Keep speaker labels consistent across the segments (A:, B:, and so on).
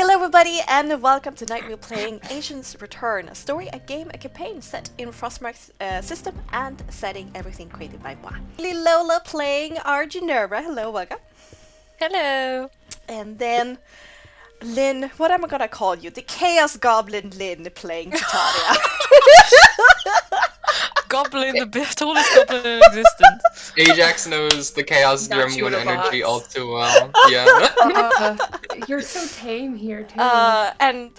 A: Hello everybody and welcome. Tonight we're playing Ancients Return, a story, a game, a campaign set in Frostmark's system and setting, everything created by Moi. Lola playing our Genera. Hello, welcome.
B: Hello.
A: And then Lynn, what am I gonna call you? The Chaos Goblin Lynn playing Titania.
B: Goblin, the tallest goblin in existence.
C: Ajax knows the Chaos
D: Got you
C: Gremlin
D: in a
C: energy
D: box.
C: all too well. Yeah.
D: You're so tame here, too.
A: And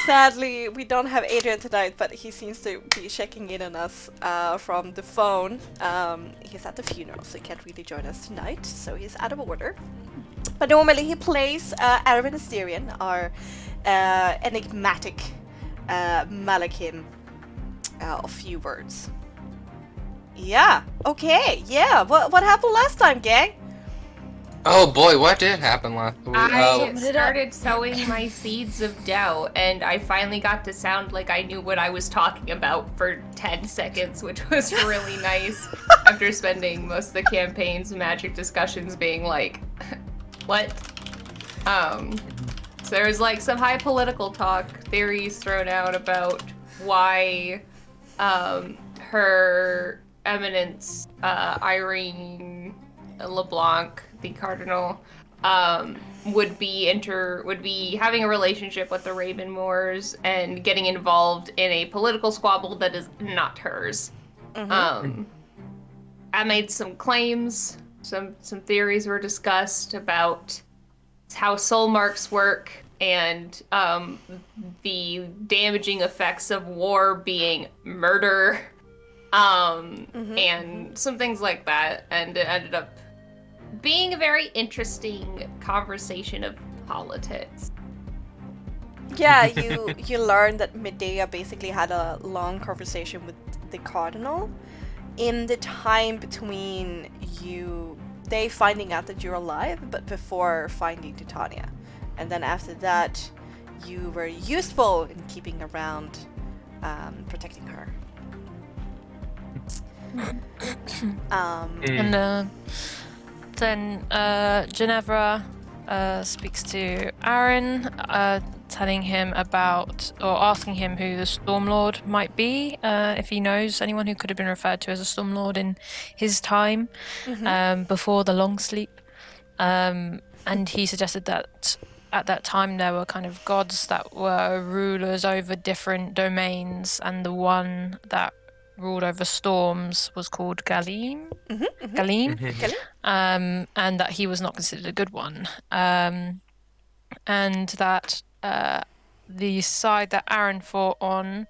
A: sadly, we don't have Adrian tonight, but he seems to be checking in on us from the phone. He's at the funeral, so he can't really join us tonight, so he's out of order. But normally he plays Arvin Asterion, our enigmatic Malakim of few words. Yeah, okay, yeah. What happened last time, gang?
C: Oh boy, what did happen last week?
D: I started sowing my seeds of doubt, and I finally got to sound like I knew what I was talking about for 10 seconds, which was really nice after spending most of the campaign's magic discussions being like, what? So there was like some high political talk, theories thrown out about why Her Eminence Irene LeBlanc, the Cardinal, would be having a relationship with the Ravenmoors and getting involved in a political squabble that is not hers.
A: Mm-hmm.
D: I made some claims, some theories were discussed about how soul marks work and the damaging effects of war being murder, and some things like that, and it ended up being a very interesting conversation of politics.
A: Yeah, you learned that Medea basically had a long conversation with the Cardinal in the time between they finding out that you're alive, but before finding Titania. And then after that, you were useful in keeping around, protecting her.
B: And then Ginevra speaks to Aaron, telling him about, or asking him who the Stormlord might be, if he knows anyone who could have been referred to as a Stormlord in his time, before the long sleep. And he suggested that at that time there were kind of gods that were rulers over different domains, and the one that ruled over storms was called Galim. Galim. And that he was not considered a good one. And that the side that Aaron fought on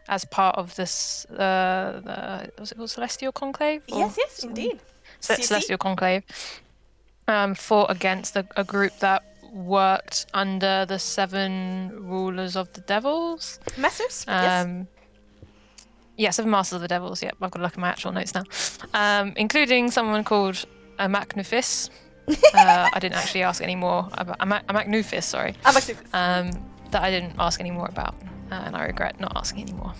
B: as part of this, was it called Celestial Conclave?
A: Yes, indeed.
B: Celestial Conclave, fought against a group that worked under the 7 rulers of the devils.
A: Masters? Yes.
B: Yeah, 7 Masters of the Devils. Yeah, I've got to look at my actual notes now. Including someone called Amacnufis. I didn't actually ask any more about Amacnufis, sorry.
A: Amacnufis.
B: That I didn't ask any more about, and I regret not asking any more.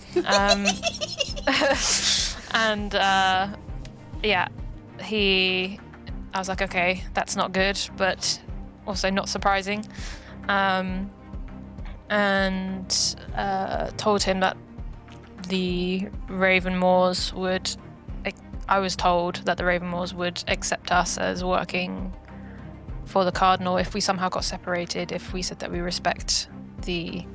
B: And yeah, I was like, okay, that's not good, but also not surprising. And told him that the Ravenmoors I was told that the Ravenmoors would accept us as working for the Cardinal if we somehow got separated, if we said that we respect the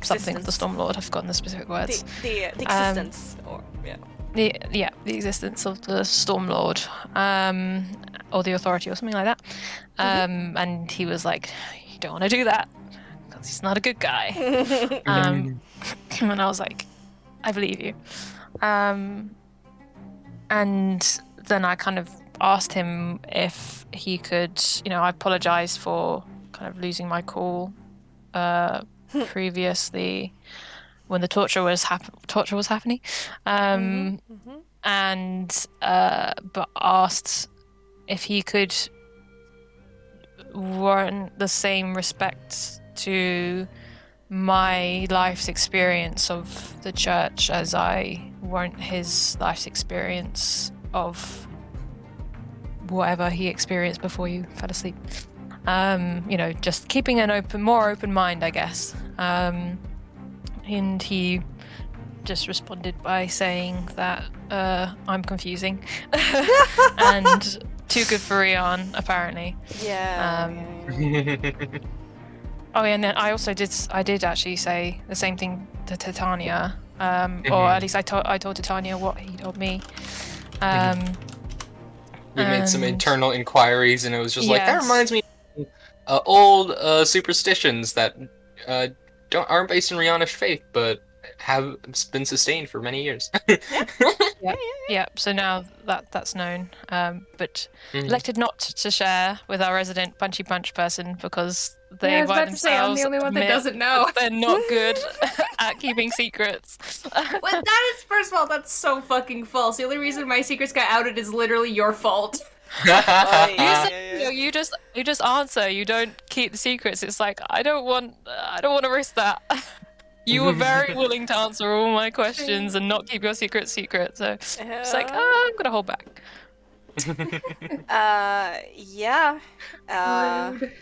B: something of the Stormlord. I've forgotten the specific words.
A: The existence,
B: the existence of the Stormlord, or the authority, or something like that. And he was like, "You don't want to do that because he's not a good guy." And I was like, "I believe you." And then I kind of asked him if he could, I apologized for kind of losing my cool previously when the torture was happening, and but asked if he could warrant the same respect to my life's experience of the church as I warrant his life's experience of whatever he experienced before you fell asleep. just keeping an more open mind, I guess. And he just responded by saying that I'm confusing and too good for Rian, apparently.
A: Yeah.
B: Oh, yeah, and then I did actually say the same thing to Titania, or at least I told Titania what he told me.
C: We made some
B: and-
C: internal inquiries, and it was just like, that
B: Yes.
C: reminds me of old superstitions that aren't based in Rihannish faith, but have been sustained for many years.
B: Yeah, so now that's known, but
C: Mhm.
B: elected not to share with our resident punchy punch person because they
D: Yeah, I was
B: by
D: about to say, I'm the
B: themselves
D: only one that
B: admit
D: doesn't know.
B: that they're not good at keeping secrets.
D: Well, that is, first of all, that's so fucking false. The only reason my secrets got outed is literally your fault.
B: You just answer. You don't keep the secrets. It's like I don't want to risk that. You were very willing to answer all my questions and not keep your secret secret. So it's like, I'm gonna hold back.
A: Yeah.
D: Rude.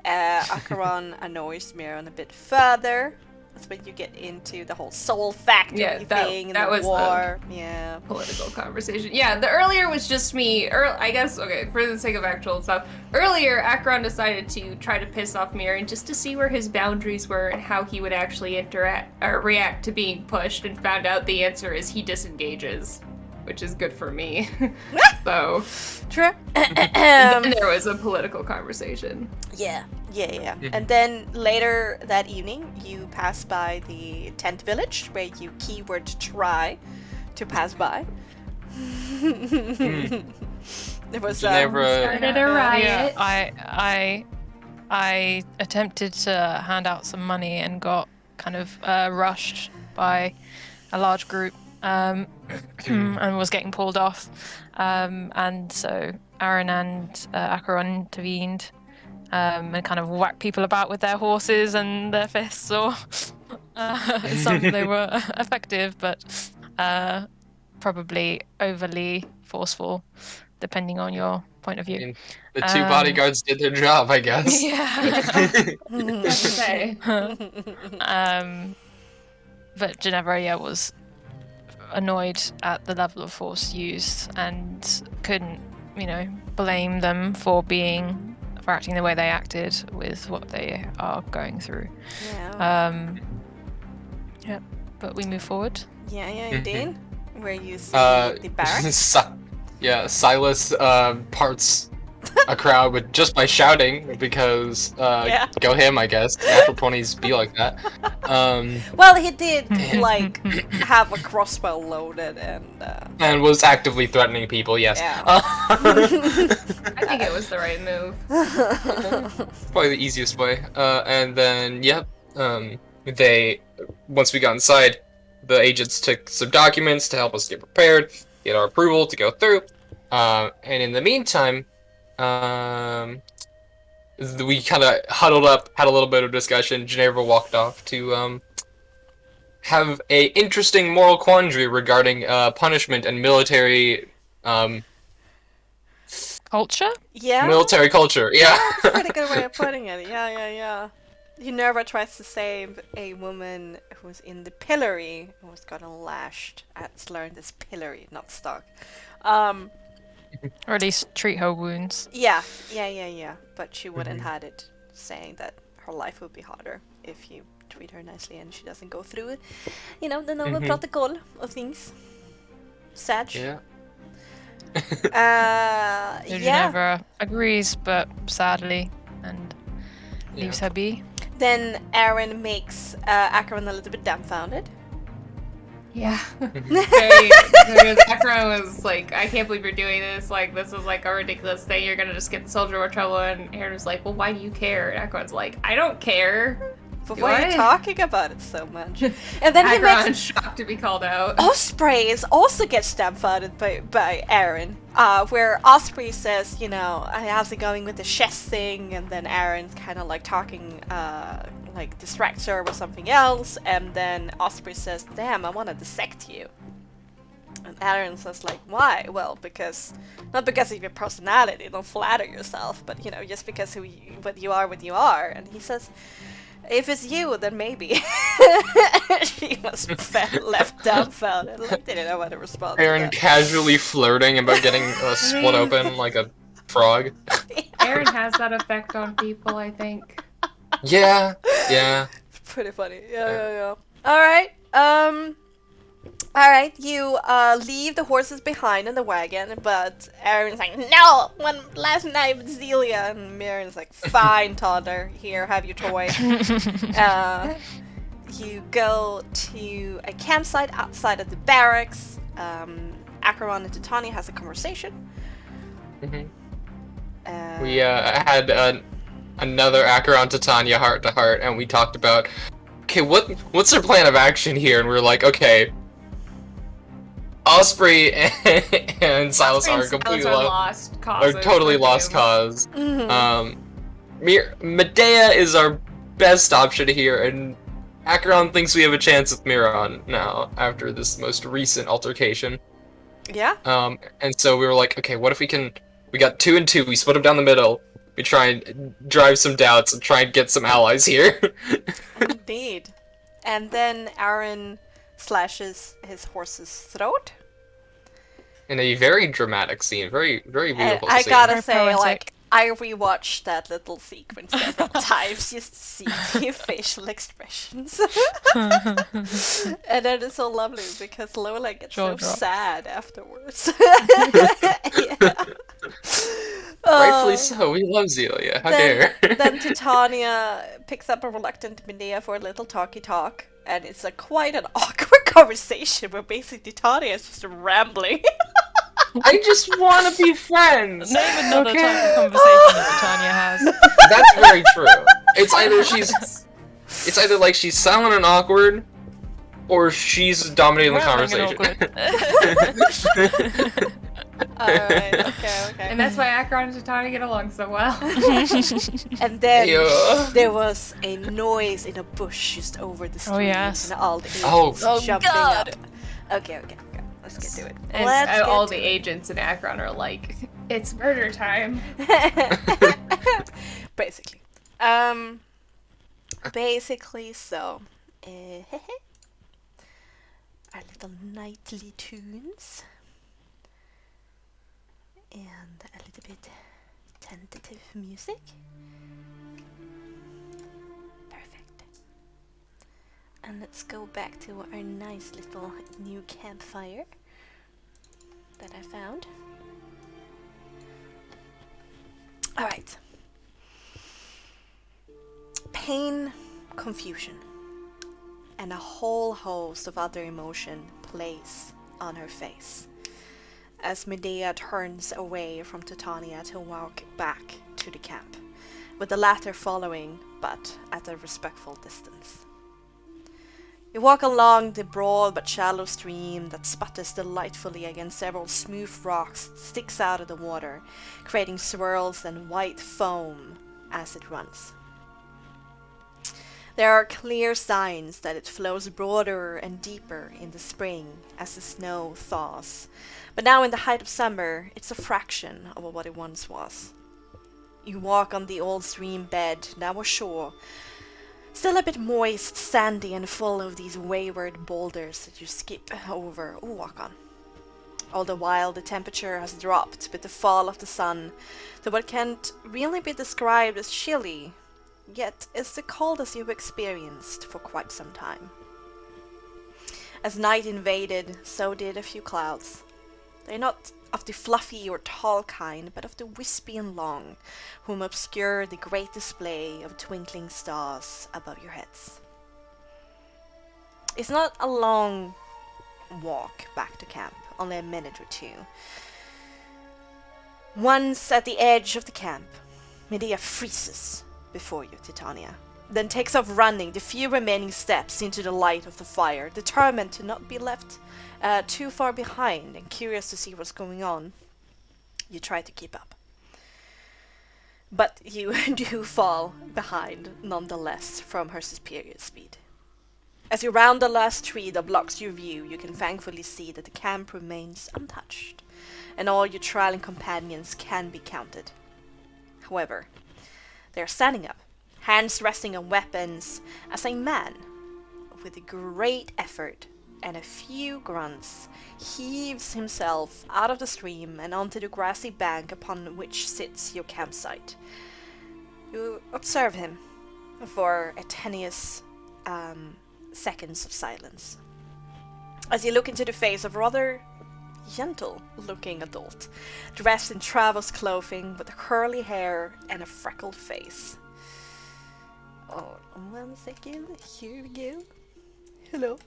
A: Acheron annoys Miron a bit further. That's when you get into the whole soul factory
D: Yeah, that-
A: thing and
D: that
A: the
D: was the-
A: war. Yeah.
D: Political conversation. Yeah, the earlier was just me. I guess, okay, for the sake of actual stuff. Earlier, Acheron decided to try to piss off Miran just to see where his boundaries were and how he would actually interact or react to being pushed, and found out the answer is he disengages, which is good for me. So,
A: True.
D: then there was a political conversation.
A: Yeah. And then later that evening, you pass by the tent village where you keyword try to pass by. There was
C: Ginevra-
D: Started a riot.
B: Yeah, I attempted to hand out some money and got kind of rushed by a large group and was getting pulled off. And so Aaron and Acheron intervened and kind of whacked people about with their horses and their fists, or some they were effective, but probably overly forceful, depending on your point of
C: I
B: view.
C: mean, the two bodyguards did their job, I guess.
B: Yeah. But Ginevra, was annoyed at the level of force used and couldn't, blame them for acting the way they acted with what they are going through.
A: Yeah.
B: But we move forward.
A: Yeah, indeed. Where you see the barracks.
C: Silas parts a crowd just by shouting because go him, I guess. Natural 20s be like that.
A: Well, he did have a crossbow loaded
C: And was actively threatening people. Yes.
A: Yeah.
D: I think it was the right move.
C: Probably the easiest way. And then they once we got inside, the agents took some documents to help us get prepared, get our approval to go through. And in the meantime, we kind of huddled up, had a little bit of discussion. Ginevra walked off to have a interesting moral quandary regarding punishment and military
B: Culture?
A: Yeah.
C: military culture. Yeah.
A: That's a pretty good way of putting it. Yeah. Ginevra tries to save a woman who's in the pillory, who was gotten lashed. Let's learn this pillory, not stuck.
B: Or at least treat her wounds.
A: Yeah. But she wouldn't had it, saying that her life would be harder if you treat her nicely and she doesn't go through it. The normal protocol of things. Sad.
C: Yeah.
B: Ginevra agrees, but sadly, and leaves her be.
A: Then Aaron makes Acheron a little bit dumbfounded.
D: Yeah. Acheron was like, I can't believe you're doing this. Like, this is like a ridiculous thing. You're gonna just get the soldier more trouble. And Aaron was like, well, why do you care? And Acheron's like, I don't care.
A: But why are you talking about it so much? And then he
D: Acheron's
A: makes
D: shocked to be called out.
A: Osprey also gets dumbfounded by Aaron. Where Osprey says, how's it going with the chess thing? And then Aaron's kind of like talking, distracts her with something else. And then Osprey says, damn, I want to dissect you. And Aaron says like, why? Well, not because of your personality, don't flatter yourself, but just because what you are. And he says, if it's you, then maybe. She was left dumbfounded, like didn't know how to respond.
C: Aaron casually flirting about getting split open like a frog.
D: Aaron has that effect on people, I think.
C: Yeah.
A: It's pretty funny. Yeah. Alright, you leave the horses behind in the wagon, but Aaron's like, no! Last night with Zelia, and Mirren's like, fine, toddler, here, have your toy. You go to a campsite outside of the barracks. Acheron and Titania has a conversation.
C: Mm-hmm. We had another Acheron Titania heart to heart, and we talked about, okay, what's their plan of action here? And we were like, okay, Osprey and Silas are completely
D: lost cause.
C: Are totally lost cause.
A: Mm-hmm.
C: Medea is our best option here, and Acheron thinks we have a chance with Miron now after this most recent altercation.
A: Yeah.
C: And so we were like, okay, what if we got 2 and 2, we split them down the middle, we try and drive some doubts and try and get some allies here.
A: Indeed. And then Aaron slashes his horse's throat.
C: In a very dramatic scene, very, very beautiful
A: I
C: scene.
A: gotta say,
B: poetic.
A: like, I rewatched that little sequence several times just to see your facial expressions. And that is so lovely because Lola gets
B: Jaw
A: so
B: drops.
A: sad afterwards.
C: Rightfully so, we love Zelia, how dare.
A: Then Titania picks up a reluctant Medea for a little talky talk, and it's quite an awkward conversation where basically Titania is just rambling.
C: I just want to be friends!
B: Name another type of conversation that Titania has.
C: That's very true. It's either like she's silent and awkward, or she's dominating the
B: Rambling
C: conversation.
A: Alright, okay.
D: And that's why Acheron and Titania get along so well.
A: And then
C: Yeah.
A: there was a noise in a bush just over the street.
B: yes.
A: And all the agents
C: Oh,
A: jumping
B: God.
A: up. Okay. Let's get to it.
D: And
A: Let's get
D: all
A: to
D: the
A: it.
D: agents in Acheron are like, it's murder time.
A: Basically. Basically, so. Our little nightly tunes. And a little bit tentative music. Perfect. And let's go back to our nice little new campfire that I found. Alright. Pain, confusion, and a whole host of other emotion plays on her face as Medea turns away from Titania to walk back to the camp, with the latter following, but at a respectful distance. You walk along the broad but shallow stream that sputters delightfully against several smooth rocks that sticks out of the water, creating swirls and white foam as it runs. There are clear signs that it flows broader and deeper in the spring as the snow thaws, but now in the height of summer, it's a fraction of what it once was. You walk on the old stream bed, now ashore, still a bit moist, sandy, and full of these wayward boulders that you skip over or walk on. All the while, the temperature has dropped with the fall of the sun to what can't really be described as chilly, yet is the coldest you've experienced for quite some time. As night invaded, so did a few clouds. They're not of the fluffy or tall kind, but of the wispy and long, whom obscure the great display of twinkling stars above your heads. It's not a long walk back to camp, only a minute or two. Once at the edge of the camp, Medea freezes before you, Titania, then takes off running the few remaining steps into the light of the fire, determined to not be left too far behind and curious to see what's going on. You try to keep up, but you do fall behind nonetheless from her superior speed. As you round the last tree that blocks your view, you can thankfully see that the camp remains untouched, and all your traveling companions can be counted. However, they are standing up, hands resting on weapons, as a man, with a great effort and a few grunts, heaves himself out of the stream and onto the grassy bank upon which sits your campsite. You observe him for a tenuous seconds of silence, as you look into the face of a rather gentle-looking adult, dressed in travel's clothing with curly hair and a freckled face. Oh, 1 second. Here we go. Hello.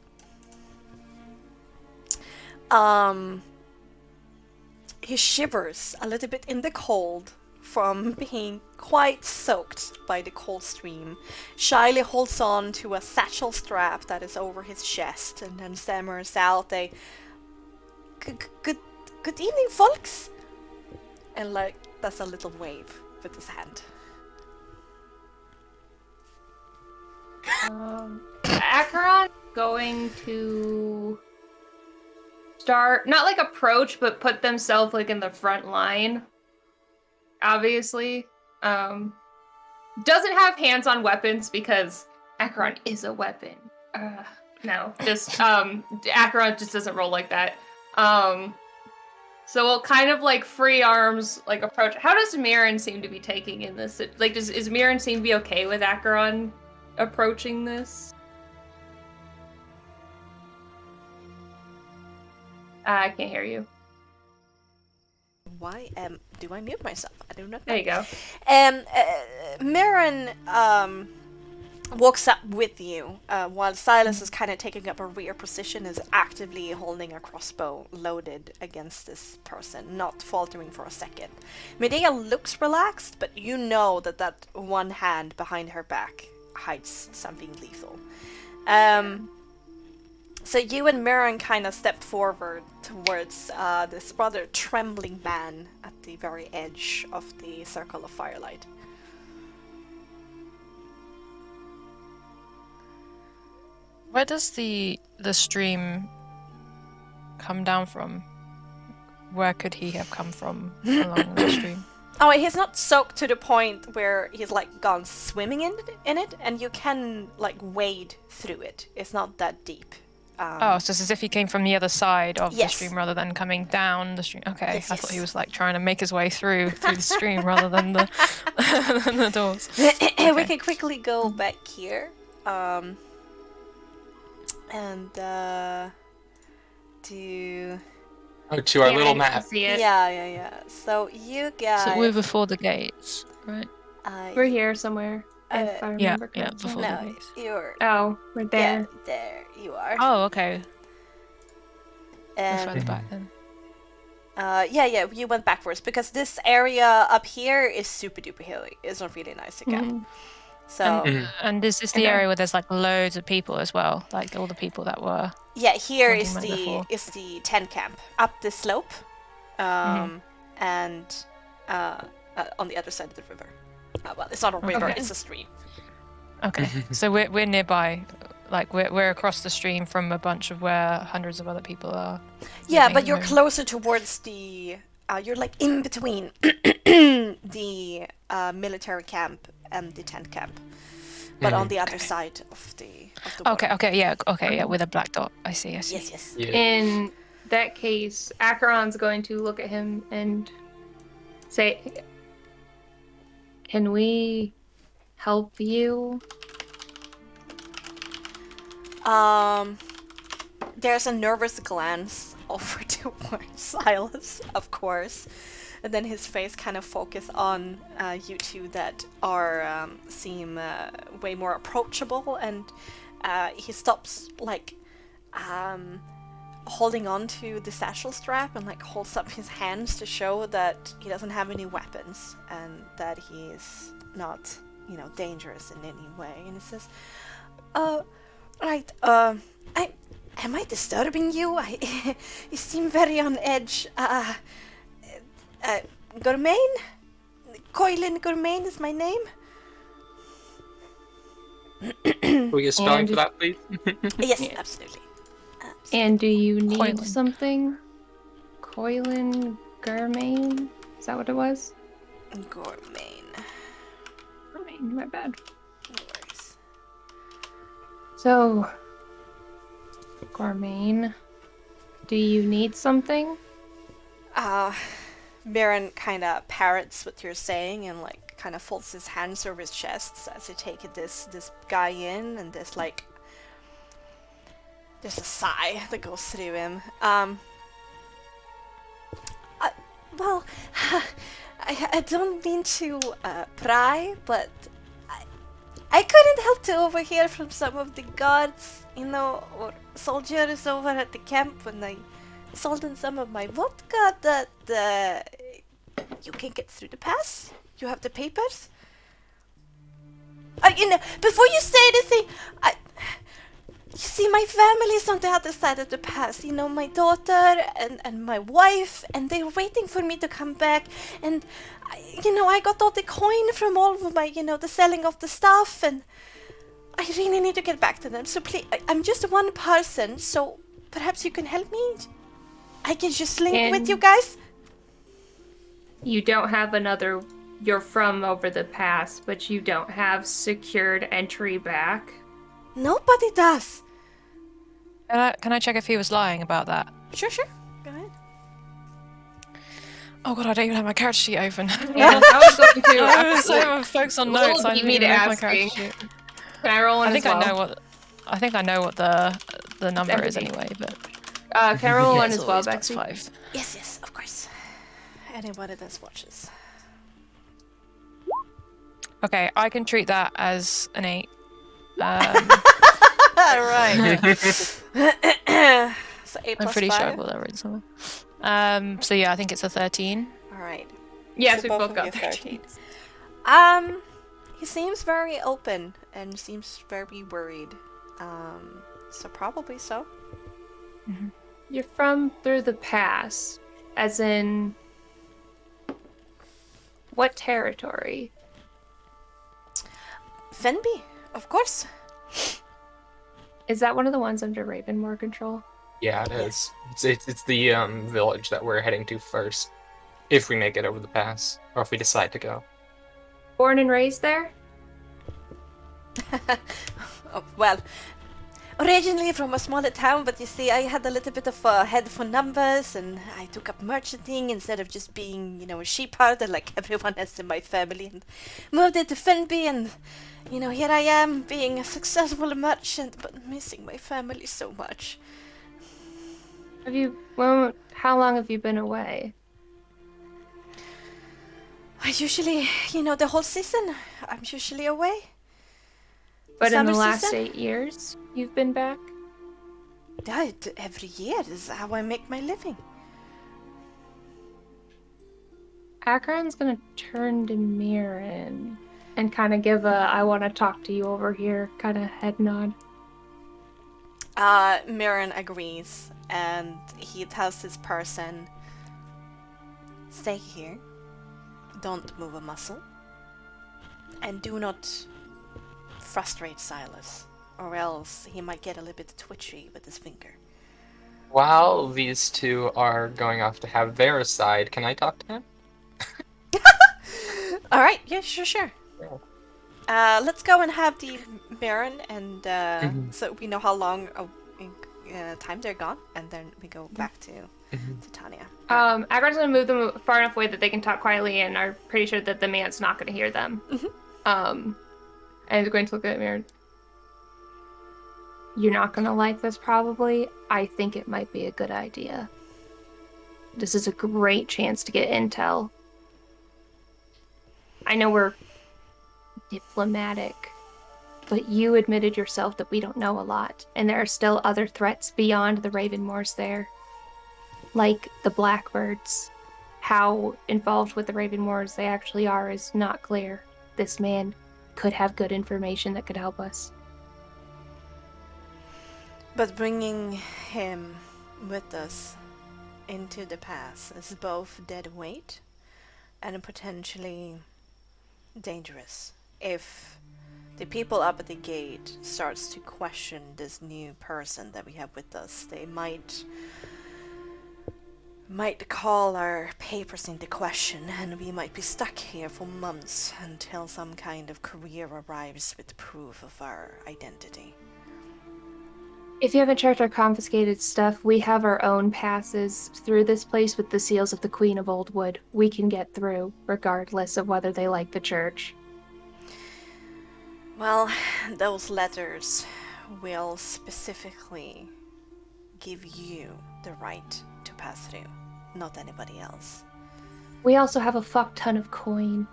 A: He shivers a little bit in the cold from being quite soaked by the cold stream, shyly holds on to a satchel strap that is over his chest, and then stammers out a good evening, folks, and like does a little wave with his hand.
D: Acheron going to start, not like approach, but put themselves like in the front line. Obviously. Doesn't have hands on weapons because Acheron is a weapon. No, just Acheron just doesn't roll like that. So we'll kind of like free arms like approach. How does Mirren seem to be taking in this? Like, is Mirren seem to be okay with Acheron approaching this? I can't hear you.
A: Why do I mute myself? I do not know.
D: There you go.
A: Mirren walks up with you, while Silas is kind of taking up a rear position, is actively holding a crossbow loaded against this person, not faltering for a second. Medea looks relaxed, but you know that one hand behind her back hides something lethal. So you and Mirren kind of stepped forward towards this rather trembling man at the very edge of the circle of firelight.
B: Where does the stream come down from? Where could he have come from along the stream?
A: Oh, he's not soaked to the point where he's like gone swimming in it, and you can like wade through it. It's not that deep.
B: So it's as if he came from the other side of
A: Yes.
B: the stream rather than coming down the stream. Okay,
A: Yes,
B: I thought he
A: yes.
B: was like trying to make his way through the stream rather than the than the doors.
A: We
B: Okay.
A: can quickly go back here, and do
C: To our
D: Yeah,
C: little
D: I
C: map.
D: see it.
A: yeah. So you guys,
B: So we're before the gates, right?
D: We're here somewhere. If I remember
B: yeah,
D: correctly.
B: before the
A: no,
B: gates.
A: you're
D: Oh, right there.
A: yeah, there you are.
B: Oh, okay. We're
A: And
B: further back then.
A: yeah, you went backwards because this area up here is super duper hilly. It's not really nice to camp.
D: Mhm.
A: So
C: Mhm.
B: And is this the
D: Okay.
B: area where there's like loads of people as well? Like all the people that were.
A: yeah, here
B: What
A: is
B: you meant before.
A: the tent camp up the slope, and on the other side of the river. Well, it's not a river;
B: Okay.
A: it's a stream.
B: Okay, so we're nearby. Like we're across the stream from a bunch of where hundreds of other people are.
A: Yeah,
B: living
A: but
B: at
A: you're
B: the moment.
A: closer towards the. You're like in between the military camp and the tent camp, but on the other side of the water.
B: Okay, yeah, with a black dot. I see.
A: Yes.
C: Yeah.
D: In that case, Acheron's going to look at him and say, "Can we help you?"
A: There's a nervous glance over towards Silas, of course, and then his face kind of focus on you two that are seem way more approachable, and he stops like holding on to the satchel strap and like holds up his hands to show that he doesn't have any weapons and that he is not, dangerous in any way. And he says, right, am I disturbing you? You seem very on edge. Gourmain? Coilin Gourmain is my name.
C: we get spelling
D: And-
C: for that, please?
A: Yes,
D: Yeah.
A: absolutely.
D: And do you need
B: Coilin.
D: something? Coilin Garmain? Is that what it was?
A: Gourmet.
D: Garmain, my bad.
A: No worries.
D: So, Garmain, do you need something?
A: Baron kind of parrots what you're saying and like kind of folds his hands over his chest as you take this guy in, and there's a sigh that goes through him. Well, I don't mean to pry, but I couldn't help to overhear from some of the guards, or soldiers over at the camp when I sold in some of my vodka that you can get through the pass. You have the papers. Before you say anything, you see, my family is on the other side of the pass. My daughter and my wife, and they're waiting for me to come back. And, I got all the coin from all of my, the selling of the stuff, and I really need to get back to them. So please, I'm just one person, so perhaps you can help me? I can just link with you guys?
D: You don't have another. You're from over the pass, but you don't have secured entry back.
A: Nobody does.
B: Can I check if he was lying about that?
A: Sure. Go ahead.
B: Oh god, I don't even have my character sheet open.
D: Yeah, I was going to.
B: I was so focused on
D: Little
B: notes. I
D: beat
B: didn't
D: me
B: even
D: to
B: move my character
D: asking.
B: sheet.
D: Can I roll one
B: I think
D: as well?
B: I know what the number is anyway, but
D: Can I roll
B: yeah,
D: one
B: it's
D: as well,
B: always plus
D: Bexxy?
B: 5.
A: Yes, of course. Anybody that watches.
B: Okay, I can treat that as an 8.
A: Alright. So 8
B: I'm
A: plus
B: pretty
A: 5.
B: sure I've got that written somewhere. So yeah, I think it's a 13.
A: Alright.
D: Yes,
A: So
D: we
A: both
D: both
A: of
D: got
A: you
D: 13.
A: He seems very open and seems very worried. So probably so.
D: You're from through the pass, as in what territory?
A: Fenby, of course.
D: Is that one of the ones under Ravenmoor control?
C: Yeah, it is. It's the village that we're heading to first, if we make it over the pass, or if we decide to go.
D: Born and raised there?
A: Oh, well, originally from a smaller town, but you see, I had a little bit of a head for numbers, and I took up merchanting instead of just being, a sheep herder like everyone else in my family, and moved into Fenby, and, here I am, being a successful merchant, but missing my family so much.
D: How long have you been away?
A: I usually, the whole season, I'm usually away.
D: But in the
A: Summer
D: last
A: season?
D: 8 years, you've been back?
A: Yeah, every year is how I make my living.
D: Akron's gonna turn to Mirren and kind of give a I want to talk to you over here kind of head nod.
A: Mirren agrees, and he tells his person, stay here, don't move a muscle, and do not frustrate Silas, or else he might get a little bit twitchy with his finger.
C: While these two are going off to have their aside, can I talk to him?
A: Alright, yeah, sure. Let's go and have the Mirren, and so we know how long time they're gone, and then we go back to Titania.
D: Akron's gonna move them far enough away that they can talk quietly and are pretty sure that the man's not gonna hear them. And he's going to look at Mirren. You're not gonna like this probably. I think it might be a good idea. This is a great chance to get intel. I know we're diplomatic, but you admitted yourself that we don't know a lot, and there are still other threats beyond the Ravenmoors there. Like the Blackbirds. How involved with the Ravenmoors they actually are is not clear. This man could have good information that could help us.
A: But bringing him with us into the pass is both dead weight and potentially dangerous if the people up at the gate starts to question this new person that we have with us, they might call our papers into question, and we might be stuck here for months until some kind of courier arrives with proof of our identity.
E: If you haven't checked our confiscated stuff, we have our own passes through this place with the seals of the Queen of Oldwood. We can get through, regardless of whether they like the church.
A: Well, those letters will specifically give you the right to pass through, not anybody else.
E: We also have a fuck ton of coin.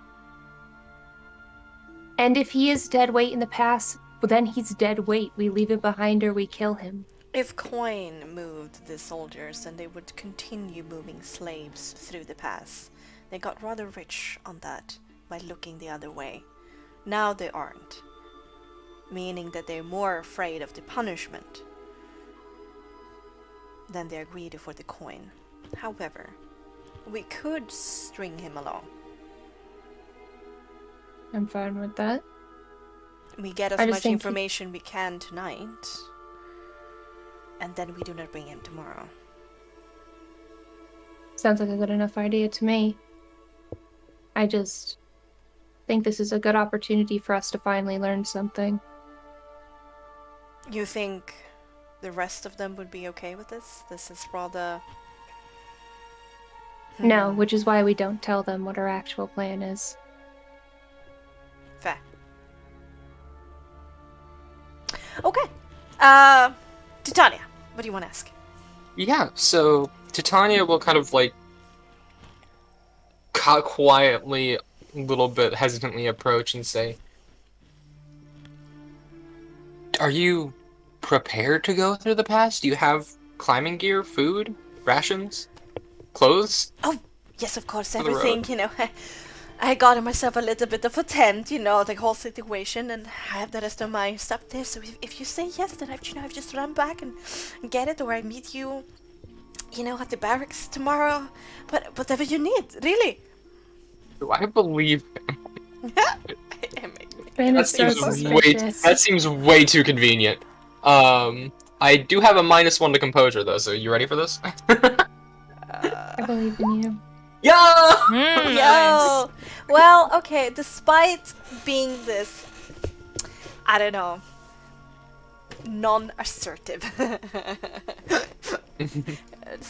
E: And if he is dead weight in the pass, well, then he's dead weight. We leave it behind or we kill him.
A: If coin moved the soldiers, then they would continue moving slaves through the pass. They got rather rich on that by looking the other way. Now they aren't, meaning that they're more afraid of the punishment than they're greedy for the coin. However, we could string him along.
E: I'm fine with that.
A: We get as much information we can tonight, and then we do not bring him tomorrow.
E: Sounds like a good enough idea to me. I just think this is a good opportunity for us to finally learn something.
A: You think the rest of them would be okay with this? This is rather...
E: No, which is why we don't tell them what our actual plan is.
A: Fair. Okay. Titania, what do you want to ask?
C: Yeah, so Titania will kind of like quietly, a little bit hesitantly approach and say, "Are you prepared to go through the pass? Do you have climbing gear, food, rations, clothes?"
A: Oh, yes, of course,
C: For the
A: everything,
C: road.
A: I got myself a little bit of a tent, the whole situation, and I have the rest of my stuff there, so if you say yes, then I've just run back and get it, or I meet you, at the barracks tomorrow, but whatever you need, really.
C: Do I believe
E: That's so suspicious.
C: that seems way too convenient. I do have a -1 to composure though, so you ready for this?
E: I believe in you.
C: Yeah!
A: Yo! Well, okay, despite being this, I don't know, non-assertive.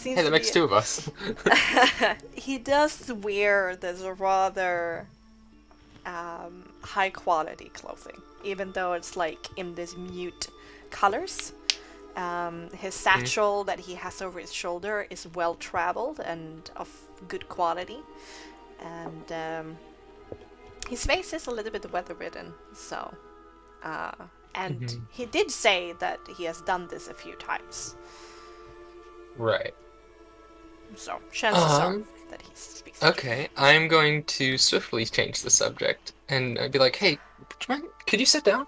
C: Hey, that makes two of us.
A: He does wear this rather high quality clothing, even though it's like in this mute colors. His satchel that he has over his shoulder is well traveled and of good quality, and his face is a little bit weather-ridden, so and he did say that he has done this a few times.
C: Right.
A: So, chances are that he speaks.
C: Okay, I'm going to swiftly change the subject and I'd be like, "Hey, could you sit down?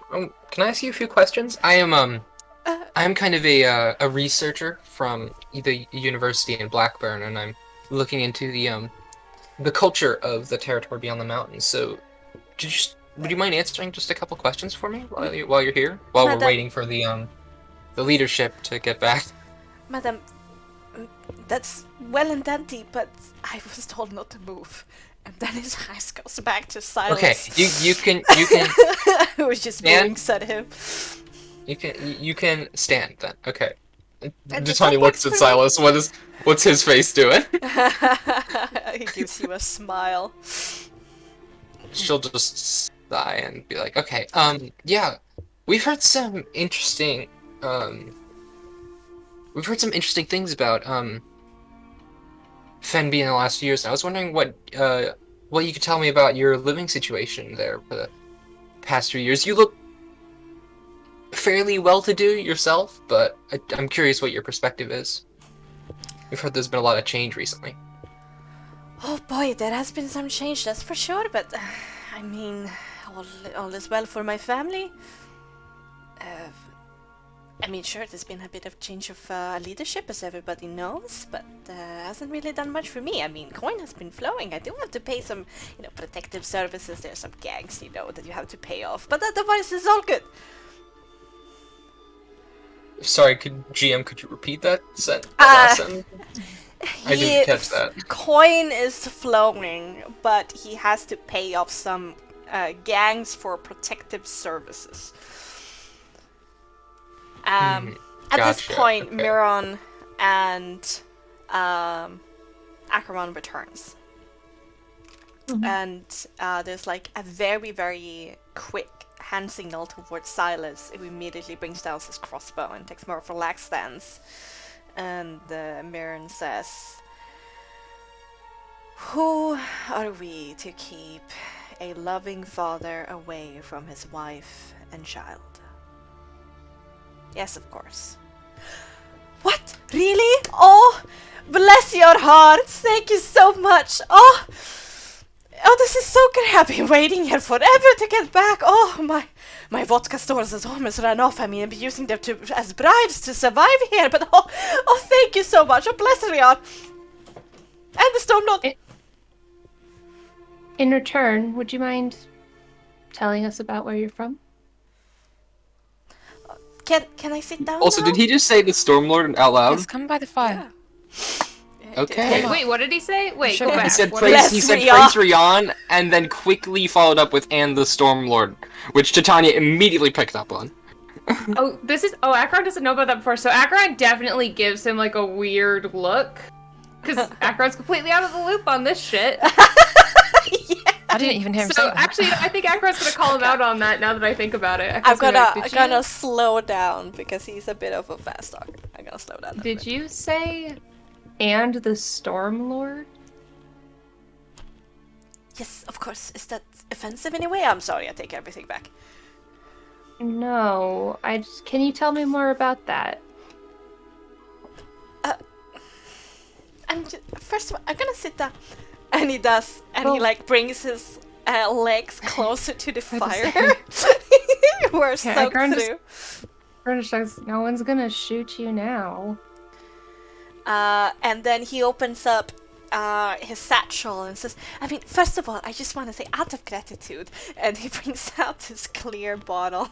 C: Can I ask you a few questions? I'm kind of a researcher from the university in Blackburn, and I'm looking into the culture of the territory beyond the mountains. So, would you mind answering just a couple questions for me while you're here, while we're waiting for the leadership to get back?"
A: Madam, that's well and dandy, but I was told not to move. And then his eyes goes back to silence.
C: Okay, you can
A: It was just
C: stand.
A: winks at him.
C: You can stand then. Okay.
A: And
C: Titania
A: that
C: looks
A: works
C: at
A: for me.
C: Silas. What's his face doing?
A: He gives you a smile.
C: She'll just sigh and be like, "Okay, yeah, we've heard some interesting things about Fenby in the last few years. And I was wondering what you could tell me about your living situation there for the past few years. You look fairly well-to-do yourself, but I'm curious what your perspective is. We've heard there's been a lot of change recently."
A: Oh boy, there has been some change, that's for sure, but I mean, all is well for my family. I mean, sure, there's been a bit of change of leadership, as everybody knows, but hasn't really done much for me. I mean, coin has been flowing. I do have to pay some, protective services. There's some gangs, that you have to pay off. But otherwise, it's all good.
C: Sorry, could you repeat that last sentence? I didn't catch that.
A: Coin is flowing, but he has to pay off some gangs for protective services. At this
C: Gotcha,
A: point,
C: okay.
A: Miron and Acheron returns. And there's like a very, very quick hand signal towards Silas, who immediately brings down his crossbow and takes more of a relaxed stance. And Miron says, "Who are we to keep a loving father away from his wife and child?" Yes, of course. What? Really? Oh, bless your heart. Thank you so much. Oh, this is so good. I've been waiting here forever to get back. Oh, my vodka stores has almost run off. I mean, I've been using them as bribes to survive here. But thank you so much. Oh, bless your heart. And the Stormlord.
E: In return, would you mind telling us about where you're from?
A: Can I sit down
C: Also,
A: now?
C: did he just say the Stormlord out loud?
B: Yes, come by the fire.
A: Yeah.
C: Okay.
D: Wait, what did he say? Wait,
B: Sure.
D: go
B: He
D: back.
C: He said
D: What
C: praise.
D: did
C: He said
A: Rion.
C: praise Rion, and then quickly followed up with "and the Stormlord," which Titania immediately picked up on.
D: Acheron doesn't know about that before, so Acheron definitely gives him like a weird look. Because Acheron's completely out of the loop on this shit.
B: I didn't even hear him say
D: So
B: that.
D: actually, I think Acheron's gonna call him out on that now that I think about it.
A: I'm
D: Acheron's gonna be like,
A: gonna slow down because he's a bit of a fast talker. I'm gonna slow down.
D: Did you say, and the Stormlord?
A: Yes, of course. Is that offensive in any way? I'm sorry. I take everything back.
E: No, can you tell me more about that?
A: First of all, I'm gonna sit down. And he does, and he
E: Well-
A: brings his legs closer to the fire. We're soaked
E: Acheron
A: through.
E: No one's gonna shoot you now.
A: And then he opens up his satchel and says, I mean, first of all, I just want to say, out of gratitude, and he brings out this clear bottle.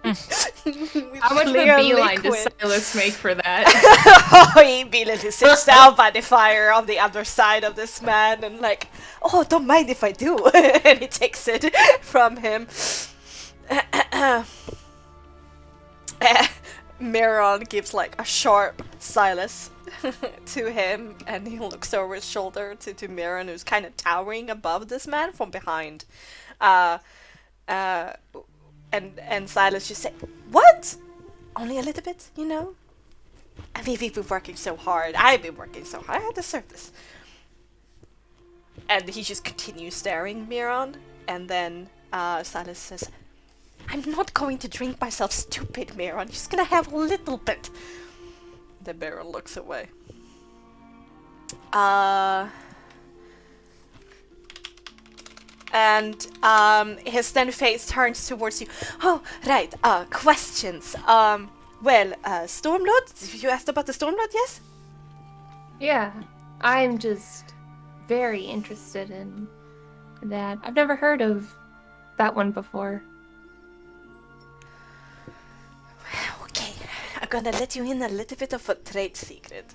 D: How much of a
A: Clear
D: beeline does
A: liquid.
D: Silas make for that?
A: He immediately sits down by the fire on the other side of this man and don't mind if I do. And he takes it from him. Miron gives a sharp Silas to him, and he looks over his shoulder to Miron, who's kind of towering above this man from behind. And Silas just said, "What? Only a little bit, I mean, we've been working so hard. I've been working so hard. I deserve this." And he just continues staring Miron. And then Silas says, "I'm not going to drink myself stupid, Miron. Just gonna have a little bit." Then Miron looks away. And his then face turns towards you. "Oh, right. Questions. Stormlord? You asked about the Stormlord, yes?"
E: Yeah, I'm just very interested in that. I've never heard of that one before.
A: Okay, I'm gonna let you in a little bit of a trade secret.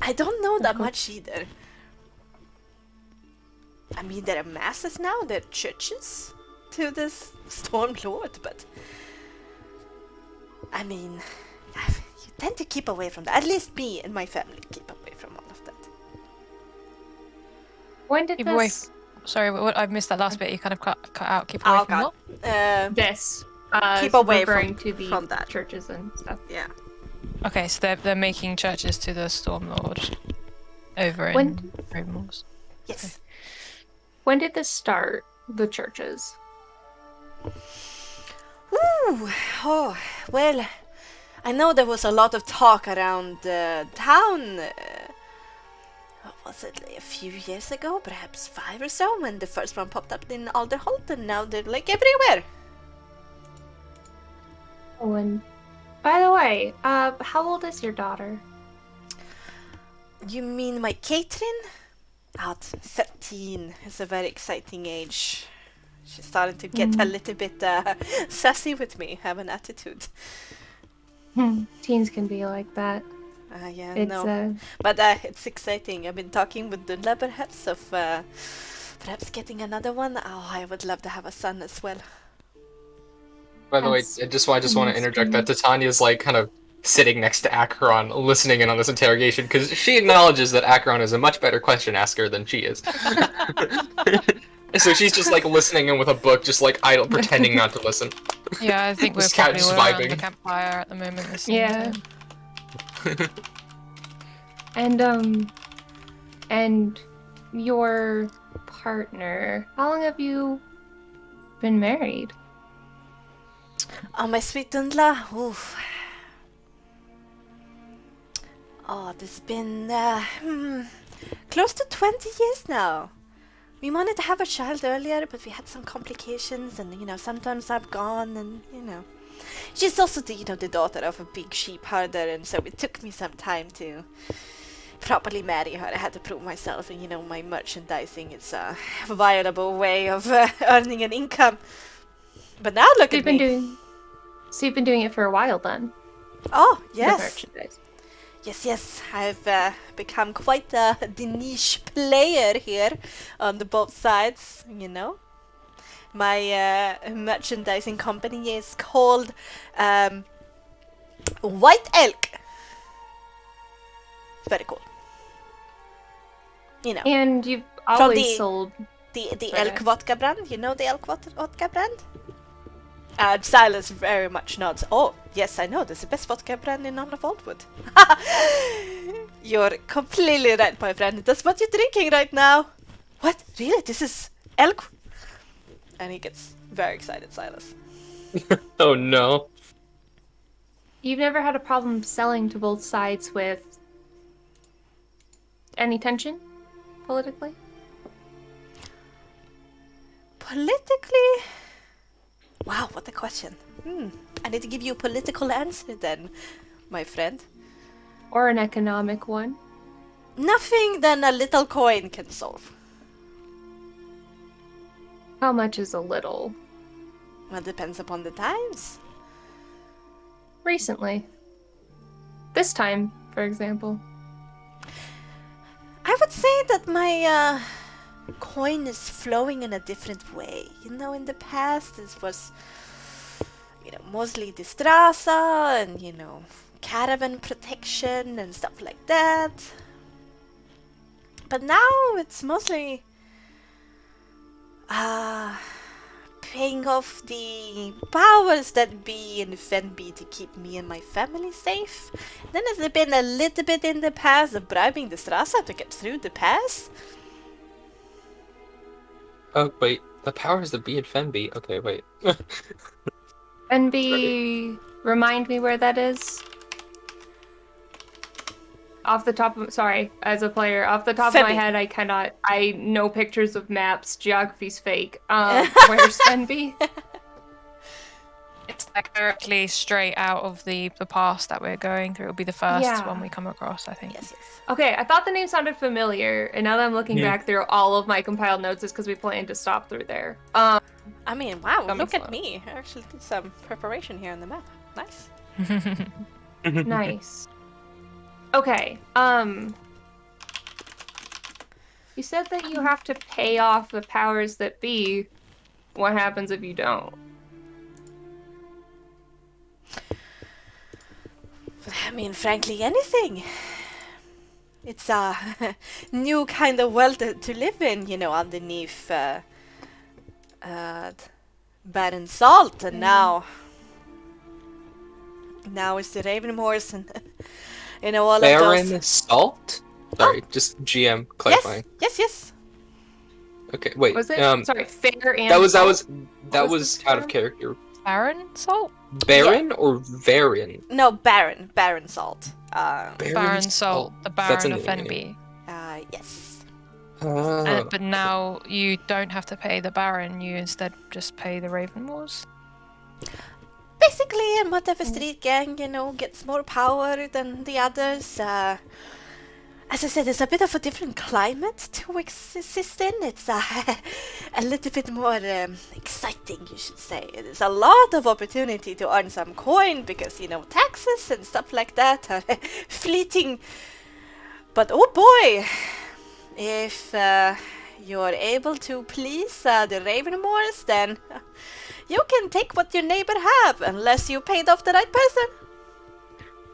A: I don't know that much either. I mean, there are masses now, there are churches to this Stormlord, but I mean, you tend to keep away from that. At least me and my family keep away from all of that.
E: When did
B: Keep away
E: this?
B: Sorry, I missed that last bit. You kind of cut out. Keep
A: Oh
B: away from
A: god.
B: what?
D: This.
A: Keep
D: is
A: away
D: referring
A: from-
D: to the
A: from that.
D: churches and stuff.
A: Yeah.
B: Okay, so they're making churches to the Stormlord over in
E: When-
B: Ravenwalls.
A: Yes.
E: When did this start? The churches.
A: Ooh, oh, well, I know there was a lot of talk around town. What was it, a few years ago, perhaps 5 or so, when the first one popped up in Alderholt, and now they're everywhere.
E: Oh, and by the way, how old is your daughter?
A: You mean my Catherine? 13 is a very exciting age. She's starting to get a little bit sassy with me, have an attitude.
E: Teens can be like that.
A: Yeah,
E: It's
A: no. But it's exciting. I've been talking with Dundla perhaps of perhaps getting another one. Oh, I would love to have a son as well.
C: By the way,
E: That's
C: I just want to interject that
E: amazing.
C: Titania's like kind of sitting next to Acheron, listening in on this interrogation, because she acknowledges that Acheron is a much better question asker than she is. So she's just like listening in with a book, just like idle, pretending not to listen.
B: Yeah, I think we're
C: This cat
B: probably
C: just
B: around
C: vibing.
B: the campfire at the moment. Listening
E: Yeah.
B: to him.
E: And your partner, how long have you been married?
A: Oh, my sweet Dundla. Oof. Oh, it's been close to 20 years now. We wanted to have a child earlier, but we had some complications, and sometimes I've gone, and she's also the daughter of a big sheep herder, and so it took me some time to properly marry her. I had to prove myself, and my merchandising is a viable way of earning an income. But now look at me.
E: So you've been doing it for a while then?
A: Oh,
E: The
A: yes.
E: merchandise.
A: Yes. I've become quite the niche player here on both sides, My merchandising company is called White Elk. It's very cool.
E: And you've
A: From
E: always sold
A: the
E: Sorry.
A: Elk vodka brand. You know the Elk vodka brand? Silas very much nods. Oh, yes, I know. This is the best vodka brand in all of Oldwood. You're completely right, my friend. That's what you're drinking right now. What? Really? This is elk? And he gets very excited, Silas.
C: Oh no.
E: You've never had a problem selling to both sides with any tension politically?
A: Politically? Wow, what a question. I need to give you a political answer then, my friend.
E: Or an economic one?
A: Nothing than a little coin can solve.
E: How much is a little?
A: Well, depends upon the times.
E: Recently. This time, for example.
A: I would say that my coin is flowing in a different way. In the past it was, mostly distrasa and, caravan protection and stuff like that. But now it's mostly paying off the powers that be in Fenby to keep me and my family safe. Then has been a little bit in the past of bribing the Strasa to get through the pass.
C: Oh wait, the powers that be in Fenby. Okay, wait.
E: NB, remind me where that is? Off the top of, sorry, as a player, off the top of my head, I know pictures of maps, geography's fake. Where's Fenby?
B: It's like directly straight out of the pass that we're going through. It'll be the first one we come across, I think.
A: Yes.
E: Okay, I thought the name sounded familiar, and now that I'm looking back through all of my compiled notes, is because we planned to stop through there.
A: I mean, wow,
E: That
A: look
E: makes
A: at me. I actually did some preparation here on the map. Nice.
E: Nice. Okay, you said that you have to pay off the powers that be. What happens if you don't?
A: I mean, frankly, anything. It's a new kind of world to live in, underneath Baron Salt, and now it's the Ravenmoors and all of those.
C: Baron Salt? Sorry, just GM clarifying.
A: Yes.
C: Okay, wait.
E: Was it? Sorry, fair and
C: That was
E: the
C: out of
E: term?
C: character.
B: Baron Salt?
C: Baron or Varin?
A: No, Baron Salt.
B: Baron Salt, the
C: That's
B: Baron
C: a
B: of
C: new name.
B: Fenby.
A: Yes.
B: But now you don't have to pay the Baron, you instead just pay the Raven Wars.
A: Basically, basically, and whatever street gang, gets more power than the others. As I said, it's a bit of a different climate to exist in. It's a little bit more exciting, you should say. There's a lot of opportunity to earn some coin because, taxes and stuff like that are fleeting. But oh boy, if you're able to please the Ravenmoors, then you can take what your neighbor have, unless you paid off the right person.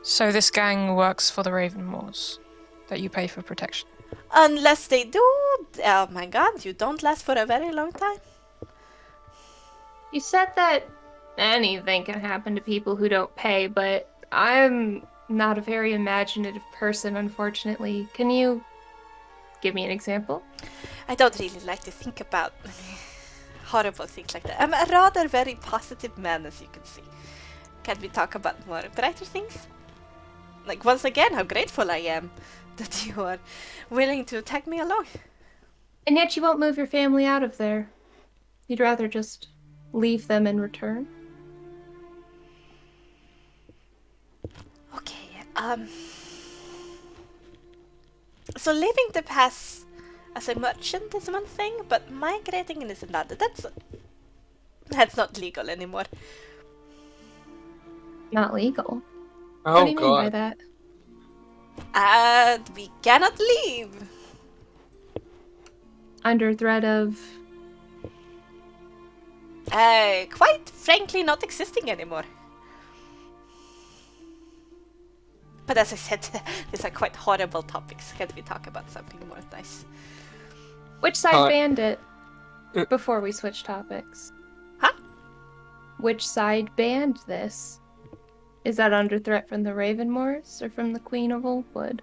B: So this gang works for the Ravenmoors, that you pay for protection.
A: Unless they do, oh my god, you don't last for a very long time.
E: You said that anything can happen to people who don't pay, but I'm not a very imaginative person, unfortunately. Can you give me an example?
A: I don't really like to think about horrible things like that. I'm a rather very positive man, as you can see. Can we talk about more brighter things? Like, once again, how grateful I am that you are willing to tag me along.
E: And yet you won't move your family out of there. You'd rather just leave them and return?
A: Okay, so leaving the pass as a merchant is one thing, but migrating is another. That's not legal anymore.
E: Not legal.
C: Oh
E: What do you mean by
C: god.
E: that?
A: And we cannot leave.
E: Under threat of...
A: Quite frankly, not existing anymore. But as I said, these are quite horrible topics. Can we talk about something more nice?
E: Which side banned it? Before we switch topics.
A: Huh?
E: Which side banned this? Is that under threat from the Ravenmoors or from the Queen of Oldwood?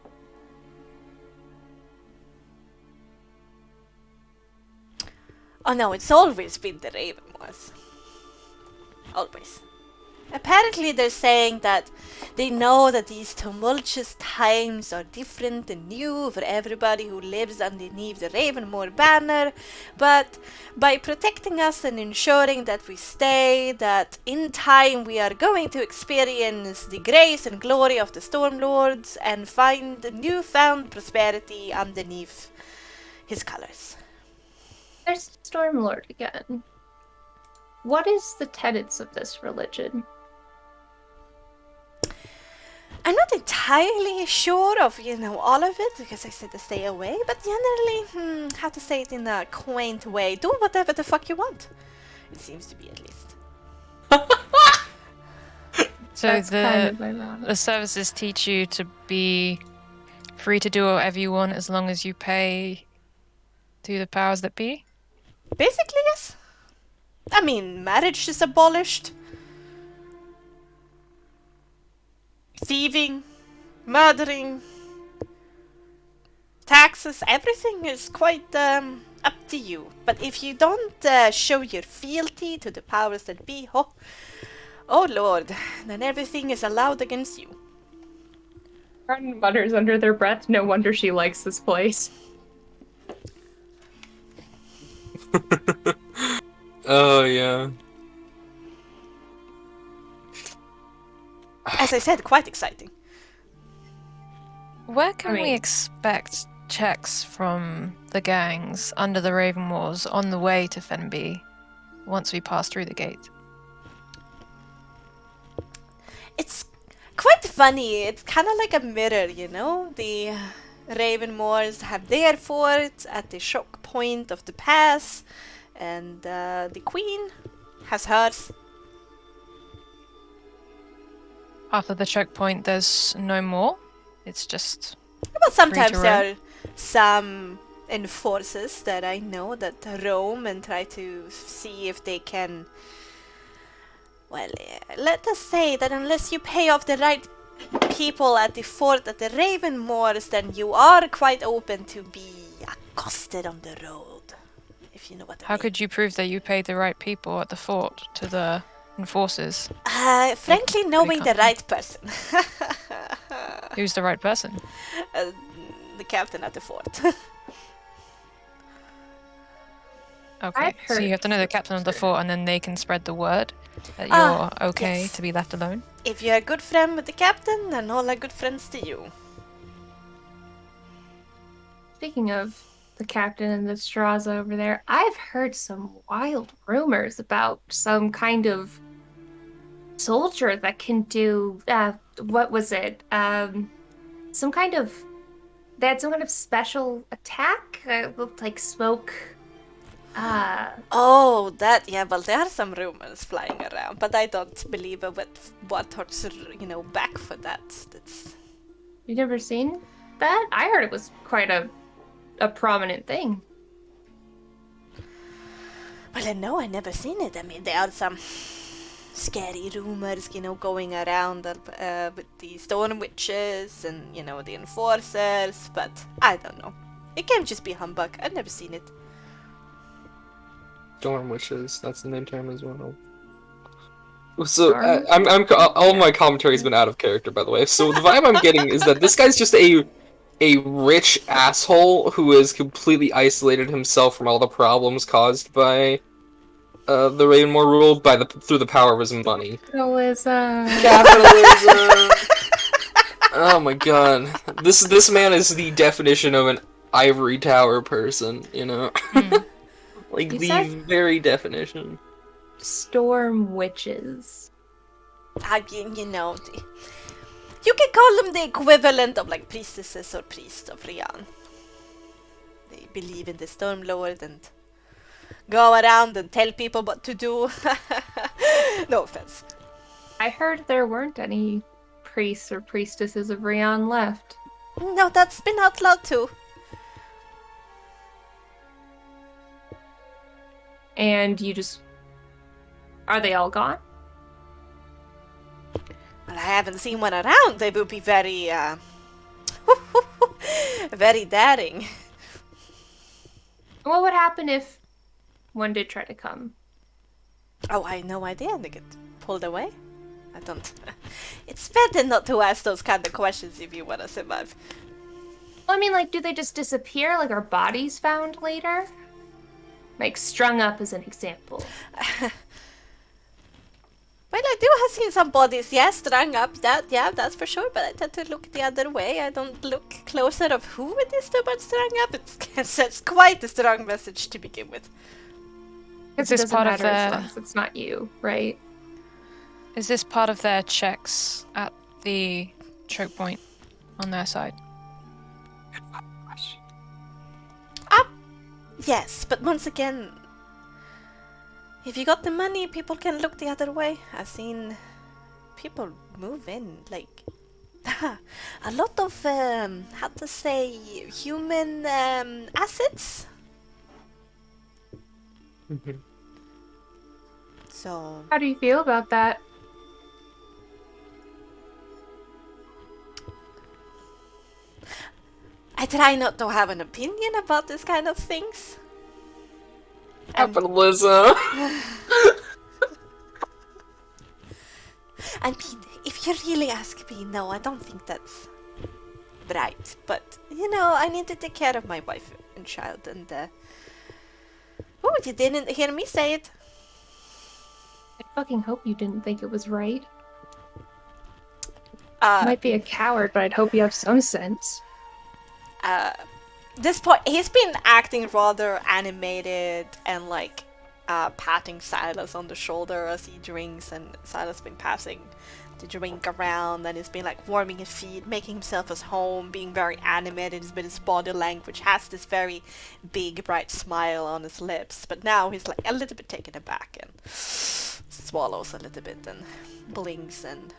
A: Oh no, it's always been the Ravenmoors. Always. Apparently they're saying that they know that these tumultuous times are different and new for everybody who lives underneath the Ravenmoor banner, but by protecting us and ensuring that we stay, that in time we are going to experience the grace and glory of the Stormlords and find newfound prosperity underneath his colors.
E: There's Stormlord again. What is the tenets of this religion?
A: I'm not entirely sure of, all of it, because I said to stay away, but generally, how to say it in a quaint way, do whatever the fuck you want. It seems to be, at least.
B: So
E: That's kind of ironic.
B: the services teach you to be free to do whatever you want as long as you pay to the powers that be?
A: Basically, yes. I mean, marriage is abolished. Thieving, murdering, taxes, everything is quite up to you. But if you don't show your fealty to the powers that be, oh lord, then everything is allowed against you.
E: Martin mutters under their breath, no wonder she likes this place.
C: Oh yeah.
A: As I said, quite exciting.
B: Where can we
E: mean-
B: expect checks from the gangs under the Ravenmoors on the way to Fenby once we pass through the gate?
A: It's quite funny. It's kind of like a mirror, The Ravenmoors have their fort at the choke point of the pass, and the Queen has hers.
B: After the choke point, there's no more. It's just
A: Well, sometimes
B: roam.
A: there are some enforcers that I know that roam and try to see if they can... Well, let us say that unless you pay off the right people at the fort at the Ravenmoors, then you are quite open to be accosted on the road, if you know what I
B: How
A: mean.
B: could you prove that you paid the right people at the fort to the enforcers?
A: Frankly, knowing the
B: can't.
A: right person.
B: Who's the right person?
A: The captain at the fort.
B: Okay,
E: I've
B: so you
E: heard
B: have to know the
E: this
B: captain of the
E: before.
B: fort, and then they can spread the word that
A: Ah,
B: you're okay
A: yes.
B: to be left alone.
A: If you're a good friend with the captain, then all are good friends to you.
E: Speaking of the captain and the straws over there, I've heard some wild rumors about some kind of soldier that can do what was it? Some kind of they had some kind of special attack. It looked like smoke.
A: Oh, that, yeah, well, there are some rumors flying around, but I don't believe it with what holds, back for that. That's...
E: You never seen that? I heard it was quite a prominent thing.
A: Well, no, I never seen it. I mean, there are some scary rumors, going around with the storm witches and, the enforcers, but I don't know. It can just be humbug. I've never seen it.
C: Storm Witches, that's the name term as well. So,
E: Storm?
C: all my commentary has been out of character, by the way. So the vibe I'm getting is that this guy's just a rich asshole who has completely isolated himself from all the problems caused by the Ravenmore rule through the power of his money.
E: Capitalism.
C: Capitalism. Oh my god, this man is the definition of an ivory tower person, like
E: You
C: the
E: said-
C: very definition.
E: Storm witches.
A: I mean, you can call them the equivalent of like priestesses or priests of Rian. They believe in the Storm Lord and go around and tell people what to do. No offense.
E: I heard there weren't any priests or priestesses of Rion left.
A: No, that's been outlawed too.
E: And are they all gone?
A: Well, I haven't seen one around. They would be very, very daring.
E: What would happen if one did try to come?
A: Oh, I had no idea. They get pulled away. I don't. It's better not to ask those kind of questions if you want to survive.
E: Well, I mean, like, do they just disappear? Like, are bodies found later? Like, strung up as an example.
A: Well, I do have seen some bodies, yes, strung up. That's for sure. But I tend to look the other way. I don't look closer of who it is that strung up. It's quite a strong message to begin with.
B: Is
E: It
B: this
E: doesn't
B: part of
E: matter as
B: the?
E: long as it's not you, right?
B: Is this part of their checks at the choke point on their side?
A: Yes, but once again, if you got the money, people can look the other way. I've seen people move in, like, a lot of, how to say, human assets. So,
E: How do you feel about that?
A: I try not to have an opinion about this kind of things.
C: Capitalism.
A: I mean, if you really ask me, no, I don't think that's right. But, I need to take care of my wife and child, and, oh, you didn't hear me say it.
E: I fucking hope you didn't think it was right.
A: Uh,
E: You might be a coward, but I'd hope you have some sense.
A: This point, he's been acting rather animated and like patting Silas on the shoulder as he drinks, and Silas been passing the drink around, and he's been like warming his feet, making himself at home, being very animated with his body language, has this very big bright smile on his lips, but now he's like a little bit taken aback and swallows a little bit and blinks and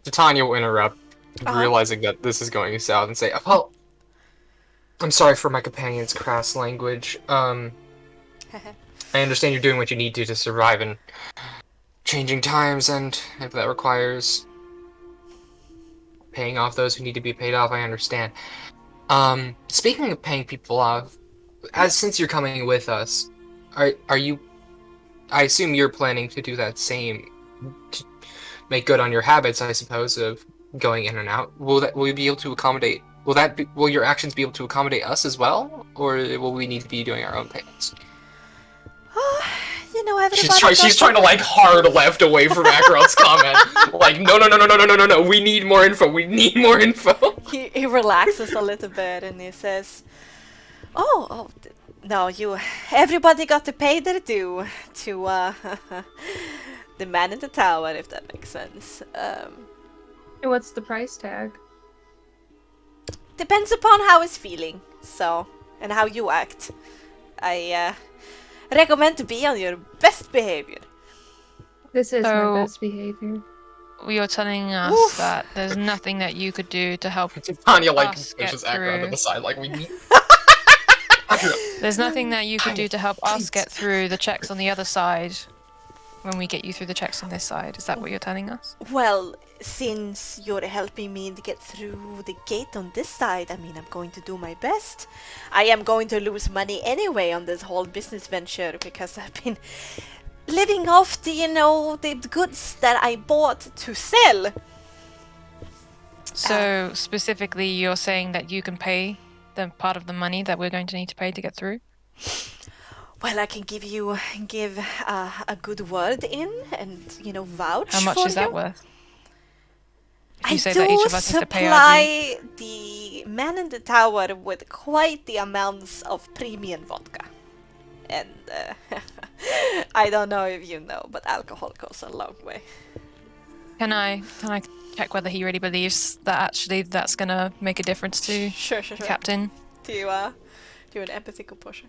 C: Titania will interrupt, realizing that this is going south, and say, "Well, I'm sorry for my companion's crass language. I understand you're doing what you need to survive in changing times, and if that requires paying off those who need to be paid off, I understand. Speaking of paying people off, since you're coming with us, are you? I assume you're planning to do that same, to make good on your habits, I suppose, of going in and out. Will you be able to accommodate will your actions be able to accommodate us as well, or will we need to be doing our own payments?
A: You know, everybody.
C: She's trying to like hard left away from Acheron's comment. Like, no. We need more info. We need more info.
A: He relaxes a little bit and he says, no, everybody got to pay their due to the man in the tower, if that makes sense.
E: And what's the price tag?
A: Depends upon how he's feeling, and how you act. I recommend to be on your best behavior.
E: This is
B: So-
E: my best behavior.
B: You're telling us
A: Oof.
B: that there's nothing that you could do to help.
C: Tanya like
B: Us get
C: pushes Acheron to
B: through.
C: the side, like we need.
B: There's nothing that you could do to help us get through the checks on the other side when we get you through the checks on this side. Is that what you're telling us?
A: Well, since you're helping me to get through the gate on this side, I mean, I'm going to do my best. I am going to lose money anyway on this whole business venture because I've been living off the goods that I bought to sell.
B: So specifically, you're saying that you can pay the part of the money that we're going to need to pay to get through?
A: Well, I can give a good word in and vouch
B: How much
A: for
B: is that
A: you.
B: worth? If
A: I
B: you say
A: do
B: that each of us has to pay our due.
A: supply the man in the tower with quite the amounts of premium vodka. And I don't know if you know, but alcohol goes a long way.
B: Can I check whether he really believes that actually that's gonna make a difference to
A: Sure.
B: the captain?
A: Do an empathy composure.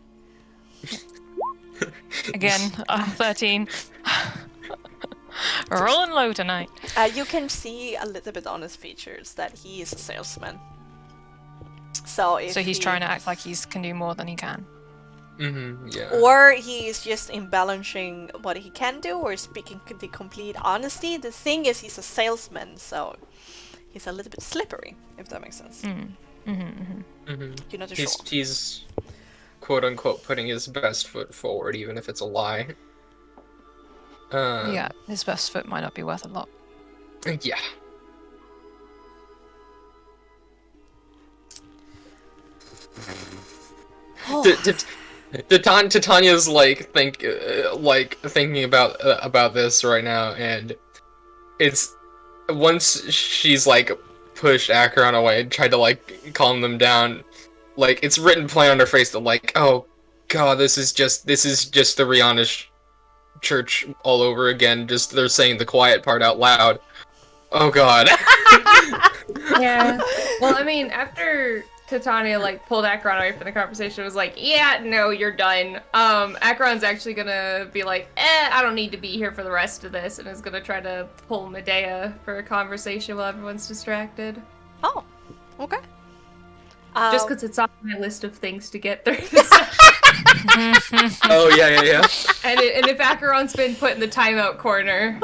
B: Again, 13. Rolling low tonight.
A: You can see a little bit on his features that he is a salesman. So
B: He's trying to act like he can do more than he can.
C: Yeah.
A: Or he's just imbalancing what he can do, or speaking the complete honesty. The thing is, he's a salesman, so he's a little bit slippery, if that makes sense. You're not too sure.
C: He's quote unquote putting his best foot forward, even if it's a lie.
B: Yeah, his best foot might not be worth a lot.
C: Yeah. Titania's thinking about this right now, and it's once she's like pushed Acheron away and tried to like calm them down, like it's written plain on her face that like, oh god, this is just the Rihanna church all over again. Just they're saying the quiet part out loud. Oh god.
D: Yeah. Well, I mean, after Titania like pulled Acheron away from the conversation, was like, yeah, no, you're done. Acheron's actually gonna be like, I don't need to be here for the rest of this, and is gonna try to pull Medea for a conversation while everyone's distracted.
A: Oh, okay.
D: Just because it's on my list of things to get through.
C: Oh yeah.
D: And if Acheron's been put in the timeout corner,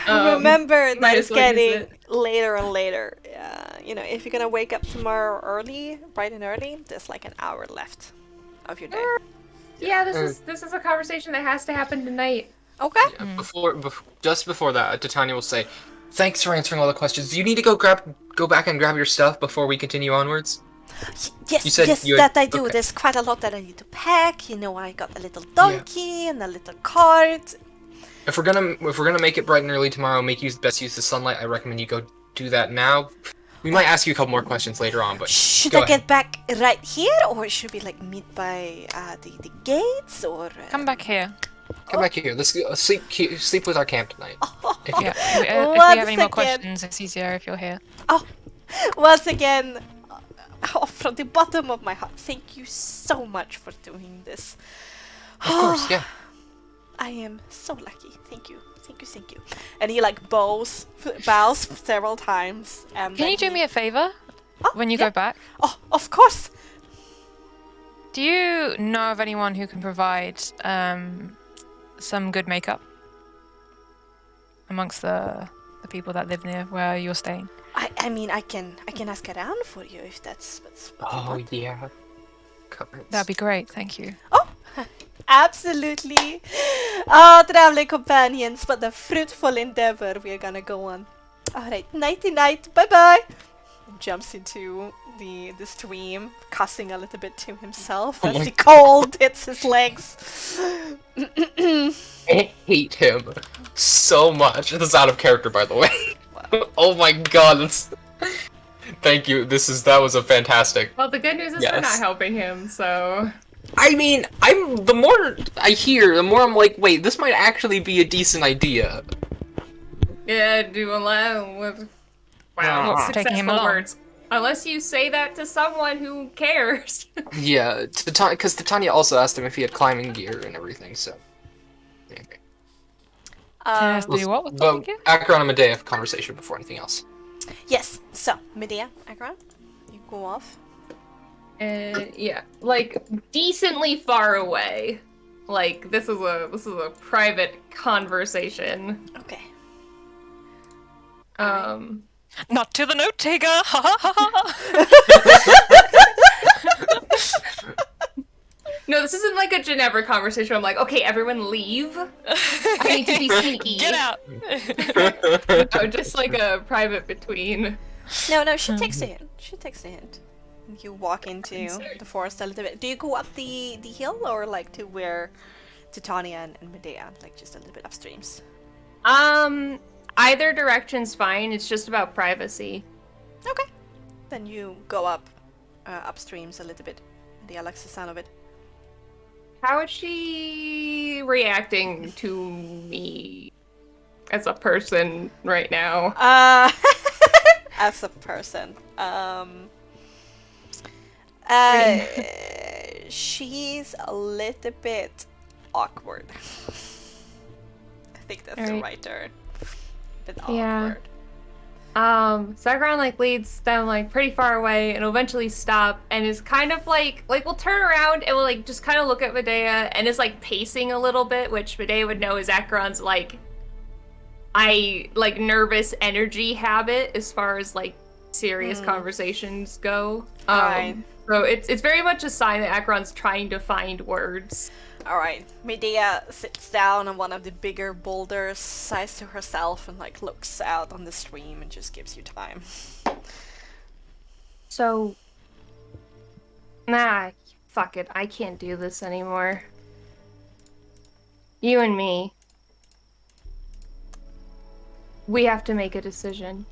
A: remember that
D: might
A: it's
D: as well use
A: getting
D: it.
A: later and later. If you're gonna wake up tomorrow bright and early, there's like an hour left of your day.
D: yeah, this is a conversation that has to happen tonight.
A: Okay.
C: Yeah, just before that, Titania will say, "Thanks for answering all the questions. Do you need to go back and grab your stuff before we continue onwards?"
A: Yes,
C: You said
A: yes,
C: you had-
A: that I do.
C: okay.
A: There's quite a lot that I need to pack. I got a little donkey and a little cart.
C: If we're gonna make it bright and early tomorrow, make best use of sunlight, I recommend you go do that now. We might ask you a couple more questions later on, but
A: Should
C: go
A: I
C: ahead.
A: get back right here, or should we meet by the gates, or?
B: Come back here.
C: Come back here. Let's sleep with our camp tonight. If you-
B: Yeah. If we
A: Once
B: have any more
A: again.
B: questions, it's easier if you're here.
A: Once again, from the bottom of my heart, thank you so much for doing this.
C: Of course, yeah.
A: I am so lucky. Thank you. And he bows several times. And
B: Can
A: then
B: you do me a favor when you
A: yeah.
B: go back?
A: Oh, of course.
B: Do you know of anyone who can provide some good makeup amongst the people that live near where you're staying?
A: I mean, I can ask around for you if that's what you
C: Oh
A: want.
C: yeah. Comments.
B: That'd be great, thank you.
A: Oh, absolutely. Traveling companions, what a fruitful endeavor we're gonna go on. All right, nighty night. Bye bye. jumps into the stream, cussing a little bit to himself
C: Oh
A: as
C: my
A: the cold hits his legs.
C: I hate him so much. This is out of character, by the way.
A: Wow.
C: Oh my god, thank you. That was a fantastic.
D: Well, the good news is we're not
C: Yes.
D: helping him, so...
C: I mean, the more I hear, the more I'm like, wait, this might actually be a decent idea.
D: Yeah, do a lot with... Wow,
C: Ah.
B: Taking him
D: successful
B: along.
D: words. Unless you say that to someone who cares.
C: Yeah, because Titania also asked him if he had climbing gear and everything, so. Anyway.
B: Yes, do what with climbing
C: But
B: gear?
C: Akron and Medea have conversation before anything else.
A: Yes, so, Medea, Akron, you go off.
D: Yeah, like decently far away. Like this is a private conversation.
A: Okay.
B: Not to the note taker! Ha ha ha ha!
D: No, this isn't like a Ginevra conversation where I'm like, okay, everyone leave. I need to be sneaky.
B: Get out!
D: No, just like a private between.
A: No, she takes a hint. She takes a hint. You walk into
D: Sorry.
A: the forest a little bit. Do you go up the hill or like to where Titania and Medea, like just a little bit upstreams?
D: Either direction's fine. It's just about privacy.
A: Okay. Then you go up upstreams a little bit. Medea likes the sound of it.
D: How is she reacting to me as a person right now?
A: As a person. She's a little bit awkward. I think that's the
E: Alright.
A: right term. Bit
E: Yeah.
A: awkward.
D: Zagron like leads them like pretty far away and will eventually stop and is kind of like will turn around and will like just kind of look at Medea and is like pacing a little bit, which Medea would know is Akron's like nervous energy habit as far as like serious conversations go.
A: Alright.
D: So it's very much a sign that Akron's trying to find words.
A: Alright, Medea sits down on one of the bigger boulders, sighs to herself, and like looks out on the stream and just gives you time.
E: So, nah, fuck it. I can't do this anymore. You and me. We have to make a decision.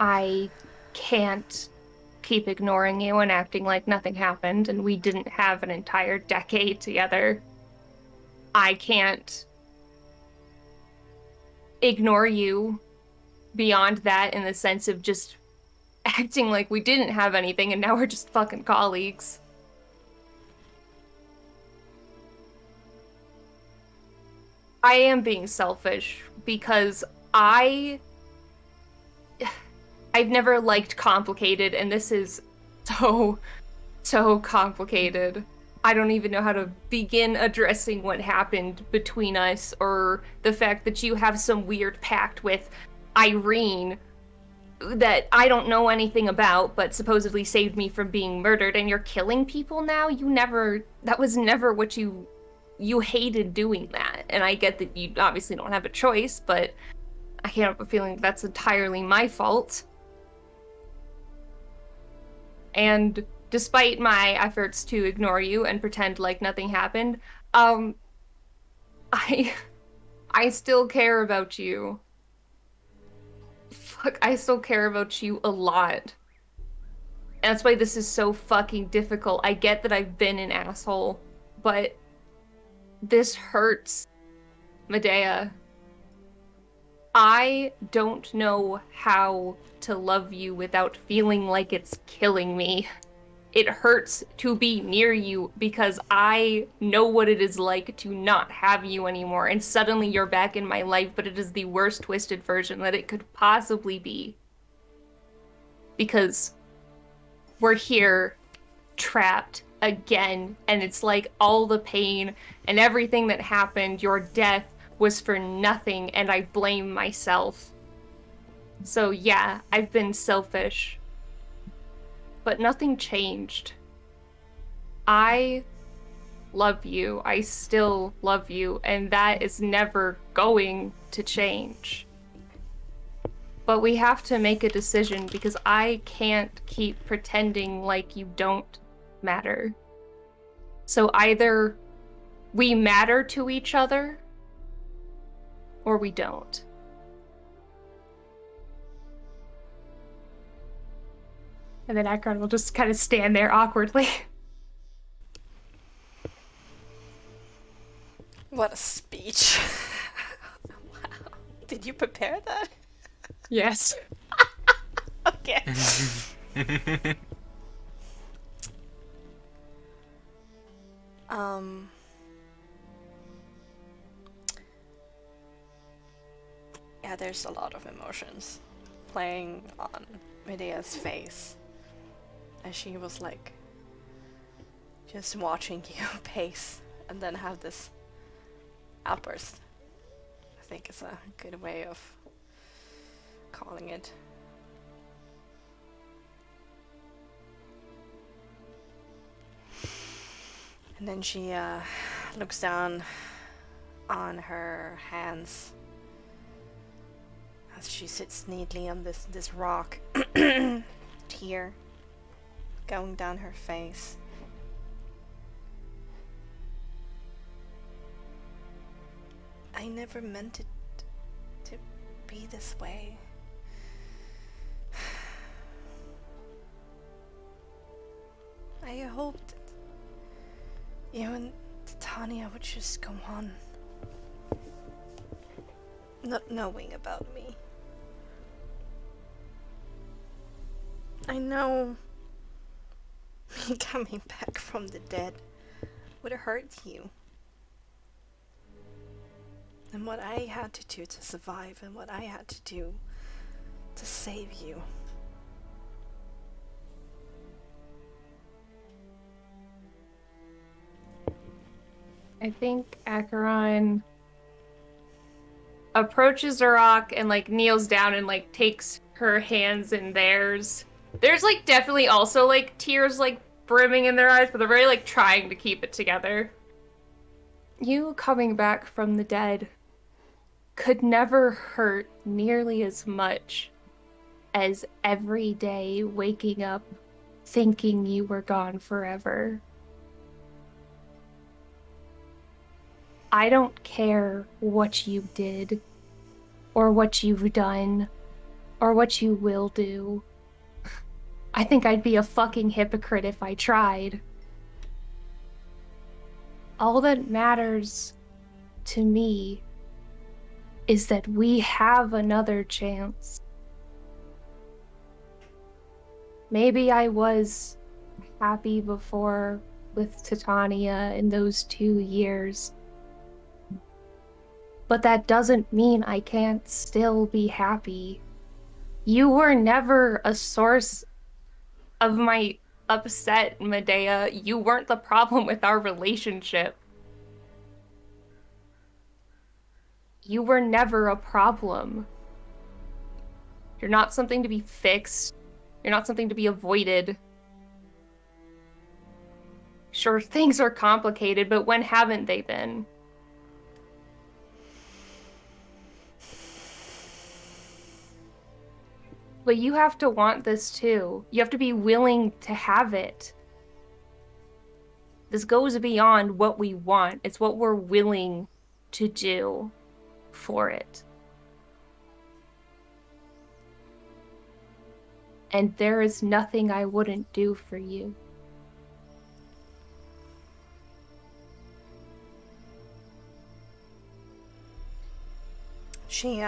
E: I can't keep ignoring you and acting like nothing happened and we didn't have an entire decade together. I can't ignore you beyond that in the sense of just acting like we didn't have anything and now we're just fucking colleagues. I am being selfish because I've never liked complicated, and this is so complicated. I don't even know how to begin addressing what happened between us, or the fact that you have some weird pact with Irene that I don't know anything about, but supposedly saved me from being murdered, and you're killing people now? That was never what you hated doing that. And I get that you obviously don't have a choice, but I can't help but feeling that's entirely my fault. And despite my efforts to ignore you and pretend like nothing happened, I still care about you. Fuck, I still care about you a lot. And that's why this is so fucking difficult. I get that I've been an asshole, but this hurts, Medea. I don't know how to love you without feeling like it's killing me. It hurts to be near you because I know what it is like to not have you anymore, and suddenly you're back in my life, but it is the worst twisted version that it could possibly be. Because we're here, trapped again, and it's like all the pain and everything that happened, your death, was for nothing, and I blame myself. So yeah, I've been selfish. But nothing changed. I love you. I still love you, and that is never going to change. But we have to make a decision because I can't keep pretending like you don't matter. So either we matter to each other or we don't. And then Akron will just kind of stand there awkwardly.
A: What a speech. Wow. Did you prepare that?
E: Yes.
A: Okay. Yeah, there's a lot of emotions playing on Medea's face as she was like just watching you pace and then have this outburst. I think it's a good way of calling it. And then she looks down on her hands as she sits neatly on this rock, tear going down her face. I never meant it to be this way. I hoped that you and Titania would just go on, not knowing about me. I know me coming back from the dead would hurt you. And what I had to do to survive and what I had to do to save you.
E: I think Acheron approaches Zarok and like kneels down and like takes her hands in theirs. There's like definitely also like tears like brimming in their eyes, but they're very like trying to keep it together. You coming back from the dead could never hurt nearly as much as every day waking up thinking you were gone forever. I don't care what you did, or what you've done, or what you will do. I think I'd be a fucking hypocrite if I tried. All that matters to me is that we have another chance. Maybe I was happy before with Titania in those 2 years. But that doesn't mean I can't still be happy. You were never a source of my upset, Medea. You weren't the problem with our relationship. You were never a problem. You're not something to be fixed. You're not something to be avoided. Sure, things are complicated, but when haven't they been? But you have to want this too. You have to be willing to have it. This goes beyond what we want. It's what we're willing to do for it. And there is nothing I wouldn't do for you.
A: She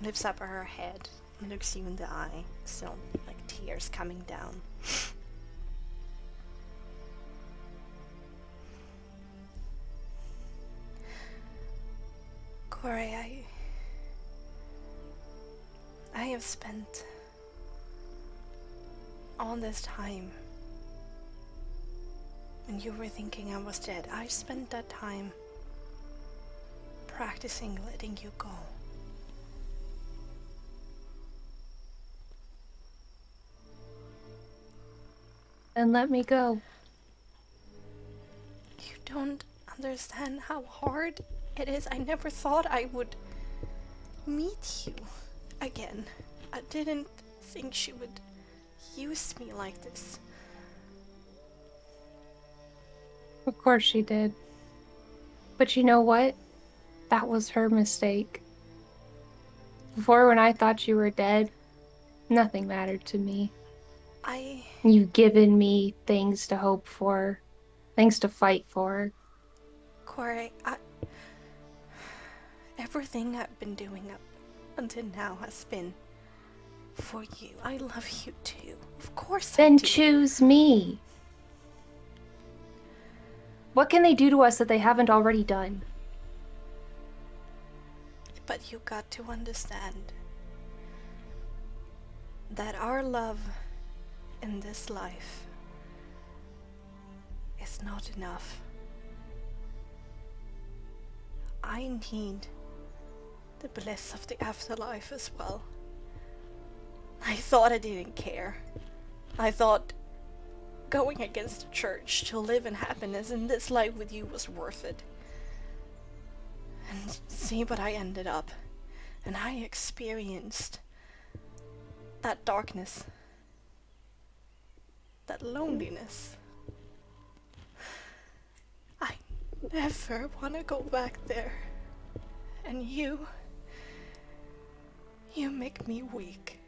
A: lifts up her head and looks you in the eye, still like tears coming down. Corey, I have spent all this time when you were thinking I was dead. I spent that time practicing letting you go.
E: And let me go.
A: You don't understand how hard it is. I never thought I would meet you again. I didn't think she would use me like this.
E: Of course she did. But you know what? That was her mistake. Before, when I thought you were dead, nothing mattered to me. You've given me things to hope for, things to fight for.
A: Corey, everything I've been doing up until now has been for you. I love you too. Of course I
E: Then
A: do.
E: choose me. What can they do to us that they haven't already done?
A: But you got to understand that our love in this life is not enough. I need the bliss of the afterlife as well. I thought I didn't care. I thought going against the church to live in happiness in this life with you was worth it. And see what I ended up. And I experienced that darkness, that loneliness. I never want to go back there. And you make me weak.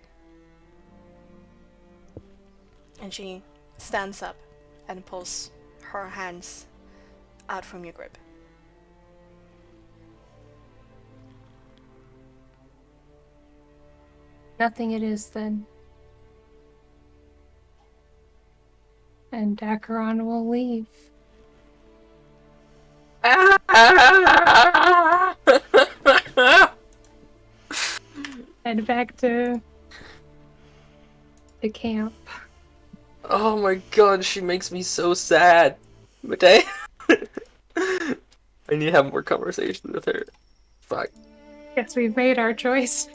A: And she stands up and pulls her hands out from your grip.
E: Nothing it is then. And Acheron will leave. Head back to the camp.
C: Oh my god, she makes me so sad. But I need to have more conversations with her. Fuck.
E: Guess we've made our choice.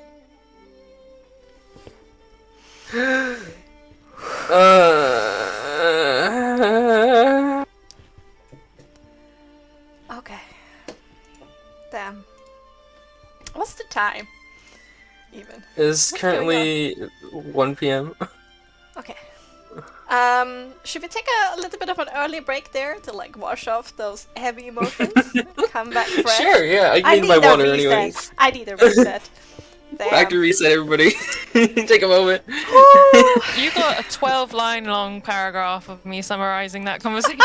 A: Okay. Damn. What's the time? Even.
C: It's
A: What's
C: currently 1 p.m.
A: Okay. Should we take a little bit of an early break there to like wash off those heavy emotions? Come back fresh?
C: Sure, yeah, I
A: I
C: need my
A: need a
C: water
A: reset.
C: anyways.
A: I need a reset. Damn.
C: Back to reset, everybody. Take a moment.
B: You got a 12-line long paragraph of me summarizing that conversation.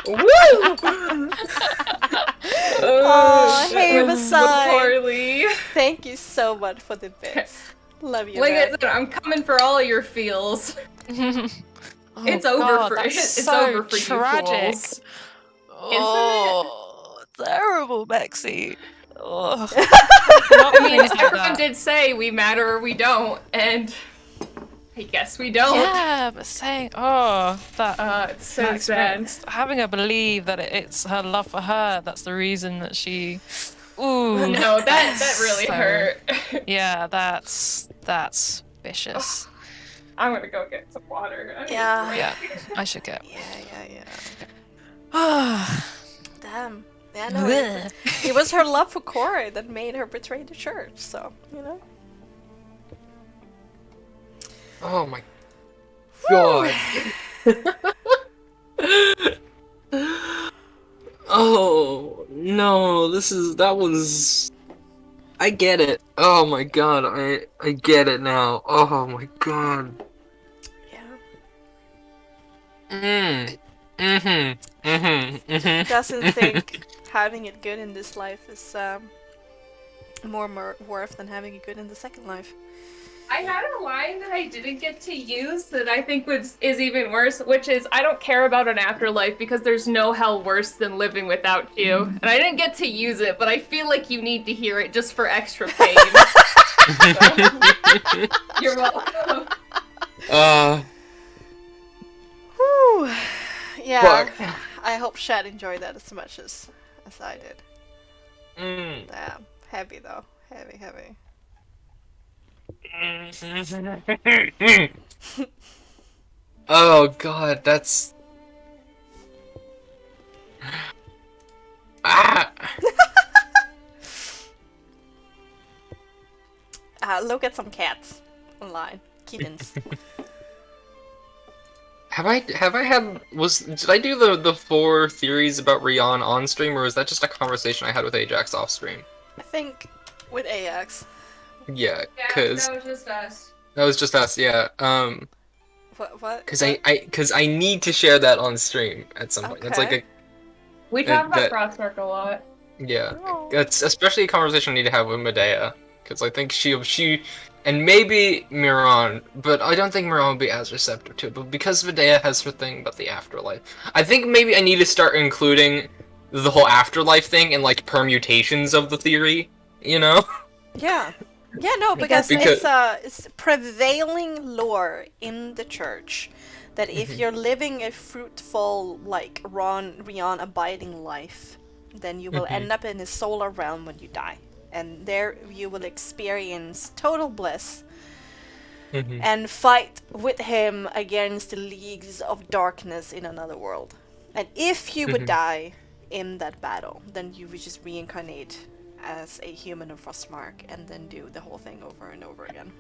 C: Woo!
A: Oh, hey, Masai.
D: Poorly.
A: Thank you so much for the bits. Love you,
D: Like I
A: man.
D: said, I'm coming for all of your feels.
B: Oh,
D: It's over
B: God,
D: for
B: that's
D: it's
B: so
D: over for
B: tragic.
D: you fools.
B: Oh, terrible, Bexxy. Oh.
D: I mean,
B: Please do
D: everyone
B: that.
D: did say we matter or we don't, and I guess we don't.
B: Yeah, but saying, oh, that
D: It's so
B: that
D: sad.
B: experience, having her believe that it's her love for her that's the reason that she. Ooh.
D: No, that really
B: so-
D: hurt.
B: Yeah, that's vicious.
D: I'm gonna go get some water. I need a
A: Yeah.
D: drink.
B: Yeah, I should get.
A: Yeah.
B: Ah.
A: Damn. Yeah, no. It was her love for Corey that made her betray the church, so, you know.
C: Oh my god. Oh no, that was. I get it. Oh my god, I get it now. Oh my god.
A: Yeah.
C: Mm.
A: Doesn't think having it good in this life is more worth than having it good in the second life.
D: I had a line that I didn't get to use that I think is even worse, which is I don't care about an afterlife because there's no hell worse than living without you. And I didn't get to use it, but I feel like you need to hear it just for extra pain. You're welcome.
A: Whew. Yeah.
C: Fuck.
A: I hope Shad enjoyed that as much as I did.
C: Mm.
A: Damn. Heavy though. Heavy.
C: Oh god, that's. Ah!
A: Look at some cats online. Kittens.
C: Did I do the 4 theories about Rion on stream, or was that just a conversation I had with Ajax off stream?
A: I think with AX.
C: Yeah,
D: Yeah,
C: cause
D: that was just us.
C: that was just us, yeah.
A: What?
C: Cause I need to share that on stream at some point. It's like
A: Okay.
D: We talk about
C: that-
D: Frostmark a lot.
C: yeah,
A: Oh.
C: it's especially a conversation I need to have with Medea, because I think she and maybe Miran, but I don't think Miran would be as receptive to it. But because Medea has her thing about the afterlife, I think maybe I need to start including the whole afterlife thing and like permutations of the theory. You know?
A: Yeah. Yeah, no, because
C: Because-
A: it's prevailing lore in the church that if you're living a fruitful, like, Rion abiding life, then you will end up in a solar realm when you die. And there you will experience total bliss and fight with him against the leagues of darkness in another world. And if you would die in that battle, then you would just reincarnate as a human of Frostmark and then do the whole thing over and over again.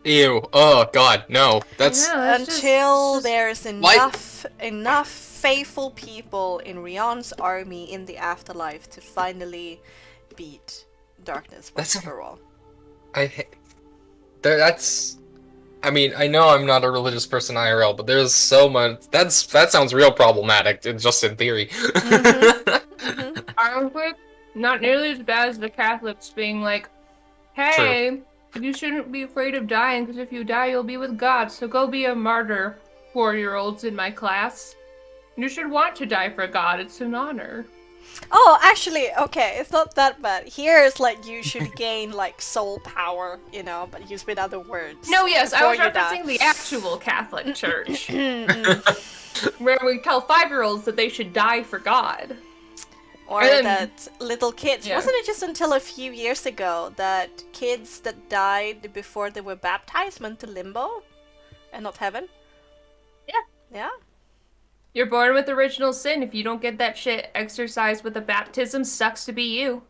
C: Ew. Oh God, no. That's
A: Until there's enough faithful people in Rion's army in the afterlife to finally beat darkness once and for all.
C: That's. I mean, I know I'm not a religious person IRL, but there's so much. That sounds real problematic, just in theory.
D: Honestly, not nearly as bad as the Catholics being like, hey, you shouldn't be afraid of dying, because if you die, you'll be with God, so go be a martyr, 4-year-olds in my class. You should want to die for God, it's an honor.
A: Oh, actually, okay, it's not that bad. Here it's like you should gain like soul power, you know, but used with other words.
D: No, yes, I
A: before
D: was
A: you die.
D: referencing the actual Catholic Church, where we tell 5-year-olds that they should die for God.
A: Or
D: And then-
A: that little kids.
D: Yeah.
A: Wasn't it just until a few years ago that kids that died before they were baptized went to limbo and not heaven?
D: Yeah.
A: Yeah?
D: You're born with original sin. If you don't get that shit exercised with a baptism, sucks to be you.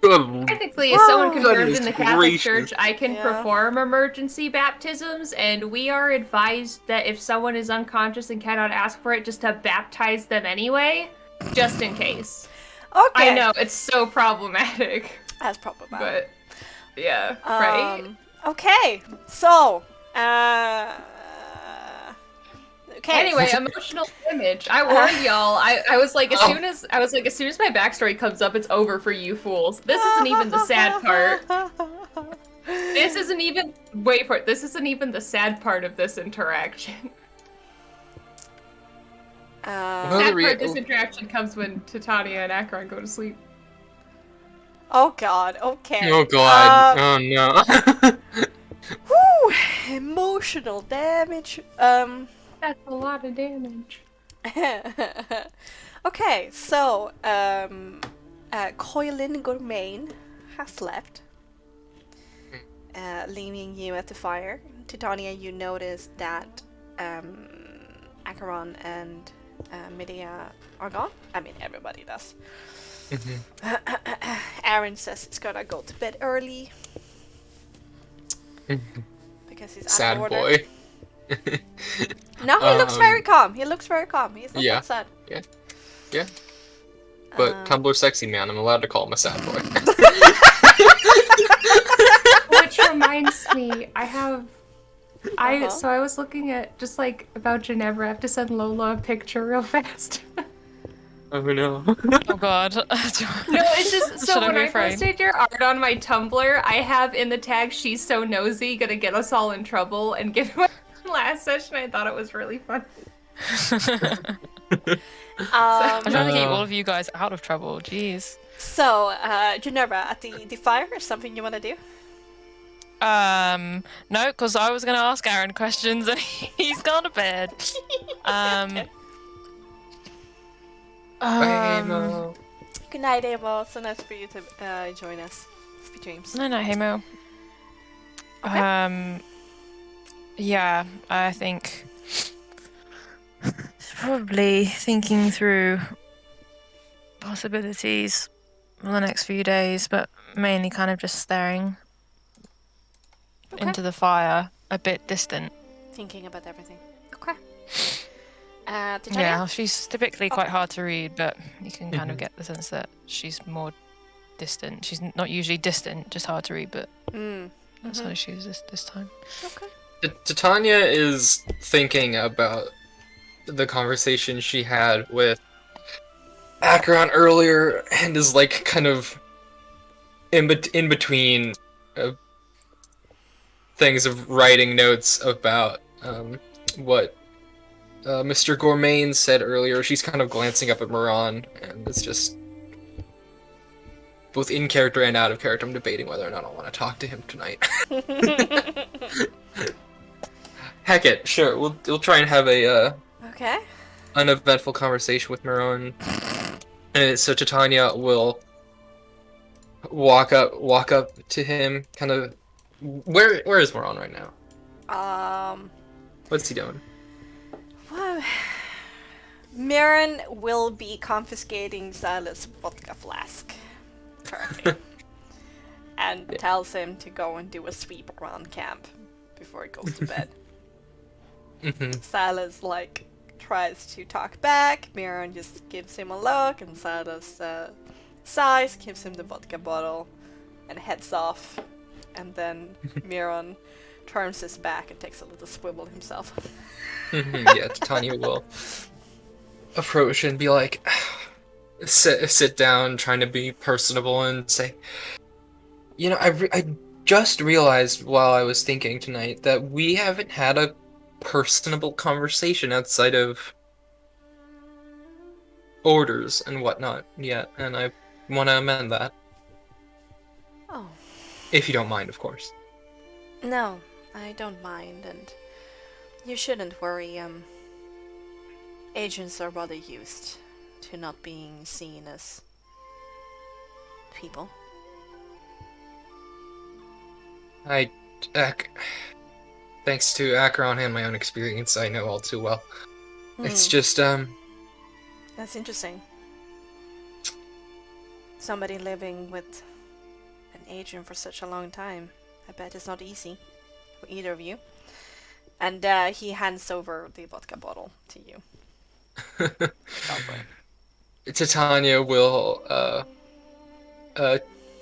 C: Good.
D: Technically, as someone confirmed
C: Goodness
D: in the Catholic
C: gracious.
D: Church, I can
A: Yeah.
D: perform emergency baptisms, and we are advised that if someone is unconscious and cannot ask for it, just to baptize them anyway, just in case.
A: Okay.
D: I know, it's so problematic,
A: That's problematic.
D: but yeah, right?
A: Okay, so, okay.
D: Anyway, emotional damage. I warned y'all. I was like, as soon as my backstory comes up, it's over for you fools. This isn't even the sad part. This isn't even wait for it. This isn't even the sad part of this interaction.
C: Well,
D: Sad
C: the
D: part of this interaction comes when Titania and Akron go to sleep.
A: Oh god, okay.
C: Oh God. Oh no.
A: Whew, emotional damage.
D: That's a lot of damage.
A: Okay, so, Coilin Gourmain has left, leaving you at the fire. Titania, you notice that, Acheron and Medea are gone. I mean, everybody does. Aaron says he's gonna go to bed early. Because he's out
C: Sad
A: of order.
C: boy.
A: No, he looks very calm. He looks very calm. He's not
C: Yeah.
A: that sad.
C: Yeah. But Tumblr sexy man, I'm allowed to call him a sad boy.
E: Which reminds me, so I was looking at just like about Ginevra. I have to send Lola a picture real fast.
C: Oh no.
B: Oh god.
D: No, it's just so
B: Should I
D: when I
B: refrain?
D: posted your art on my Tumblr, I have in the tag "She's so nosy, gonna get us all in trouble" and give my last session. I thought it was really fun.
B: I'm trying to keep all of you guys out of trouble. Jeez.
A: So, Ginevra, at the fire, is something you want to do?
B: No, because I was gonna ask Aaron questions and he's gone to bed.
A: Good night, Avo. So nice for you to join us. Sweet dreams.
B: No, hey Mo.
A: Okay.
B: Yeah, I think Probably thinking through possibilities for the next few days, but mainly kind of just staring
A: Okay.
B: into the fire, a bit distant.
A: Thinking about everything. Okay. Titania?
B: Yeah, she's typically quite
A: Okay.
B: hard to read, but you can kind of
C: Mhm.
B: get the sense that she's more distant. She's not usually distant, just hard to read, but that's how she is this time.
A: Okay.
C: Titania is thinking about the conversation she had with Acheron earlier and is like kind of in between uh, things of writing notes about what Mr. Gourmain said earlier. She's kind of glancing up at Moran, and it's just both in character and out of character. I'm debating whether or not I want to talk to him tonight. Heck it, sure. We'll try and have a
A: Okay.
C: uneventful conversation with Moran. And so Titania will walk up to him, kind of. Where is Moran right now? What's he doing?
A: Well, Mirren will be confiscating Silas' vodka flask. Currently. And tells him to go and do a sweep around camp before he goes to bed. Silas, like, tries to talk back. Mirren just gives him a look, and Silas sighs, gives him the vodka bottle, and heads off. And then Mirren turns his back and takes a little swivel himself.
C: Yeah, Titania will approach and be like, sit down, trying to be personable, and say, you know, I just realized while I was thinking tonight that we haven't had a personable conversation outside of orders and whatnot yet, and I want to amend that.
A: Oh.
C: If you don't mind, of course.
A: No, I don't mind, and you shouldn't worry. Agents are rather used to not being seen as people.
C: Thanks to Acheron and my own experience, I know all too well. It's
A: Hmm.
C: just,
A: That's interesting. Somebody living with an agent for such a long time. I bet it's not easy for either of you. And he hands over the vodka bottle to you.
C: Titania will,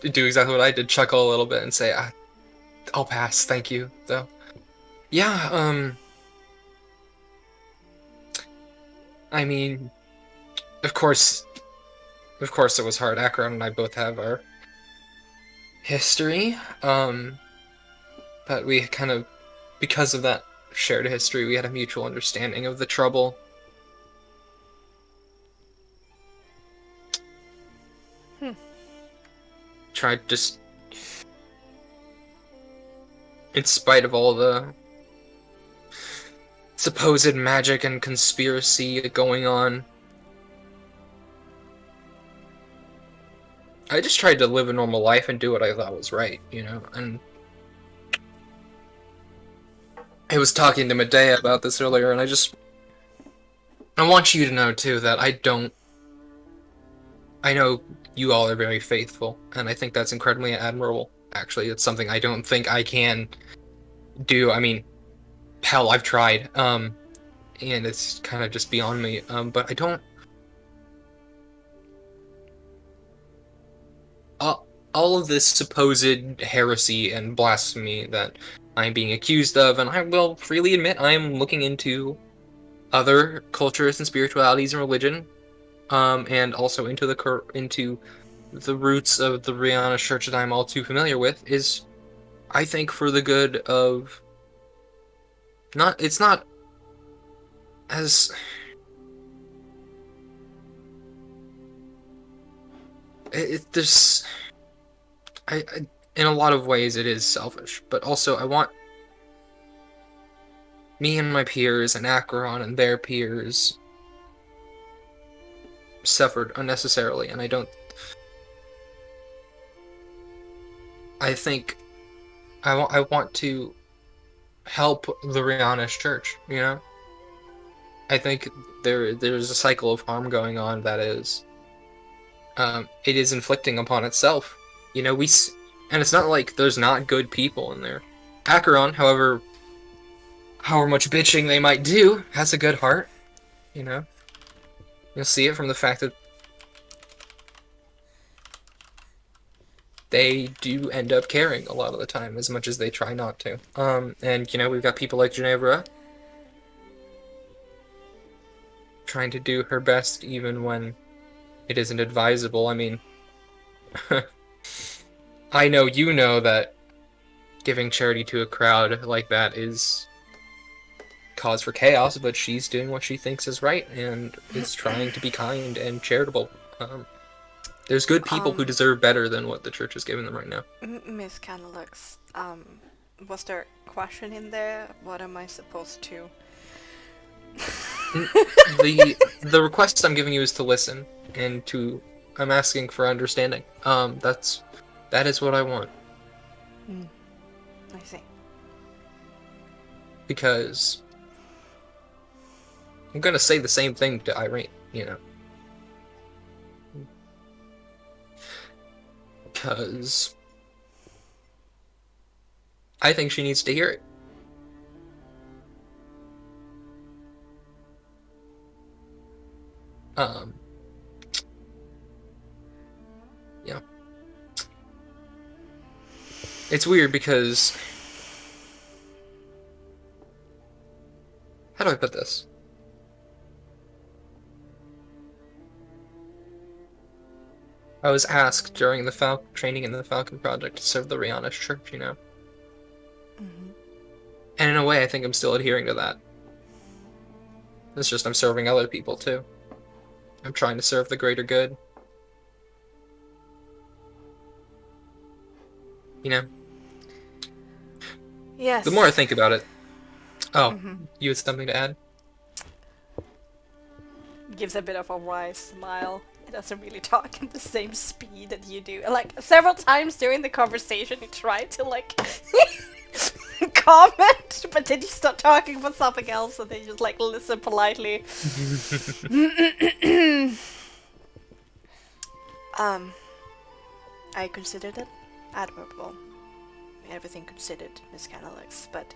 C: do exactly what I did, chuckle a little bit and say, I'll pass, thank you, though. Yeah, I mean, of course it was hard. Acheron and I both have our history, but we kind of, because of that shared history, we had a mutual understanding of the trouble. Tried just, in spite of all the supposed magic and conspiracy going on, I just tried to live a normal life and do what I thought was right, you know, and I was talking to Medea about this earlier, and I want you to know, too, that I know you all are very faithful, and I think that's incredibly admirable, actually. It's something I don't think I can do. I mean, hell, I've tried, and it's kind of just beyond me, but I don't... all of this supposed heresy and blasphemy that I'm being accused of, and I will freely admit I am looking into other cultures and spiritualities and religion, and also into the roots of the Rihanna Church that I'm all too familiar with, is, I think, for the good of... it's not as... there's... in a lot of ways it is selfish, but also I want me and my peers and Acheron and their peers suffered unnecessarily, and I think I want to help the Rihanna's church, you know? I think there's a cycle of harm going on that is it is inflicting upon itself. You know, and it's not like there's not good people in there. Acheron, however much bitching they might do, has a good heart. You know, you'll see it from the fact that they do end up caring a lot of the time, as much as they try not to. And you know, we've got people like Ginevra trying to do her best even when it isn't advisable. I mean, I know you know that giving charity to a crowd like that is cause for chaos, but she's doing what she thinks is right and is trying to be kind and charitable. There's good people who deserve better than what the church is giving them right now.
A: Miss Candlelux, was there a question in there? What am I supposed to...
C: The request I'm giving you is to listen, and I'm asking for understanding. That is what I want.
A: I see.
C: Because I'm gonna say the same thing to Irene, you know. Because I think she needs to hear it. Yeah. It's weird because... How do I put this? I was asked during the training in the Falcon Project to serve the Rihanna Church, you know?
A: Mm-hmm.
C: And in a way, I think I'm still adhering to that. It's just I'm serving other people, too. I'm trying to serve the greater good. You know?
A: Yes.
C: The more I think about it... Oh, you had something to add?
A: Gives a bit of a wry smile. He doesn't really talk in the same speed that you do. Like, several times during the conversation, he tried to, like, comment, but then you start talking about something else, and they just, like, listen politely. I considered it admirable. Everything considered, Miss Candlelix, but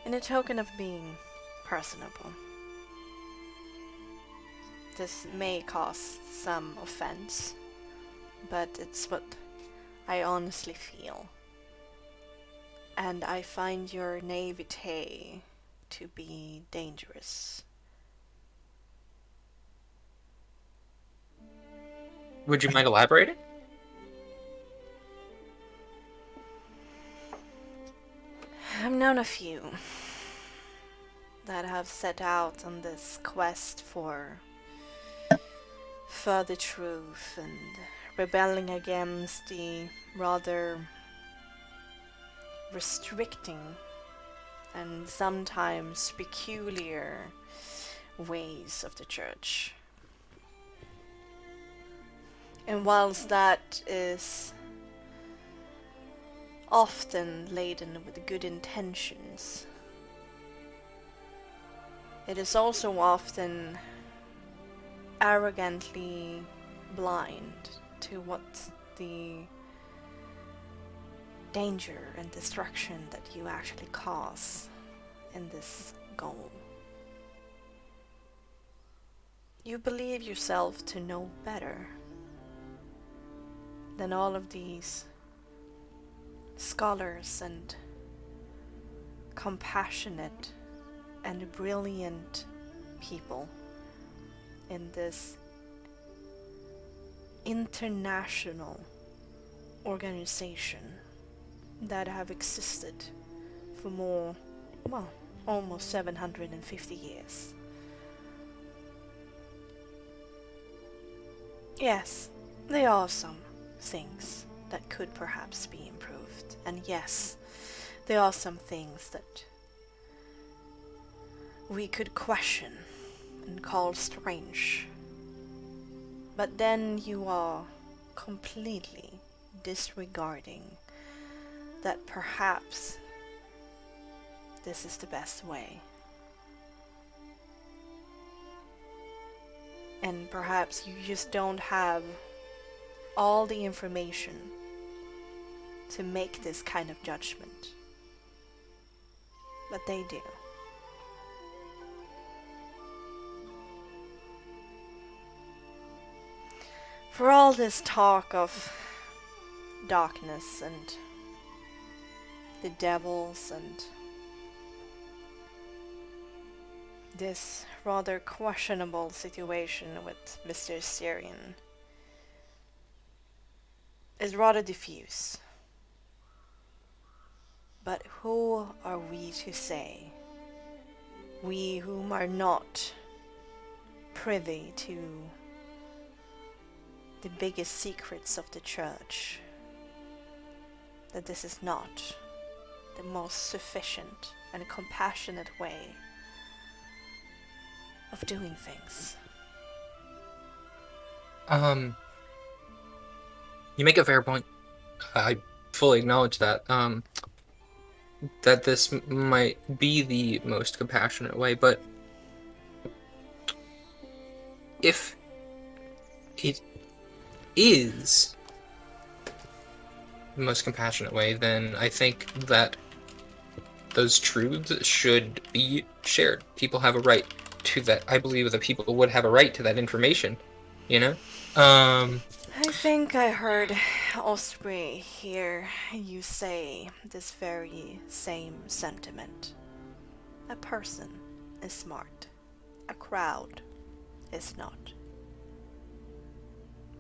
A: in a token of being personable. This may cause some offense, but it's what I honestly feel. And I find your naivete to be dangerous.
C: Would you mind elaborating?
A: I've known a few that have set out on this quest for further truth and rebelling against the rather restricting and sometimes peculiar ways of the church. And whilst that is often laden with good intentions, it is also often arrogantly blind to what the danger and destruction that you actually cause in this goal. You believe yourself to know better than all of these scholars and compassionate and brilliant people in this international organization that have existed for almost 750 years. Yes, there are some things that could perhaps be improved, and yes, there are some things that we could question and call strange. But then you are completely disregarding that perhaps this is the best way. And perhaps you just don't have all the information to make this kind of judgment. But they do. For all this talk of darkness and the devils and this rather questionable situation with Mr. Syrian is rather diffuse. But who are we to say? We whom are not privy to the biggest secrets of the church, that this is not the most sufficient and compassionate way of doing things.
C: You make a fair point. I fully acknowledge that. That this might be the most compassionate way, but if it is the most compassionate way, then I think that those truths should be shared. People have a right to that. I believe that people would have a right to that information, you know?
A: I think I heard Osprey hear you say this very same sentiment. A person is smart. A crowd is not.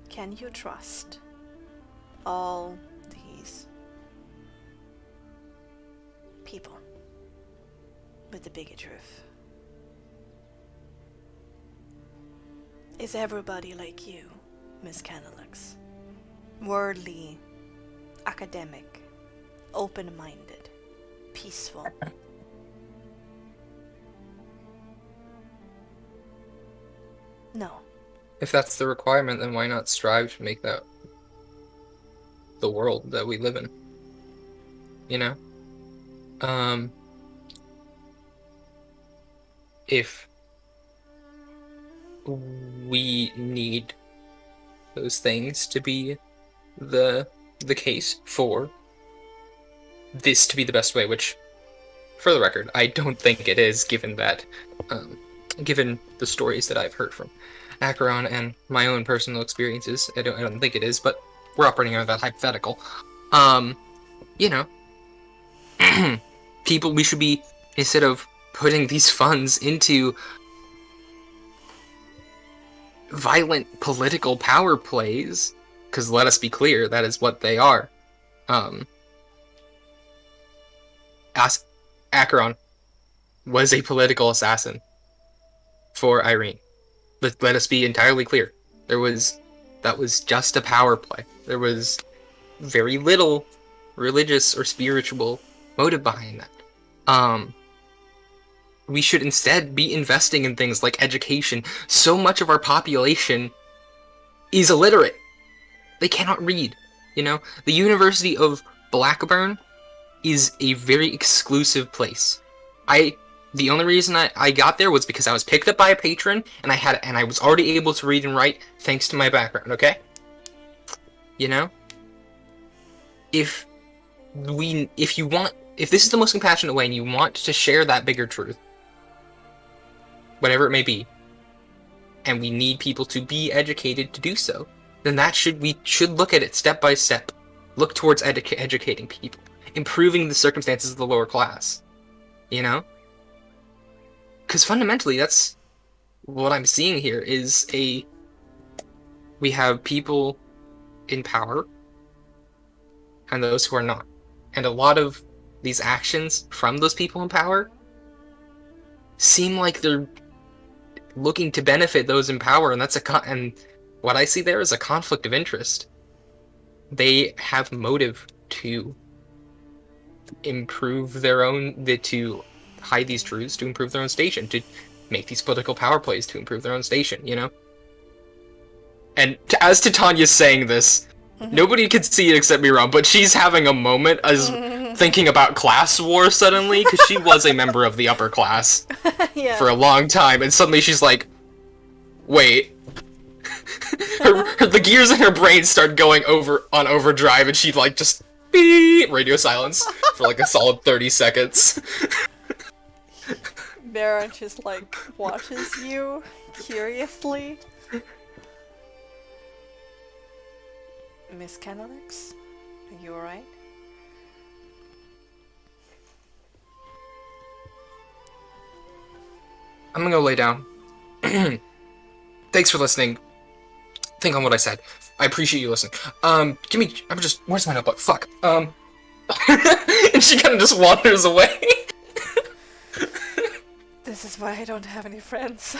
A: Can you trust all these people with the bigger truth? Is everybody like you, Miss Canalux? Worldly, academic, open-minded, peaceful. No.
C: If that's the requirement, then why not strive to make that the world that we live in? You know? If we need those things to be the case for this to be the best way, which, for the record, I don't think it is, given that, given the stories that I've heard from Acheron and my own personal experiences. I don't think it is, but we're operating on that hypothetical. You know, people, we should be, instead of putting these funds into violent political power plays, because let us be clear, that is what they are. Acheron was a political assassin for Irene. Let us be entirely clear. That was just a power play. There was very little religious or spiritual motive behind that. We should instead be investing in things like education. So much of our population is illiterate. They cannot read. You know, the University of Blackburn is a very exclusive place. The only reason I got there was because I was picked up by a patron, and I was already able to read and write thanks to my background, okay? You know? If this is the most compassionate way and you want to share that bigger truth, whatever it may be, and we need people to be educated to do so, then we should look at it step by step. Look towards educating people, improving the circumstances of the lower class, you know? Because fundamentally, that's what I'm seeing here is we have people in power and those who are not. And a lot of these actions from those people in power seem like they're looking to benefit those in power, and and what I see there is a conflict of interest. They have motive to improve to hide these truths, to improve their own station, to make these political power plays to improve their own station, you know? And as to Tanya's saying this, nobody can see it except me, Ron, but she's having a moment as thinking about class war suddenly, because she was a member of the upper class
A: Yeah.
C: for a long time, and suddenly she's like, wait, the gears in her brain start going on overdrive, and she like just beep, radio silence for like a solid 30 seconds.
A: Baron just like watches you curiously. Miss Canalix, are you alright?
C: I'm gonna go lay down. Thanks for listening. Think on what I said. I appreciate you listening. Where's my notebook? Fuck. And she kind of just wanders away.
A: This is why I don't have any friends.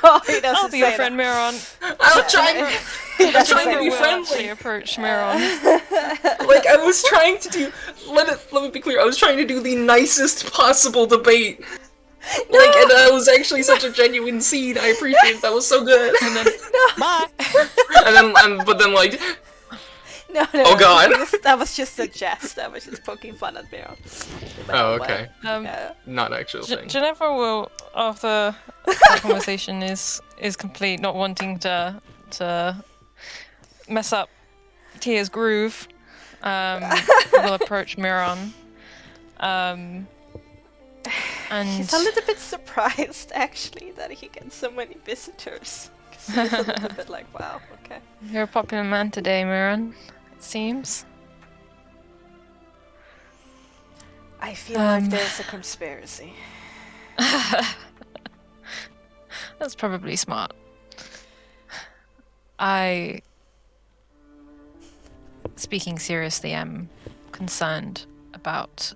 A: No, he doesn't
B: I'll be your
A: say
B: friend,
A: that.
B: Miron.
C: I was trying to be
B: Will
C: friendly.
B: actually approach Miron.
C: Like, I was trying to do... Let me be clear, I was trying to do the nicest possible debate. Like, and that was actually such a genuine scene. I appreciate it. That was so good.
B: And then, bye.
C: But then, like...
A: No,
C: Oh, God.
A: That was just a jest. That was just poking fun at Baron.
C: Oh, okay.
A: Yeah.
C: Not actual thing.
B: Ginevra will, after the conversation is complete, not wanting to mess up Tia's groove, will approach Miron. And
A: He's a little bit surprised, actually, that he gets so many visitors. 'Cause he's a little bit like, wow, okay.
B: You're a popular man today, Miron. It seems.
A: I feel like there's a conspiracy.
B: That's probably smart. I, speaking seriously, am concerned about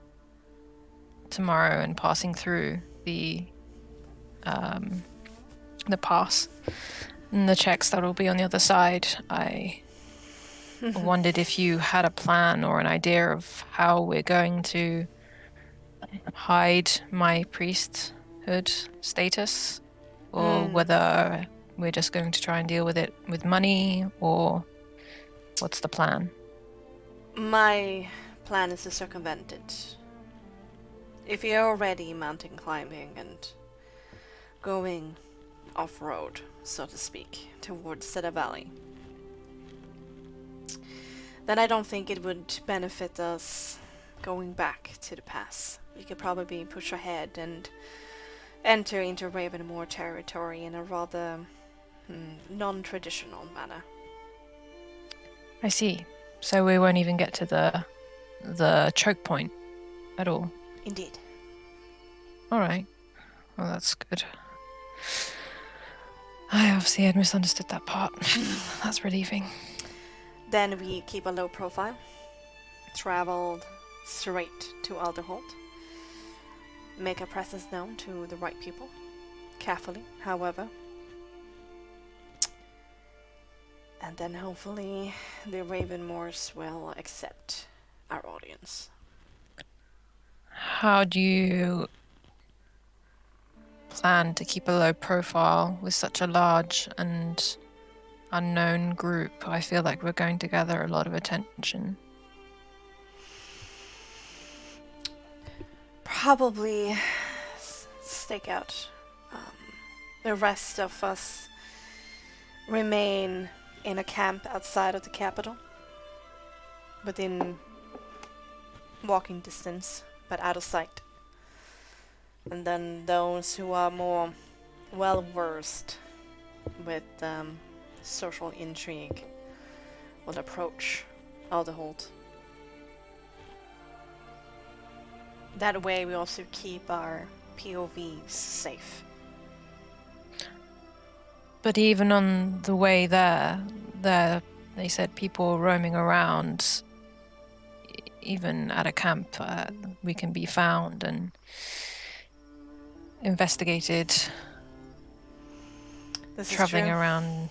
B: tomorrow and passing through the pass and the checks that will be on the other side. I wondered if you had a plan or an idea of how we're going to hide my priesthood status, or whether we're just going to try and deal with it with money, or what's the plan?
A: My plan is to circumvent it. If you're already mountain climbing and going off-road, so to speak, towards Cedar Valley, then I don't think it would benefit us going back to the pass. We could probably push ahead and enter into Ravenmoor territory in a rather non-traditional manner.
B: I see. So we won't even get to the choke point at all.
A: Indeed.
B: All right. Well, that's good. I obviously had misunderstood that part. That's relieving.
A: Then we keep a low profile, traveled straight to Alderholt, make our presence known to the right people, carefully, however, and then hopefully the Ravenmoors will accept our audience.
B: How do you plan to keep a low profile with such a large and unknown group? I feel like we're going to gather a lot of attention.
A: Probably stake out. The rest of us remain in a camp outside of the capital, within walking distance, but out of sight. And then those who are more well-versed with social intrigue will approach Alderholt. That way we also keep our POVs safe.
B: But even on the way there, they said people roaming around. Even at a camp, we can be found and investigated.
A: This is
B: Traveling
A: true.
B: around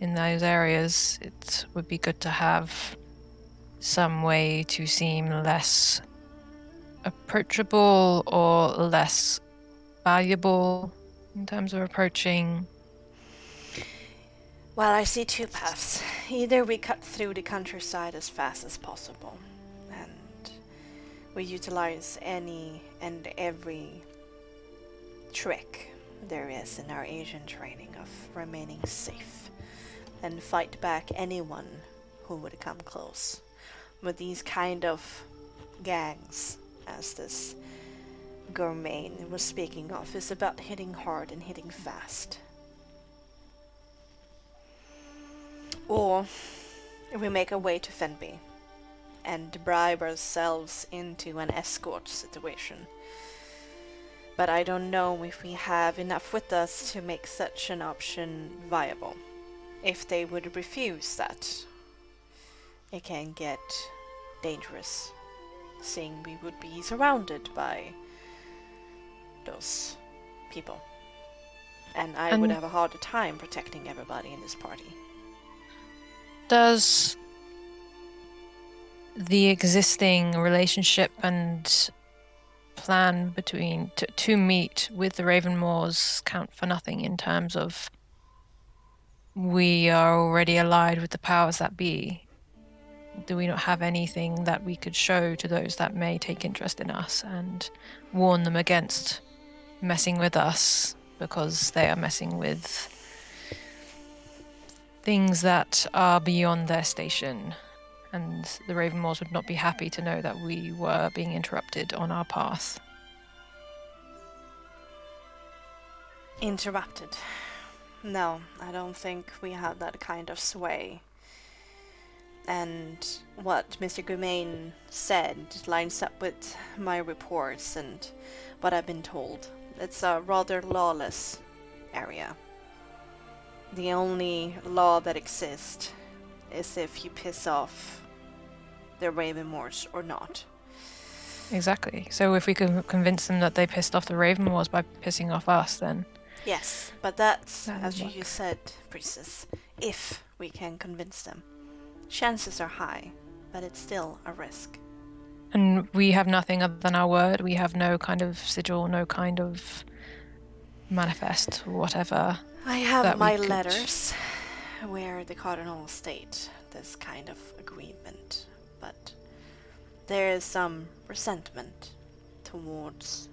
B: in those areas, it would be good to have some way to seem less approachable or less valuable in terms of approaching.
A: Well, I see two paths. Either we cut through the countryside as fast as possible, and we utilize any and every trick there is in our Asian training of remaining safe and fight back anyone who would come close. With these kind of gangs, as this gourmet was speaking of, is about hitting hard and hitting fast. Or we make our way to Fenby and bribe ourselves into an escort situation. But I don't know if we have enough with us to make such an option viable. If they would refuse that, it can get dangerous, seeing we would be surrounded by those people. And I would have a harder time protecting everybody in this party.
B: Does the existing relationship and plan between to meet with the Ravenmoors count for nothing in terms of we are already allied with the powers that be? Do we not have anything that we could show to those that may take interest in us and warn them against messing with us because they are messing with things that are beyond their station, and the Ravenmoors would not be happy to know that we were being interrupted on our path?
A: Interrupted? No, I don't think we have that kind of sway. And what Mr. Gumain said lines up with my reports and what I've been told. It's a rather lawless area. The only law that exists is if you piss off the Ravenmoors or not.
B: Exactly. So if we can convince them that they pissed off the Ravenmoors by pissing off us, then...
A: Yes, but that's,
B: That
A: as
B: would
A: you
B: work.
A: said, Priestess, if we can convince them. Chances are high, but it's still a risk.
B: And we have nothing other than our word. We have no kind of sigil, no kind of manifest, whatever.
A: I have
B: that we
A: my
B: could-
A: letters where the Cardinal state this kind of agreement, but there is some resentment towards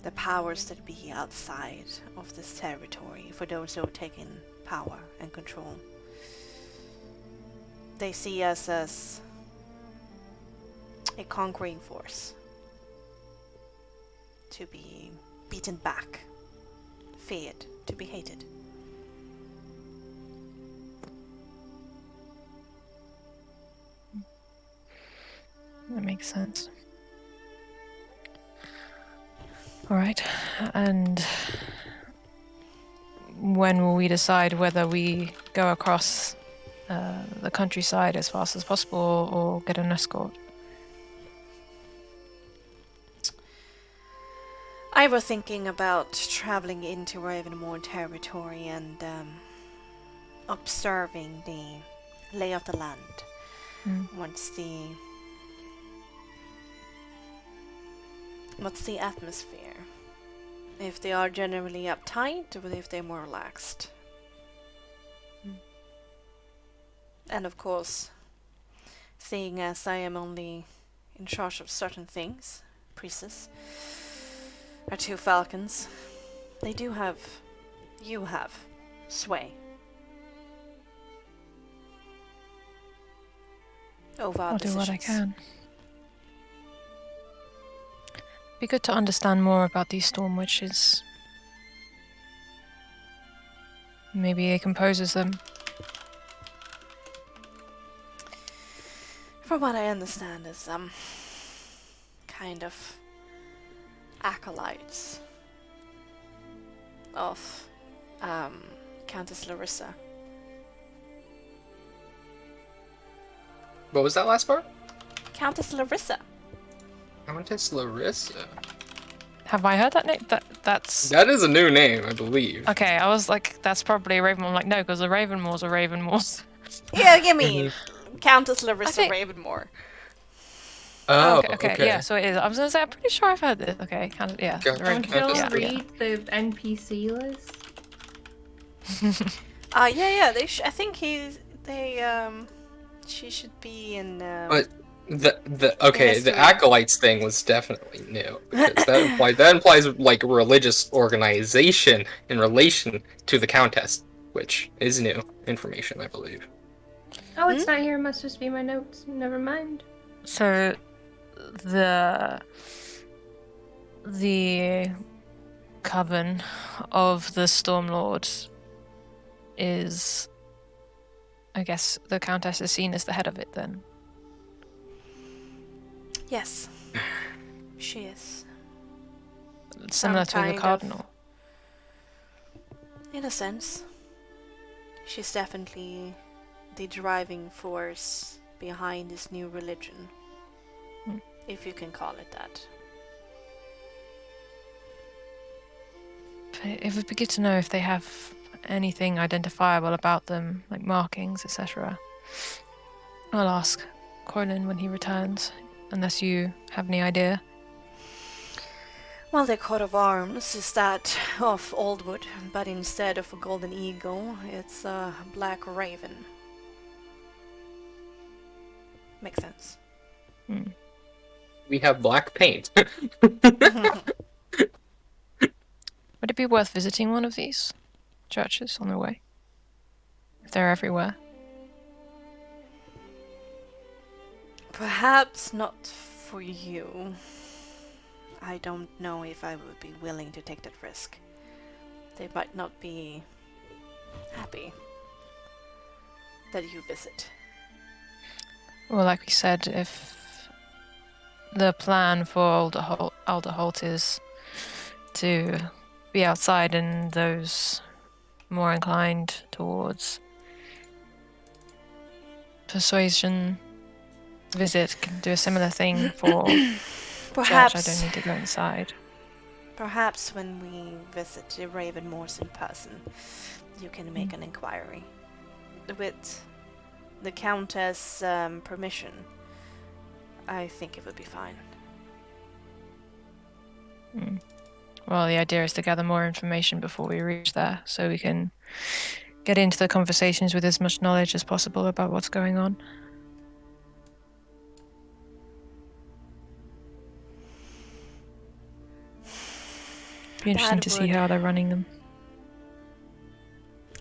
A: the powers that be outside of this territory for those who have taken power and control. They see us as a conquering force to be beaten back, feared, to be hated.
B: That makes sense. All right. And when will we decide whether we go across the countryside as fast as possible or get an escort?
A: I was thinking about traveling into Ravenmoor territory and observing the lay of the land. What's the atmosphere? If they are generally uptight or if they're more relaxed. And of course, seeing as I am only in charge of certain things, priestess, our two falcons, they do have, you have, sway over our
B: I'll do what I
A: decisions.
B: can. Be good to understand more about these storm witches. Maybe it composes them.
A: From what I understand is kind of acolytes of Countess Larissa.
C: What was that last part?
A: Countess Larissa.
C: Countess Larissa.
B: Have I heard that name? That's...
C: That is a new name, I believe.
B: Okay, I was like, that's probably a Ravenmoor. I'm like, no, because the Ravenmoors are Ravenmoors.
A: Yeah, give me Countess Larissa
B: think-
A: Ravenmoor.
C: Oh,
B: okay, yeah, so it is. I was gonna say, I'm pretty sure I've heard this. Okay, kind of, yeah.
C: Okay.
B: the Raven-
D: Don't y'all
C: Countess-
D: read the NPC list?
A: Yeah. I think she should be in.
C: But The
A: history.
C: acolytes thing was definitely new because that implies like a religious organization in relation to the countess, which is new information, I believe.
D: Oh, it's not here. It must just be my notes. Never mind.
B: So the coven of the Stormlord is, I guess, the Countess is seen as the head of it then.
A: Yes, she is.
B: Similar to the
A: kind of-
B: Cardinal.
A: In a sense, she's definitely the driving force behind this new religion, if you can call it that.
B: But it would be good to know if they have anything identifiable about them, like markings, etc. I'll ask Corlin when he returns, unless you have any idea.
A: Well, their coat of arms is that of Oldwood, but instead of a golden eagle, it's a black raven. Makes sense.
C: We have black paint.
B: Would it be worth visiting one of these churches on the way? If they're everywhere.
A: Perhaps not for you. I don't know if I would be willing to take that risk. They might not be happy that you visit.
B: Well, like we said, if the plan for Alderholt is to be outside and those more inclined towards persuasion visit can do a similar thing for church, I don't need to go inside.
A: Perhaps when we visit the Ravenmoors in person, you can make an inquiry. With the Countess' permission, I think it would be fine.
B: Well, the idea is to gather more information before we reach there, so we can get into the conversations with as much knowledge as possible about what's going on. Be interesting to see how they're running them.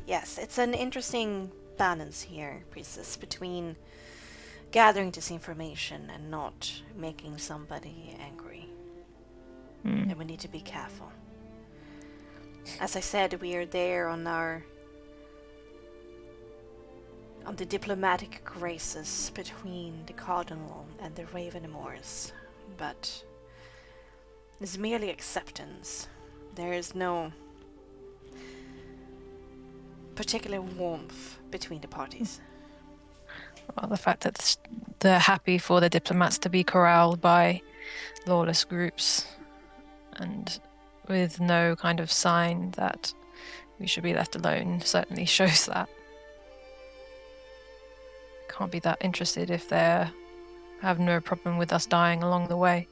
A: Yes, it's an interesting balance here, Priestess, between gathering this information and not making somebody angry. And we need to be careful. As I said, we are there on the diplomatic graces between the Cardinal and the Ravenmoors, but it's merely acceptance. There is no particular warmth between the parties.
B: Well, the fact that they're happy for the diplomats to be corralled by lawless groups and with no kind of sign that we should be left alone certainly shows that. Can't be that interested if they have no problem with us dying along the way.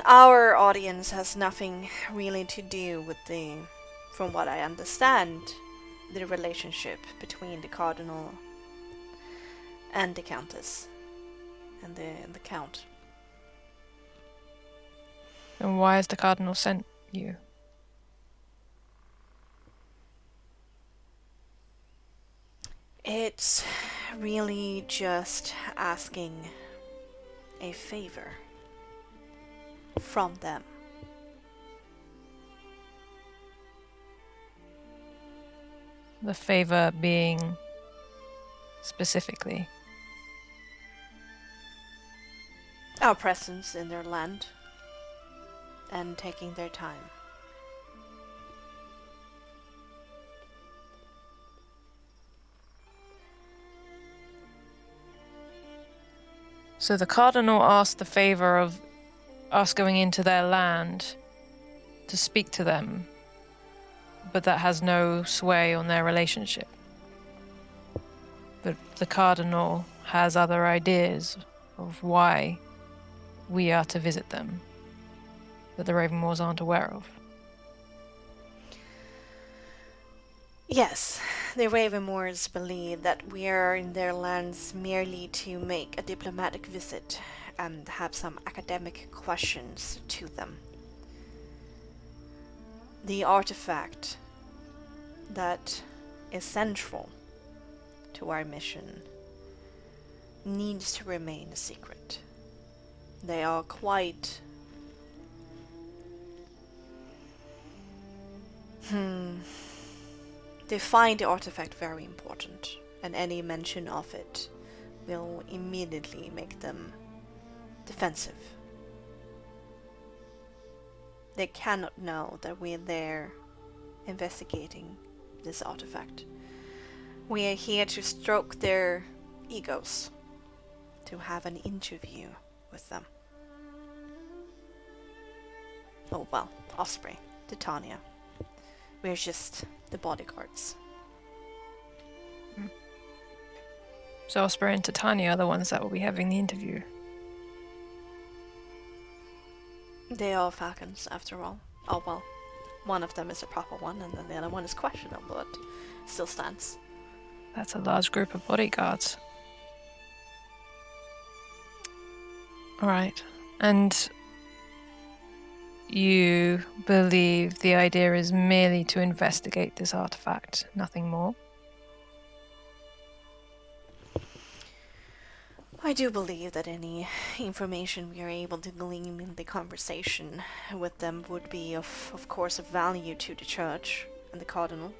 A: Our audience has nothing really to do with from what I understand, the relationship between the Cardinal and the Countess and the Count.
B: And why has the Cardinal sent you?
A: It's really just asking a favor from them.
B: The favor being specifically?
A: Our presence in their land and taking their time.
B: So the Cardinal asked the favor of us going into their land to speak to them, but that has no sway on their relationship. But the Cardinal has other ideas of why we are to visit them that the Ravenmoors aren't aware of.
A: Yes, the Ravenmoors believe that we are in their lands merely to make a diplomatic visit and have some academic questions to them. The artifact that is central to our mission needs to remain a secret. They are quite... They find the artifact very important, and any mention of it will immediately make them defensive. They cannot know that we're there investigating this artifact. We are here to stroke their egos, to have an interview with them. Oh well, Osprey, Titania. We're just the bodyguards.
B: So Osprey and Titania are the ones that will be having the interview.
A: They are falcons, after all. Oh well, one of them is a proper one, and then the other one is questionable, but still stands.
B: That's a large group of bodyguards. Alright. And you believe the idea is merely to investigate this artifact, nothing more?
A: I do believe that any information we are able to glean in the conversation with them would be of course of value to the church and the cardinal.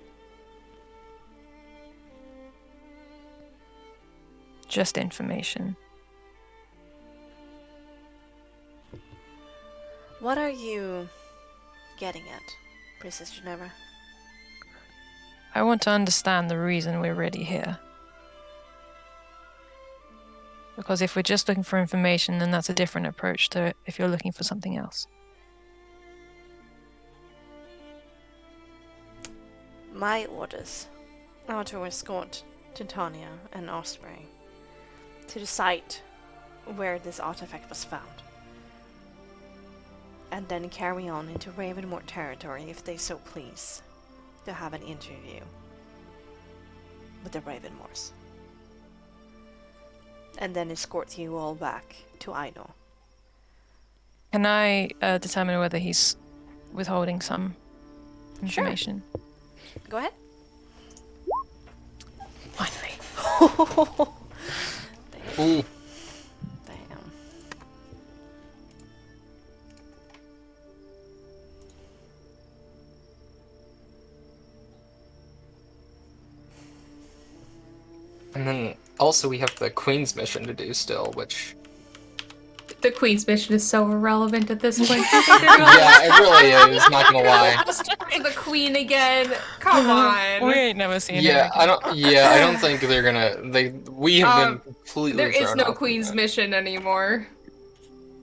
B: Just information.
A: What are you getting at, Princess Ginevra?
B: I want to understand the reason we're really here. Because if we're just looking for information, then that's a different approach to if you're looking for something else.
A: My orders are to escort Titania and Osprey to the site where this artifact was found, and then carry on into Ravenmoor territory if they so please, to have an interview with the Ravenmoors. And then escort you all back to Idle.
B: Can I determine whether he's withholding some information?
A: Sure. Go ahead.
B: Finally.
C: Ooh.
A: Damn.
C: And then also we have the Queen's mission to do still, which...
D: The Queen's mission is so irrelevant at this point.
C: Yeah, it really is, not gonna lie.
D: The Queen again. Come on.
B: We ain't never seen
C: Yeah,
B: it.
C: I don't think they're gonna... We have been completely
D: There is
C: thrown
D: no
C: off of
D: Queen's
C: that.
D: mission anymore.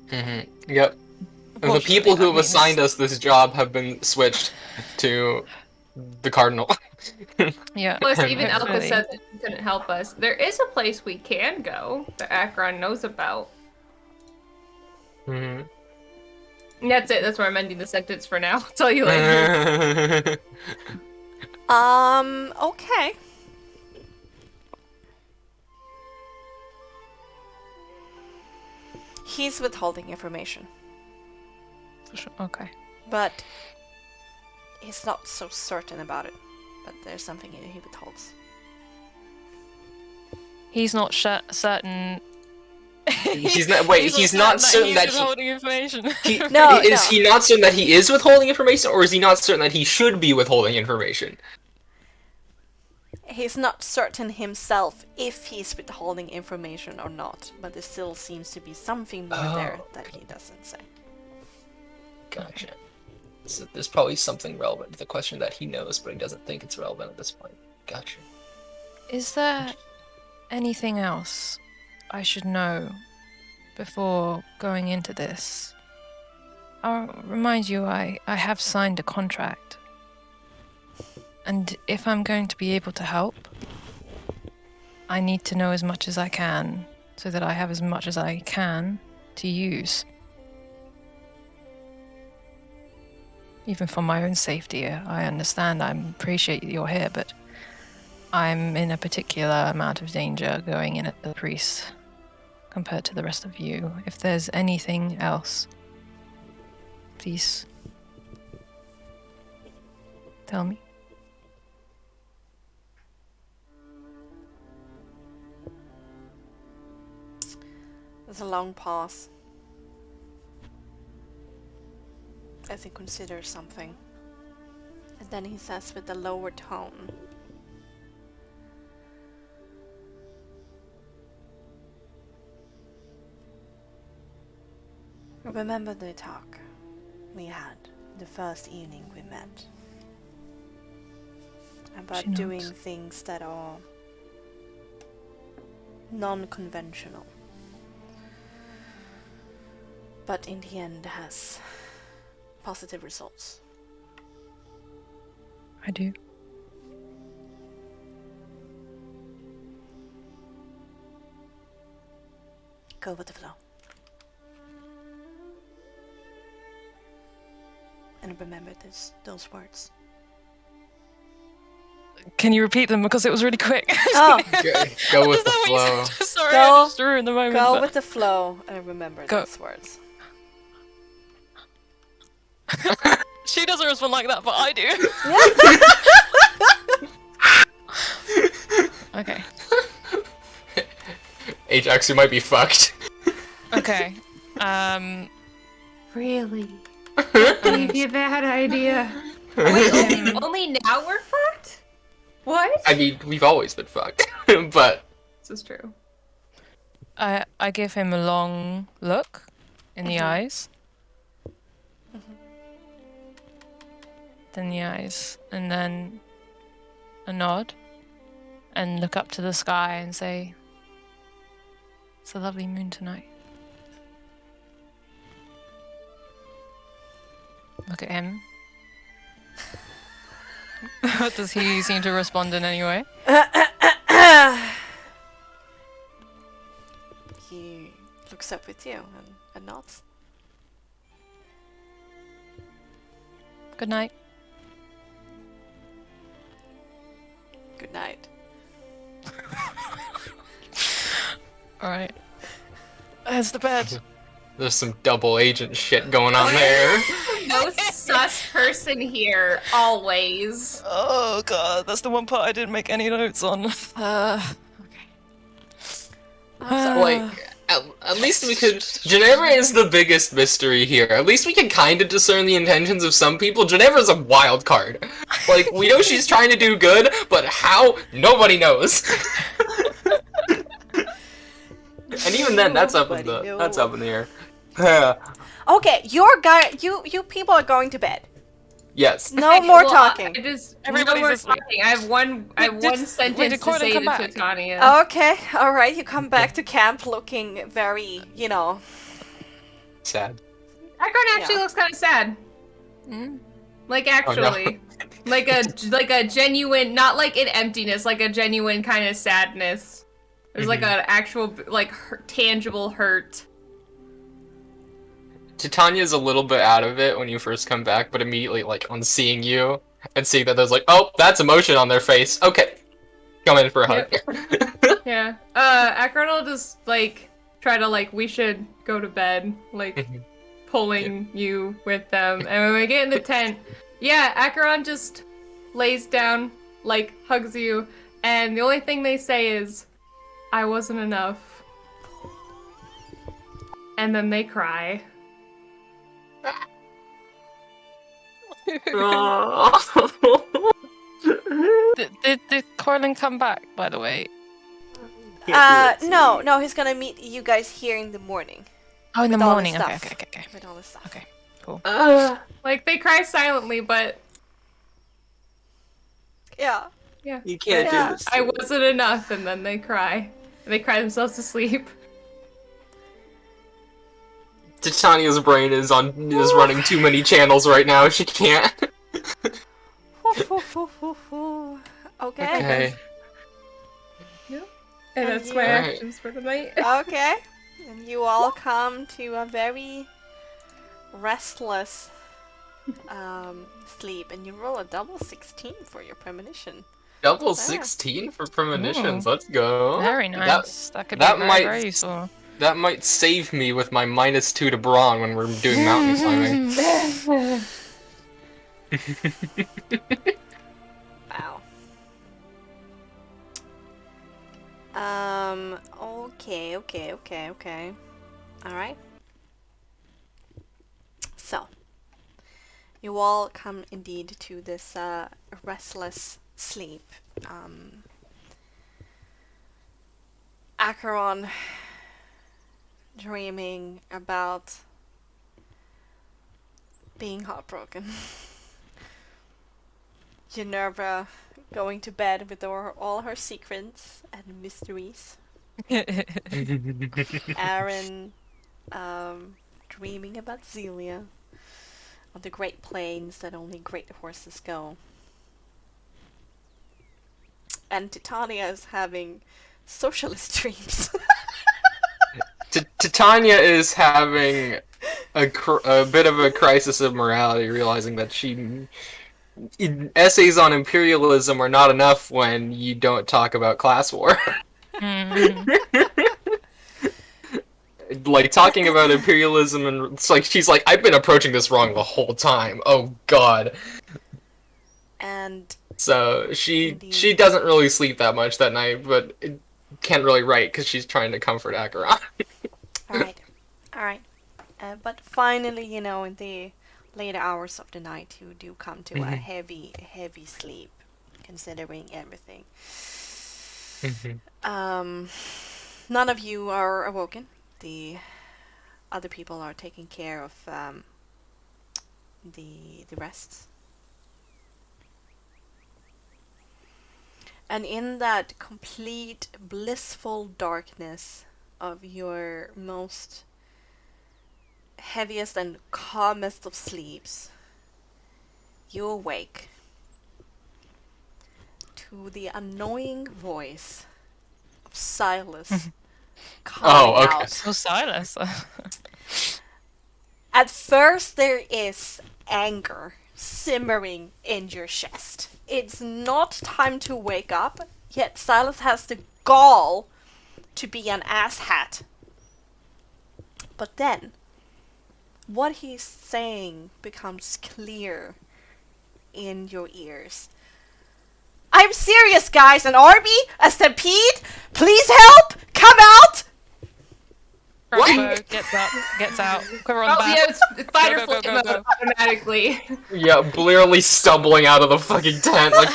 C: Mm-hmm. Yep. And the
B: Unfortunately,
C: people who
B: that
C: have
B: means-
C: assigned us this job have been switched to the Cardinal.
B: Yeah.
D: Plus, even Elka
B: hopefully.
D: said that she couldn't help us. There is a place we can go that Akron knows about.
C: Mhm.
D: And that's it. That's where I'm ending the sentence for now. I'll tell you later.
A: Okay. He's withholding information,
B: Okay.
A: but he's not so certain about it. But there's something he withholds.
B: He's not certain.
C: He's not. Wait, he's not certain that
B: he's withholding information.
C: is he not certain that he is withholding information, or is he not certain that he should be withholding information?
A: He's not certain himself if he's withholding information or not, but there still seems to be something more there that he doesn't say.
C: Gotcha. So there's probably something relevant to the question that he knows, but he doesn't think it's relevant at this point. Gotcha.
B: Is there anything else I should know before going into this? I'll remind you, I have signed a contract. And if I'm going to be able to help, I need to know as much as I can so that I have as much as I can to use. Even for my own safety, I understand, I appreciate you're here, but I'm in a particular amount of danger going in at the priest compared to the rest of you. If there's anything else, please tell me.
A: There's a long pause as he considers something. And then he says with a lower tone, remember the talk we had the first evening we met? About
B: She nods.
A: doing things that are non-conventional. But in the end has positive results.
B: I do.
A: Go with the flow. And remember those words.
B: Can you repeat them because it was really quick?
A: Oh,
C: Go with
B: Is
C: the
B: that what you
C: flow.
B: said? Sorry,
A: Go-
B: I just ruined the moment.
A: go
B: but-
A: with the flow and remember
B: Go.
A: those words.
B: She doesn't respond like that, but I do. Okay.
C: Ajax, you might be fucked.
B: Okay.
E: Really? Gave you that idea?
D: Wait, only now we're fucked? What?
C: I mean, we've always been fucked, but
D: This is true.
B: I give him a long look in the eyes. Then the eyes, and then a nod, and look up to the sky and say, "It's a lovely moon tonight." Look at him. Does he seem to respond in any way?
A: He looks up with you and nods.
B: Good night.
A: Good night.
B: Alright. There's the bed.
C: there's some double agent shit going on there.
D: No sus person here, always.
B: Oh god, that's the one part I didn't make any notes on.
C: Like, at least we could. Ginevra is the biggest mystery here. At least we can kind of discern the intentions of some people. Ginevra's a wild card. Like, we know she's trying to do good, but how? Nobody knows. And even then, that's up in the air.
A: Okay, you people are going to bed.
C: Yes.
A: No more
D: Well,
A: talking.
D: I just
B: Everybody's
D: no more
B: asleep.
D: talking. I have one sentence
B: did
D: to
B: Corin
D: say
B: come
D: to
B: back?
D: Titania.
A: Okay, alright, you come back to camp looking very,
C: Sad.
D: Akron actually looks kind of sad.
B: Mm.
D: Like actually, like a genuine, not like an emptiness, like a genuine kind of sadness. There's like an actual tangible hurt.
C: Titania's a little bit out of it when you first come back, but immediately, like, on seeing you and seeing that there's like, oh, that's emotion on their face. Okay. Come in for a hug.
D: Yeah. Akron will just try to we should go to bed, pulling you with them. And when we get in the tent, Akron just lays down, hugs you, and the only thing they say is, I wasn't enough. And then they cry.
B: Did Corlin come back, by the way?
A: no, he's gonna meet you guys here in the morning.
B: Oh, in the
A: With all the
B: morning. Okay,
A: stuff.
B: okay.
A: With all this stuff.
B: Okay, cool.
D: They cry silently, but
A: Yeah.
F: You can't
A: Yeah.
F: do this.
D: I wasn't enough, and then they cry. And they cry themselves to sleep.
C: Titania's brain is running too many channels right now. She can't.
A: Okay.
D: And
A: And
D: that's my
A: you-
D: actions for the night.
A: Okay. And you all come to a very restless sleep, and you roll a double 16 for your premonition.
C: Double 16 for premonitions. Let's go.
B: Very nice. That could be
C: that
B: very,
C: might-
B: very useful.
C: That might save me with my -2 to brawn when we're doing mountain climbing.
A: Wow. Okay. Alright. So, you all come indeed to this restless sleep. Acheron dreaming about being heartbroken. Ginevra going to bed with all her secrets and mysteries. Aaron dreaming about Zelia on the great plains that only great horses go. And Titania is having socialist dreams.
C: Titania is having a bit of a crisis of morality, realizing that essays on imperialism are not enough when you don't talk about class war. Like, talking about imperialism, and it's like, she's like, I've been approaching this wrong the whole time. Oh, God.
A: And
C: so she doesn't really sleep that much that night, but can't really write because she's trying to comfort Acheron.
A: Alright. But finally, in the later hours of the night, you do come to a heavy sleep, considering everything. None of you are awoken. The other people are taking care of the rest. And in that complete blissful darkness of your most heaviest and calmest of sleeps, you awake to the annoying voice of Silas calling out.
B: So Silas.
A: At first there is anger simmering in your chest. It's not time to wake up, yet Silas has the gall to be an asshat. But then, what he's saying becomes clear in your ears. I'm serious, guys! An army? A stampede? Please help! Come out!
B: Crossbow gets out. Quiver on the back.
D: Yeah, it's fight or
B: Go,
D: flight
B: go,
D: mode
B: go.
D: automatically.
C: Yeah, literally stumbling out of the fucking tent, like,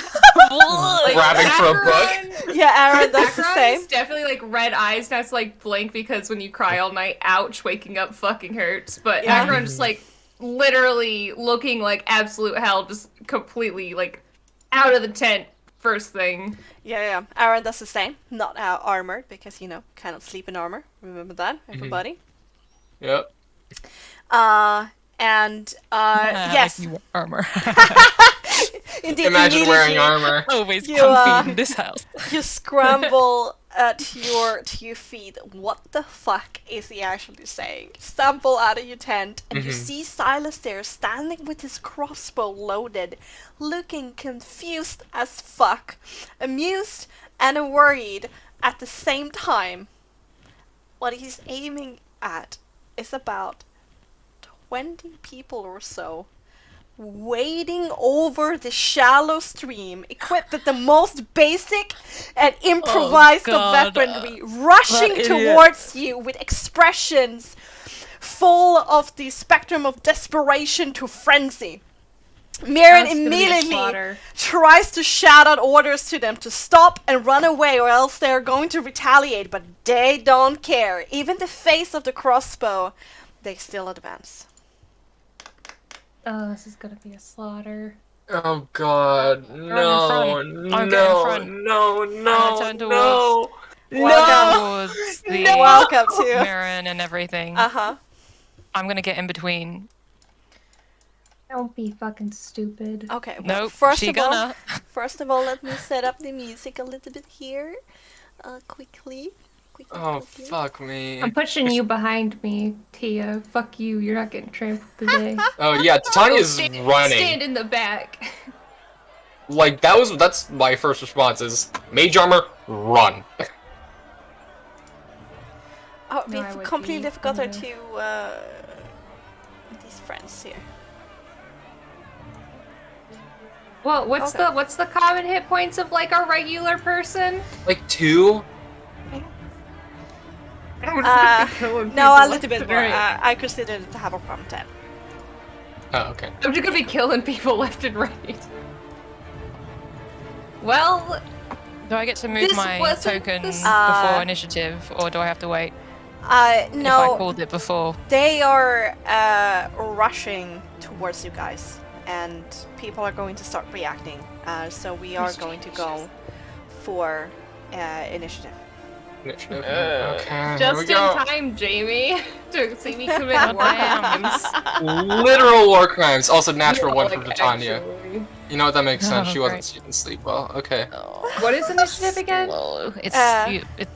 C: grabbing for a book.
A: Yeah, Aaron, that's the
D: Akron
A: same.
D: is definitely like red eyes. That's like blink because when you cry all night, ouch, waking up fucking hurts. But
A: Yeah.
D: Akron just like literally looking like absolute hell, just completely like out of the tent first thing.
A: Yeah. Aaron does the same. Not armored, because, cannot sleep in armor. Remember that, everybody?
C: Yep.
A: Yes.
B: Like you wear armor.
A: Indeed,
C: Imagine wearing
A: immediately
C: armor.
B: Always
A: You,
B: comfy in this house.
A: You scramble to your feet. What the fuck is he actually saying? Stumble out of your tent, and you see Silas there, standing with his crossbow loaded, looking confused as fuck, amused and worried at the same time. What he's aiming at is about 20 people or so, wading over the shallow stream, equipped with the most basic and improvised of
B: God.
A: weaponry, rushing
B: That idiot.
A: towards you with expressions full of the spectrum of desperation to frenzy. Mirren
D: That's gonna be a
A: immediately
D: slaughter.
A: tries to shout out orders to them to stop and run away, or else they're going to retaliate, but they don't care. Even the face of the crossbow, they still advance.
E: Oh, this is gonna be a slaughter.
C: Oh, God. No,
B: front. I'll get in front.
C: no,
B: turn
C: no.
A: Welcome.
B: Towards the
A: Welcome to.
B: Mirren and everything.
A: Uh-huh.
B: I'm gonna get in between.
E: Don't be fucking stupid.
A: Okay, well,
B: Nope,
A: first
B: she
A: of all,
B: gonna.
A: let me set up the music a little bit here. Quickly.
C: Oh, fuck me.
E: I'm pushing you behind me, Tia. Fuck you. You're not getting trampled today.
C: Oh, yeah, Titania's running.
D: Stand in the back.
C: like that's my first response is mage armor, run.
A: Oh,
E: No, I
A: we've
E: would
A: completely
E: be
A: forgot our
E: either.
A: two these friends here.
D: Well, what's
A: Okay.
D: the common hit points of like a regular person?
C: Like 2?
A: No, a little bit more. I consider it to have a problem 10.
C: Oh, okay.
D: I'm just gonna be killing people left and right. Well,
B: Do I get to move
D: This
B: my
D: wasn't
B: token
D: the s-
B: before initiative, or do I have to wait if I
A: No,
B: called it before?
A: they are rushing towards you guys, and people are going to start reacting. So we are going to go for initiative.
C: Initiative. Okay, here
D: just
C: we
D: in
C: go.
D: time, Jamie, to see me commit
B: God
D: war
B: damn.
D: crimes.
C: Literal war crimes. Also, natural one
D: Like,
C: from Titania.
D: actually.
C: You know what? That makes sense.
B: Oh,
C: She
B: great.
C: didn't sleep well. Okay.
D: What is initiative again?
B: Slow. It's it's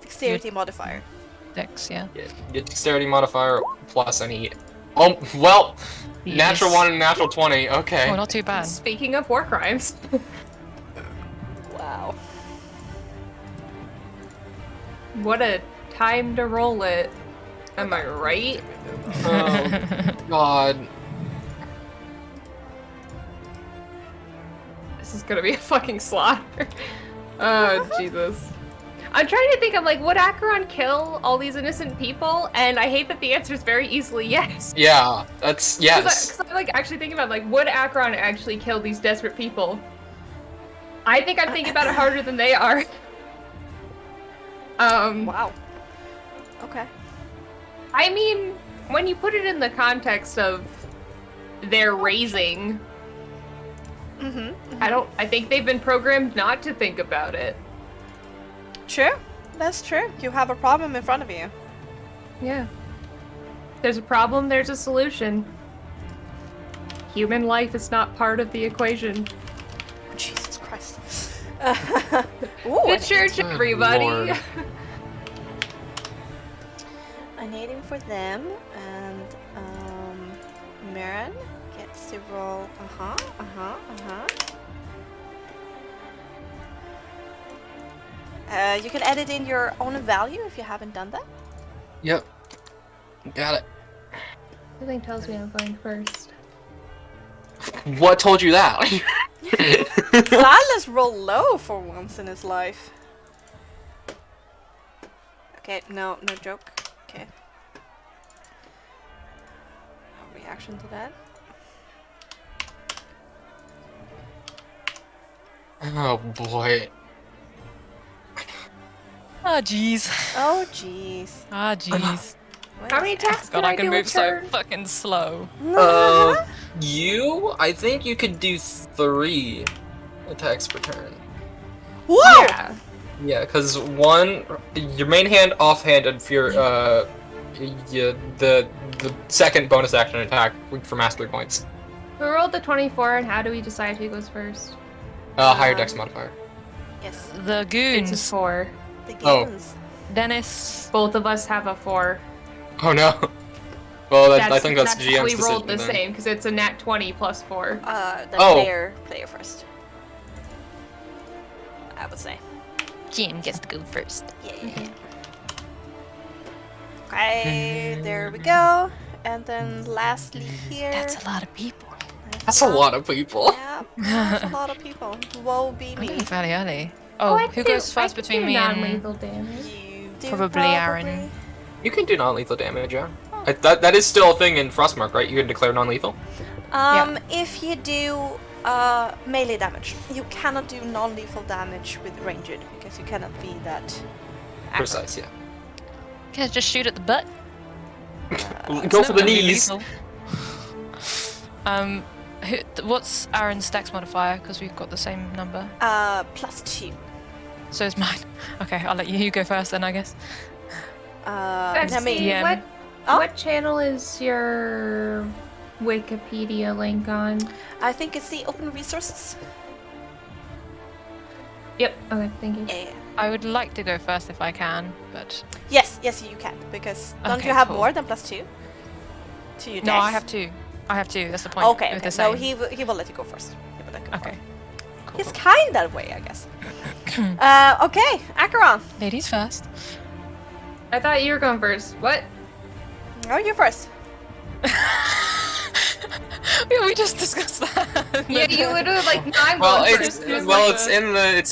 A: Dexterity modifier.
B: dex, yeah.
C: Get dexterity modifier plus any. Oh well. Natural
B: Yes.
C: 1 and natural 20. Okay.
B: Oh, not too bad.
D: Speaking of war crimes,
A: Wow.
D: what a time to roll it. Am I right?
C: Oh God.
D: This is gonna be a fucking slaughter. Oh, Jesus. I'm trying to think, I'm like, would Acheron kill all these innocent people? And I hate that the answer is very easily yes.
C: Yeah. That's yes.
D: Because I'm like actually thinking about like, would Acheron actually kill these desperate people? I think I'm thinking about it harder than they are.
A: Wow. Okay.
D: I mean, when you put it in the context of their raising, I think they've been programmed not to think about it.
A: True. That's true. You have a problem in front of you.
D: Yeah. There's a problem, there's a solution. Human life is not part of the equation.
A: Jesus Christ. Ooh,
D: The church,
C: Good
D: everybody.
C: lord.
A: I'm aiming for them, and Meulen gets to roll. You can edit in your own value if you haven't done that.
C: Yep. Got it.
E: Something tells me I'm going first.
C: What told you that?
A: Silas roll low for once in his life. Okay, no joke. Okay. No reaction to that.
C: Oh boy.
B: Ah, jeez.
A: Oh jeez.
B: Ah, jeez.
A: What
D: How
A: is
D: many
A: happening?
D: attacks
B: God,
D: can
B: I can
D: do
B: move
D: a
B: so
D: turn?
B: fucking slow.
C: I think you could do 3 attacks per turn.
A: Whoa!
D: Yeah.
C: Yeah, because 1, your main hand offhanded for your, the second bonus action attack for mastery points.
D: Who rolled the 24 and how do we decide who goes first?
C: Higher dex modifier.
A: Yes.
B: The
D: It's a
B: goons.
D: 4.
A: The
C: Oh.
A: games.
B: Dennis.
D: Both of us have a 4.
C: Oh no. Well, I think that's GM's
D: we
C: decision.
D: rolled the
C: then.
D: same because it's a nat 20 plus 4.
A: The
C: Oh.
A: player first. I would say.
B: Jim gets to go first.
A: Yeah. Okay, there we go. And then lastly here.
B: That's a lot of people.
C: That's a lot of people.
A: Yeah, that's a lot of people. Woe be
B: I'm
A: me.
B: going fairly early. Oh,
D: I
B: who
D: could
B: goes
D: do- I
B: first
D: could
B: between
D: do
B: me and...
E: Non-lethal damage.
A: You do
B: Probably Aaron.
C: You can do non-lethal damage, yeah. That is still a thing in Frostmark, right? You can declare non-lethal.
A: If you do melee damage, you cannot do non-lethal damage with ranged because you cannot be that accurate.
C: Precise, yeah.
B: Can I just shoot at the butt?
C: Go
B: It's
C: for
B: not
C: the
B: gonna be
C: knees.
B: lethal. What's Aaron's dex modifier? Because we've got the same number.
A: +2.
B: So is mine. Okay, I'll let you go first then, I guess.
A: I mean,
B: Yeah.
D: What channel is your Wikipedia link on?
A: I think it's the open resources.
D: Yep. Okay, thank you.
A: Yeah.
B: I would like to go first if I can, but...
A: Yes, you can because don't
B: Okay,
A: you have
B: cool.
A: more than +2 to your
B: No,
A: dex?
B: I have two. I have two, that's the point.
A: Okay,
B: With the
A: no,
B: same.
A: he will let you go first. He will let you go
B: Okay.
A: He's kind that way, I guess. Okay, Acheron.
B: Ladies first.
D: I thought you were going first. What?
A: Oh, you're first.
B: Yeah, we just discussed that.
D: Yeah, you literally like. No, I'm
C: Well,
D: going
C: it's
D: first. It was
C: well,
D: like
C: it's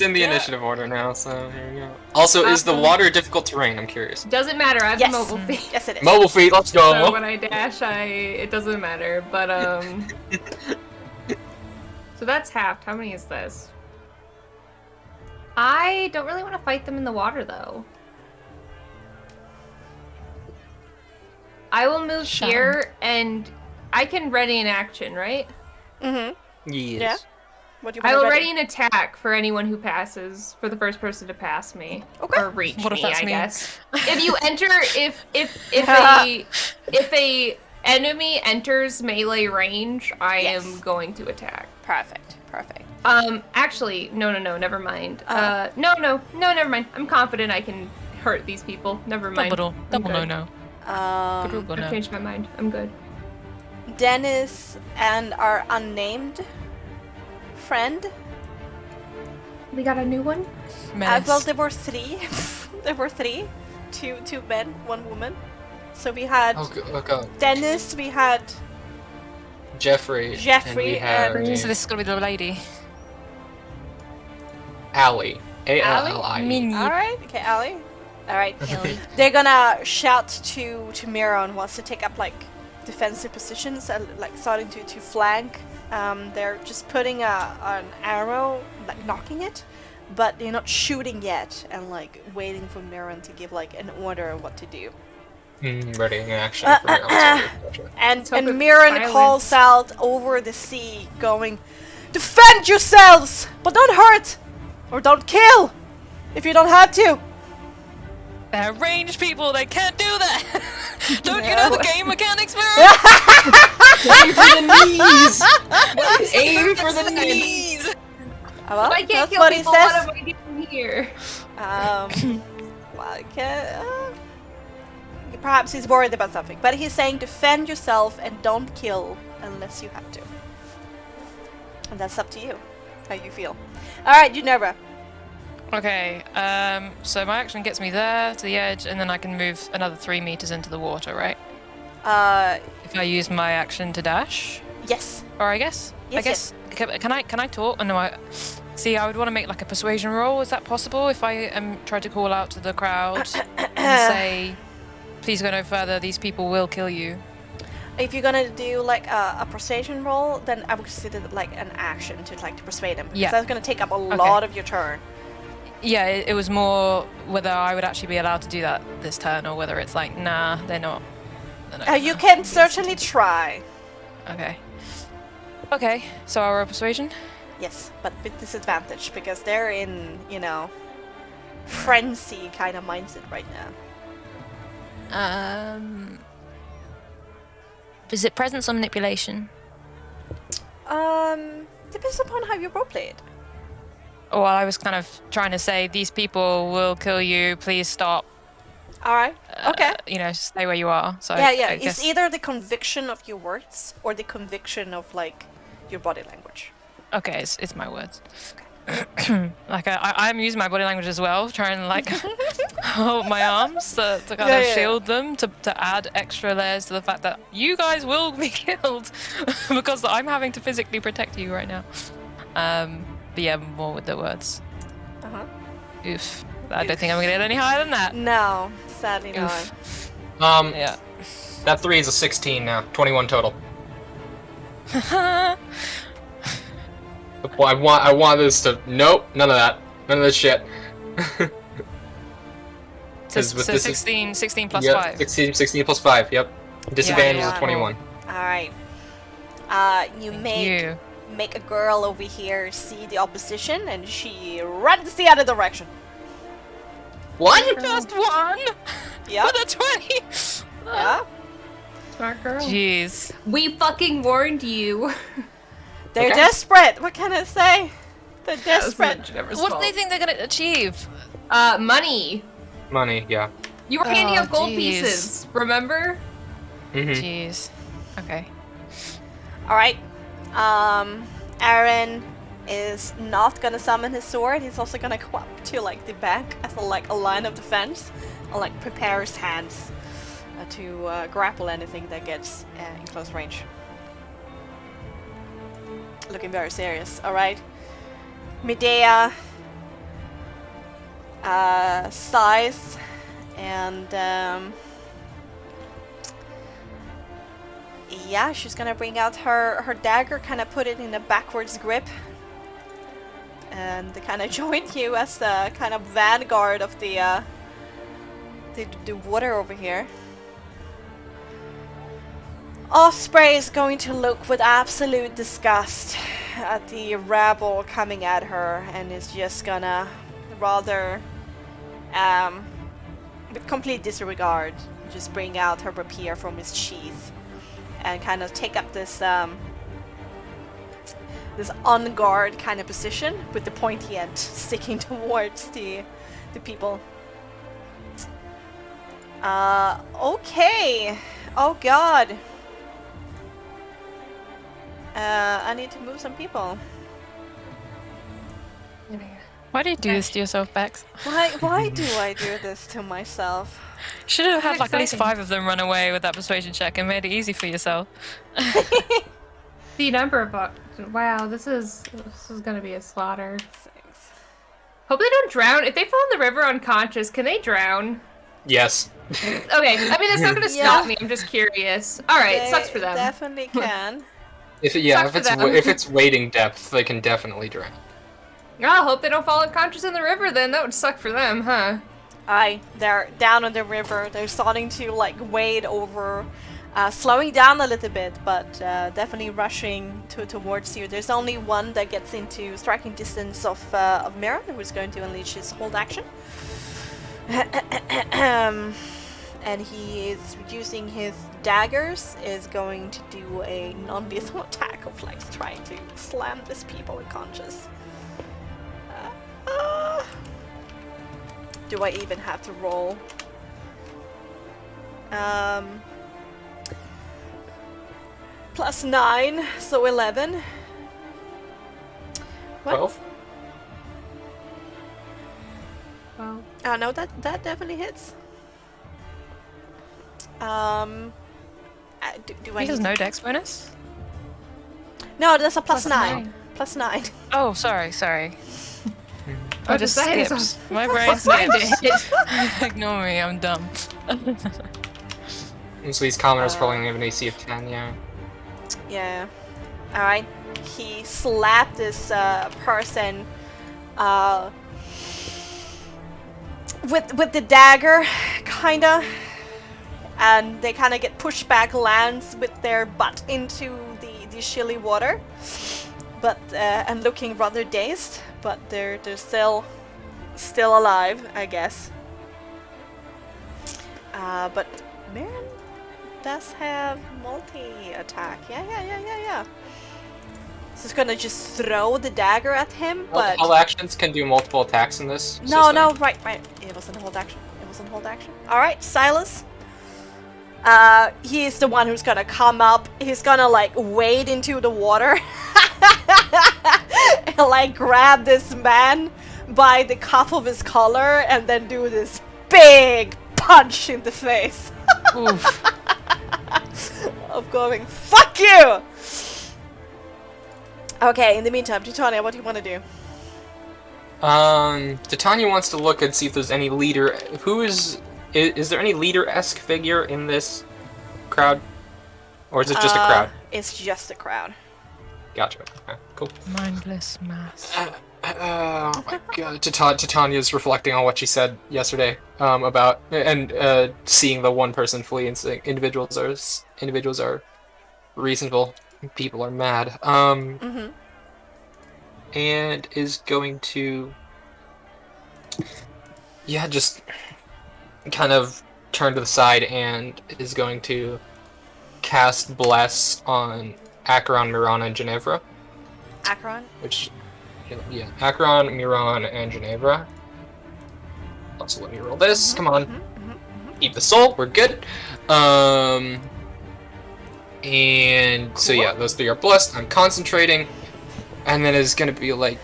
C: in the
B: Yeah.
C: initiative order now. So here we go. Also, is the water difficult terrain? I'm curious.
D: Doesn't matter. I have
A: Yes.
D: the mobile feet.
A: Yes, it is.
C: Mobile feet. Let's
D: So
C: go.
D: when I dash, it doesn't matter. But so that's halved. How many is this? I don't really want to fight them in the water though. I will move
B: Shut
D: here and I can ready an action, right?
A: Mm-hmm.
C: Yes.
A: Yeah. What do you
D: I
A: want
D: will
A: to
D: ready an attack for anyone who passes, for the first person to pass me.
A: Okay.
D: Or reach
B: What if
D: me,
B: that's
D: I
B: me?
D: guess. If you enter, if a enemy enters melee range, I
A: Yes.
D: am going to attack.
A: Perfect. Perfect.
D: Actually, no, never mind.
A: Oh.
D: No, never mind. I'm confident I can hurt these people. Never mind.
B: Double
D: I'm good.
B: no.
D: I've
B: no.
D: changed my mind. I'm good.
A: Dennis and our unnamed friend.
E: We got a new one?
A: Well, there were three. There were three. Two men, one woman. So we had
C: Oh god.
A: Dennis, we had
C: Jeffrey.
A: Jeffrey
C: and we
A: and-
C: have
B: So this is gonna be the lady.
C: Allie. A-L-L-I-E.
B: Mini.
A: Alright, okay, Allie. Alright. They're gonna shout to Mira and wants to take up like defensive positions and like starting to flank. They're just putting an arrow, like knocking it, but they're not shooting yet and like waiting for Mira to give like an order of what to do.
C: Ready in action for my gotcha.
A: And
D: Talk of
A: Mirren
D: violence.
A: calls out over the sea, going, "Defend yourselves, but don't hurt or don't kill if you don't have to."
B: They're ranged people, they can't do that! Don't you know the game mechanics, Mira?
C: Aim for the knees! Aim for the knees!
A: Well,
D: I can't
A: that's
D: kill
A: what
D: people.
A: he
D: What
A: says.
D: am I doing here?
A: Well, I can't. Perhaps he's worried about something, but he's saying defend yourself and don't kill unless you have to. And that's up to you, how you feel. All right, Ginevra.
B: Okay, so my action gets me there, to the edge, and then I can move another 3 meters into the water, right? If I use my action to dash?
A: Yes.
B: Or I guess?
A: Yes,
B: Can I talk? Oh, no, I would want to make like a persuasion roll. Is that possible if I try to call out to the crowd and say, please go no further, these people will kill you?
A: If you're gonna do like a persuasion roll, then I would consider it like an action to persuade them. Because
B: Yeah.
A: that's gonna take up a lot of your turn.
B: Yeah, it was more whether I would actually be allowed to do that this turn or whether it's like, nah, they're not.
A: You can certainly try.
B: Okay. Okay, so I'll roll persuasion.
A: Yes, but with disadvantage because they're in, frenzy kind of mindset right now.
B: Is it presence or manipulation?
A: Depends upon how you roleplay it.
B: Oh, well, I was kind of trying to say these people will kill you. Please stop.
A: All right. Okay.
B: Stay where you are. So
A: Yeah.
B: I
A: It's
B: guess...
A: either the conviction of your words or the conviction of your body language.
B: Okay, it's my words. I'm using my body language as well, trying to hold my arms to kind of shield them, to add extra layers to the fact that you guys will be killed because I'm having to physically protect you right now. But yeah, more with the words. Oof. I don't think I'm gonna get any higher than that.
A: No, sadly not.
B: Oof. Yeah.
C: That 3 is a 16 now. 21 total. Well, I want this to... Nope, none of that. None of this shit.
B: So 16 plus 5.
C: 16 plus 5, yep. Disadvantage
A: Yeah.
C: is 21.
A: All right. You make a girl over here see the opposition, and she runs the other direction.
C: What?
B: Just one?
A: Yeah.
B: With a 20?
A: Yeah.
D: Smart girl.
B: Jeez.
D: We fucking warned you.
A: They're
C: Okay.
A: desperate. What can I say? They're
D: That was
A: desperate.
D: Ginevra's
B: What do
D: fault.
B: they think they're gonna achieve?
D: Money.
C: Money, yeah.
D: You were handing out gold
B: jeez.
D: pieces, remember?
B: Jeez. Okay.
A: All right. Aaron, is not gonna summon his sword. He's also gonna come up to like the back as a line of defense, and like prepare his hands to grapple anything that gets in close range. Looking very serious. All right, Medea sighs and yeah, she's gonna bring out her dagger, kind of put it in a backwards grip, and kind of join you as the kind of vanguard of the water over here. Osprey is going to look with absolute disgust at the rabble coming at her, and is just gonna rather, with complete disregard, just bring out her rapier from his sheath and kind of take up this this on guard kind of position with the pointy end sticking towards the people. Okay. Oh god. I need to move some people.
B: Why do you do this to yourself, Bex?
A: Why do I do this to myself?
B: Should have had like at least
D: exciting.
B: 5 of them run away with that persuasion check and made it easy for yourself.
D: The number of wow, this is gonna be a slaughter.
A: Thanks.
D: Hope they don't drown. If they fall in the river unconscious, can they drown?
C: Yes.
D: Okay, I mean that's not gonna stop me. I'm just curious. All right,
A: They
D: sucks for them.
A: definitely can.
C: If
D: Sucks for them.
C: if it's wading depth, they can definitely drown.
D: Oh, hope they don't fall unconscious in the river then. That would suck for them, huh?
A: Aye, they're down on the river. They're starting to like wade over, slowing down a little bit, but definitely rushing towards you. There's only one that gets into striking distance of Meulen, who's going to unleash his hold action. And he is using his daggers, is going to do a non-lethal attack of like trying to slam this people unconscious. Do I even have to roll? Plus 9, so 11. What?
C: 12?
D: Well,
A: Oh no, that definitely hits. Do I
B: He has
A: need
B: no dex bonus?
A: No, that's a plus
D: Plus
A: 9.
D: 9.
A: Plus 9.
B: Oh, sorry. I just
D: that is
B: skips. My brain skips. Ignore me, I'm dumb.
C: So these commoners probably only have an AC of 10, yeah.
A: Yeah. Alright. He slapped this person with the dagger, kinda. And they kinda get pushed back, lands with their butt into the chilly water. But and looking rather dazed, but they're still alive, I guess. But Meulen does have multi-attack. Yeah. So it's gonna just throw the dagger at him, but
C: All actions can do multiple attacks in this
A: no,
C: system.
A: right. It wasn't hold action. All right, Silas. He's the one who's gonna come up. He's gonna like wade into the water and like grab this man by the cuff of his collar and then do this big punch in the face
B: Oof.
A: of going, fuck you! Okay, in the meantime, Titania, what do you want to do?
C: Titania wants to look and see if there's any leader. Is there any leader-esque figure in this crowd? Or is it just a crowd?
A: It's just a crowd.
C: Gotcha. Okay, cool.
B: Mindless mass.
C: Oh my god. Titania's reflecting on what she said yesterday about and seeing the one person flee and saying individuals are reasonable, people are mad. And is going to just kind of turn to the side and is going to cast Bless on Acheron, Miran, and Ginevra.
A: Acheron?
C: Which, yeah, Acheron, Miran, and Ginevra. Also, let me roll this. Come on. Keep the soul. We're good. And so, yeah, those three are blessed. I'm concentrating. and then is gonna be like,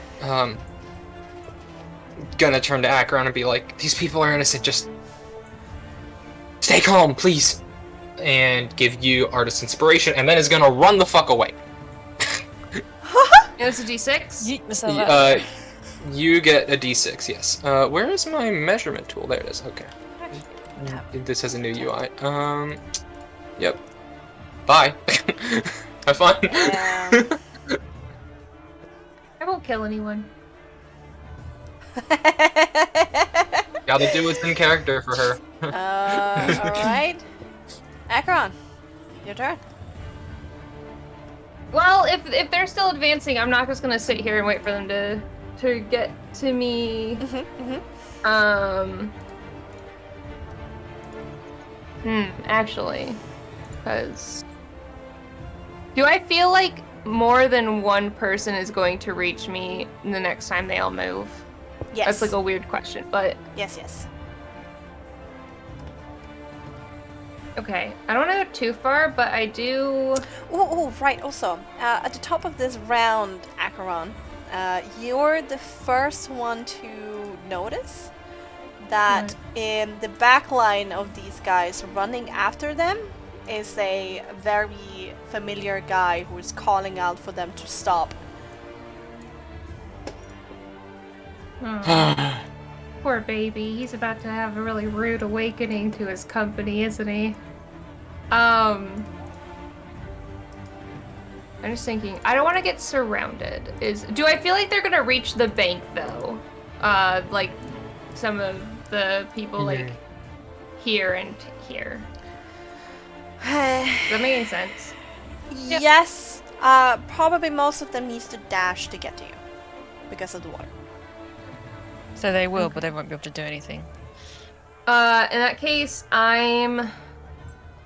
C: gonna turn to Akron and be like, these people are innocent, just stay calm, please. And give you Artist Inspiration, and then is gonna run the fuck away.
D: It's a D6?
B: Yeet myself out.
C: You get a D6, yes. Where is my measurement tool? There it is, okay. This has a new UI. Yep. Bye. Have fun.
A: Yeah.
D: I won't kill anyone.
C: Gotta do what's in character for her.
A: Alright. Akron, your turn.
D: Well, if they're still advancing, I'm not just gonna sit here and wait for them to get to me. Actually, because do I feel like more than one person is going to reach me the next time they all move?
A: Yes.
D: That's like a weird question, but
A: Yes.
D: okay. I don't want to go too far, but I do.
A: Oh, right. Also, at the top of this round, Acheron, you're the first one to notice that in the back line of these guys running after them is a very familiar guy who is calling out for them to stop.
D: Poor baby. He's about to have a really rude awakening to his company, isn't he? I'm just thinking. I don't want to get surrounded. Do I feel like they're gonna reach the bank though? Like some of the people like here and here. Does that make any sense?
A: Yes. Probably most of them needs to dash to get to you because of the water.
B: So they will, but they won't be able to do anything.
D: In that case, can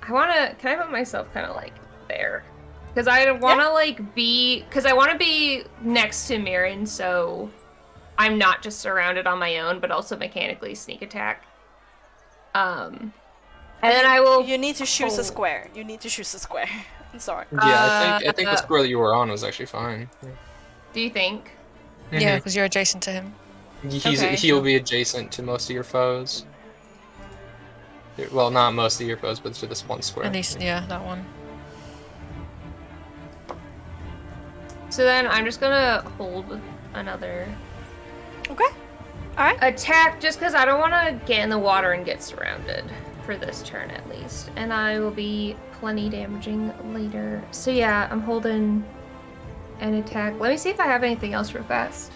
D: I put myself kind of like there? Because I want to because I want to be next to Mirren, so I'm not just surrounded on my own, but also mechanically sneak attack. And then I will.
A: You need to choose a square. I'm sorry.
C: Yeah, I think the square that you were on was actually fine.
D: Do you think?
B: Yeah, because you're adjacent to him.
C: He'll be adjacent to most of your foes. Well, not most of your foes, but to this one square.
B: At least, yeah, that one.
D: So then I'm just gonna hold another
A: Okay. Alright.
D: attack, just because I don't want to get in the water and get surrounded for this turn at least. And I will be plenty damaging later. So yeah, I'm holding an attack. Let me see if I have anything else real fast.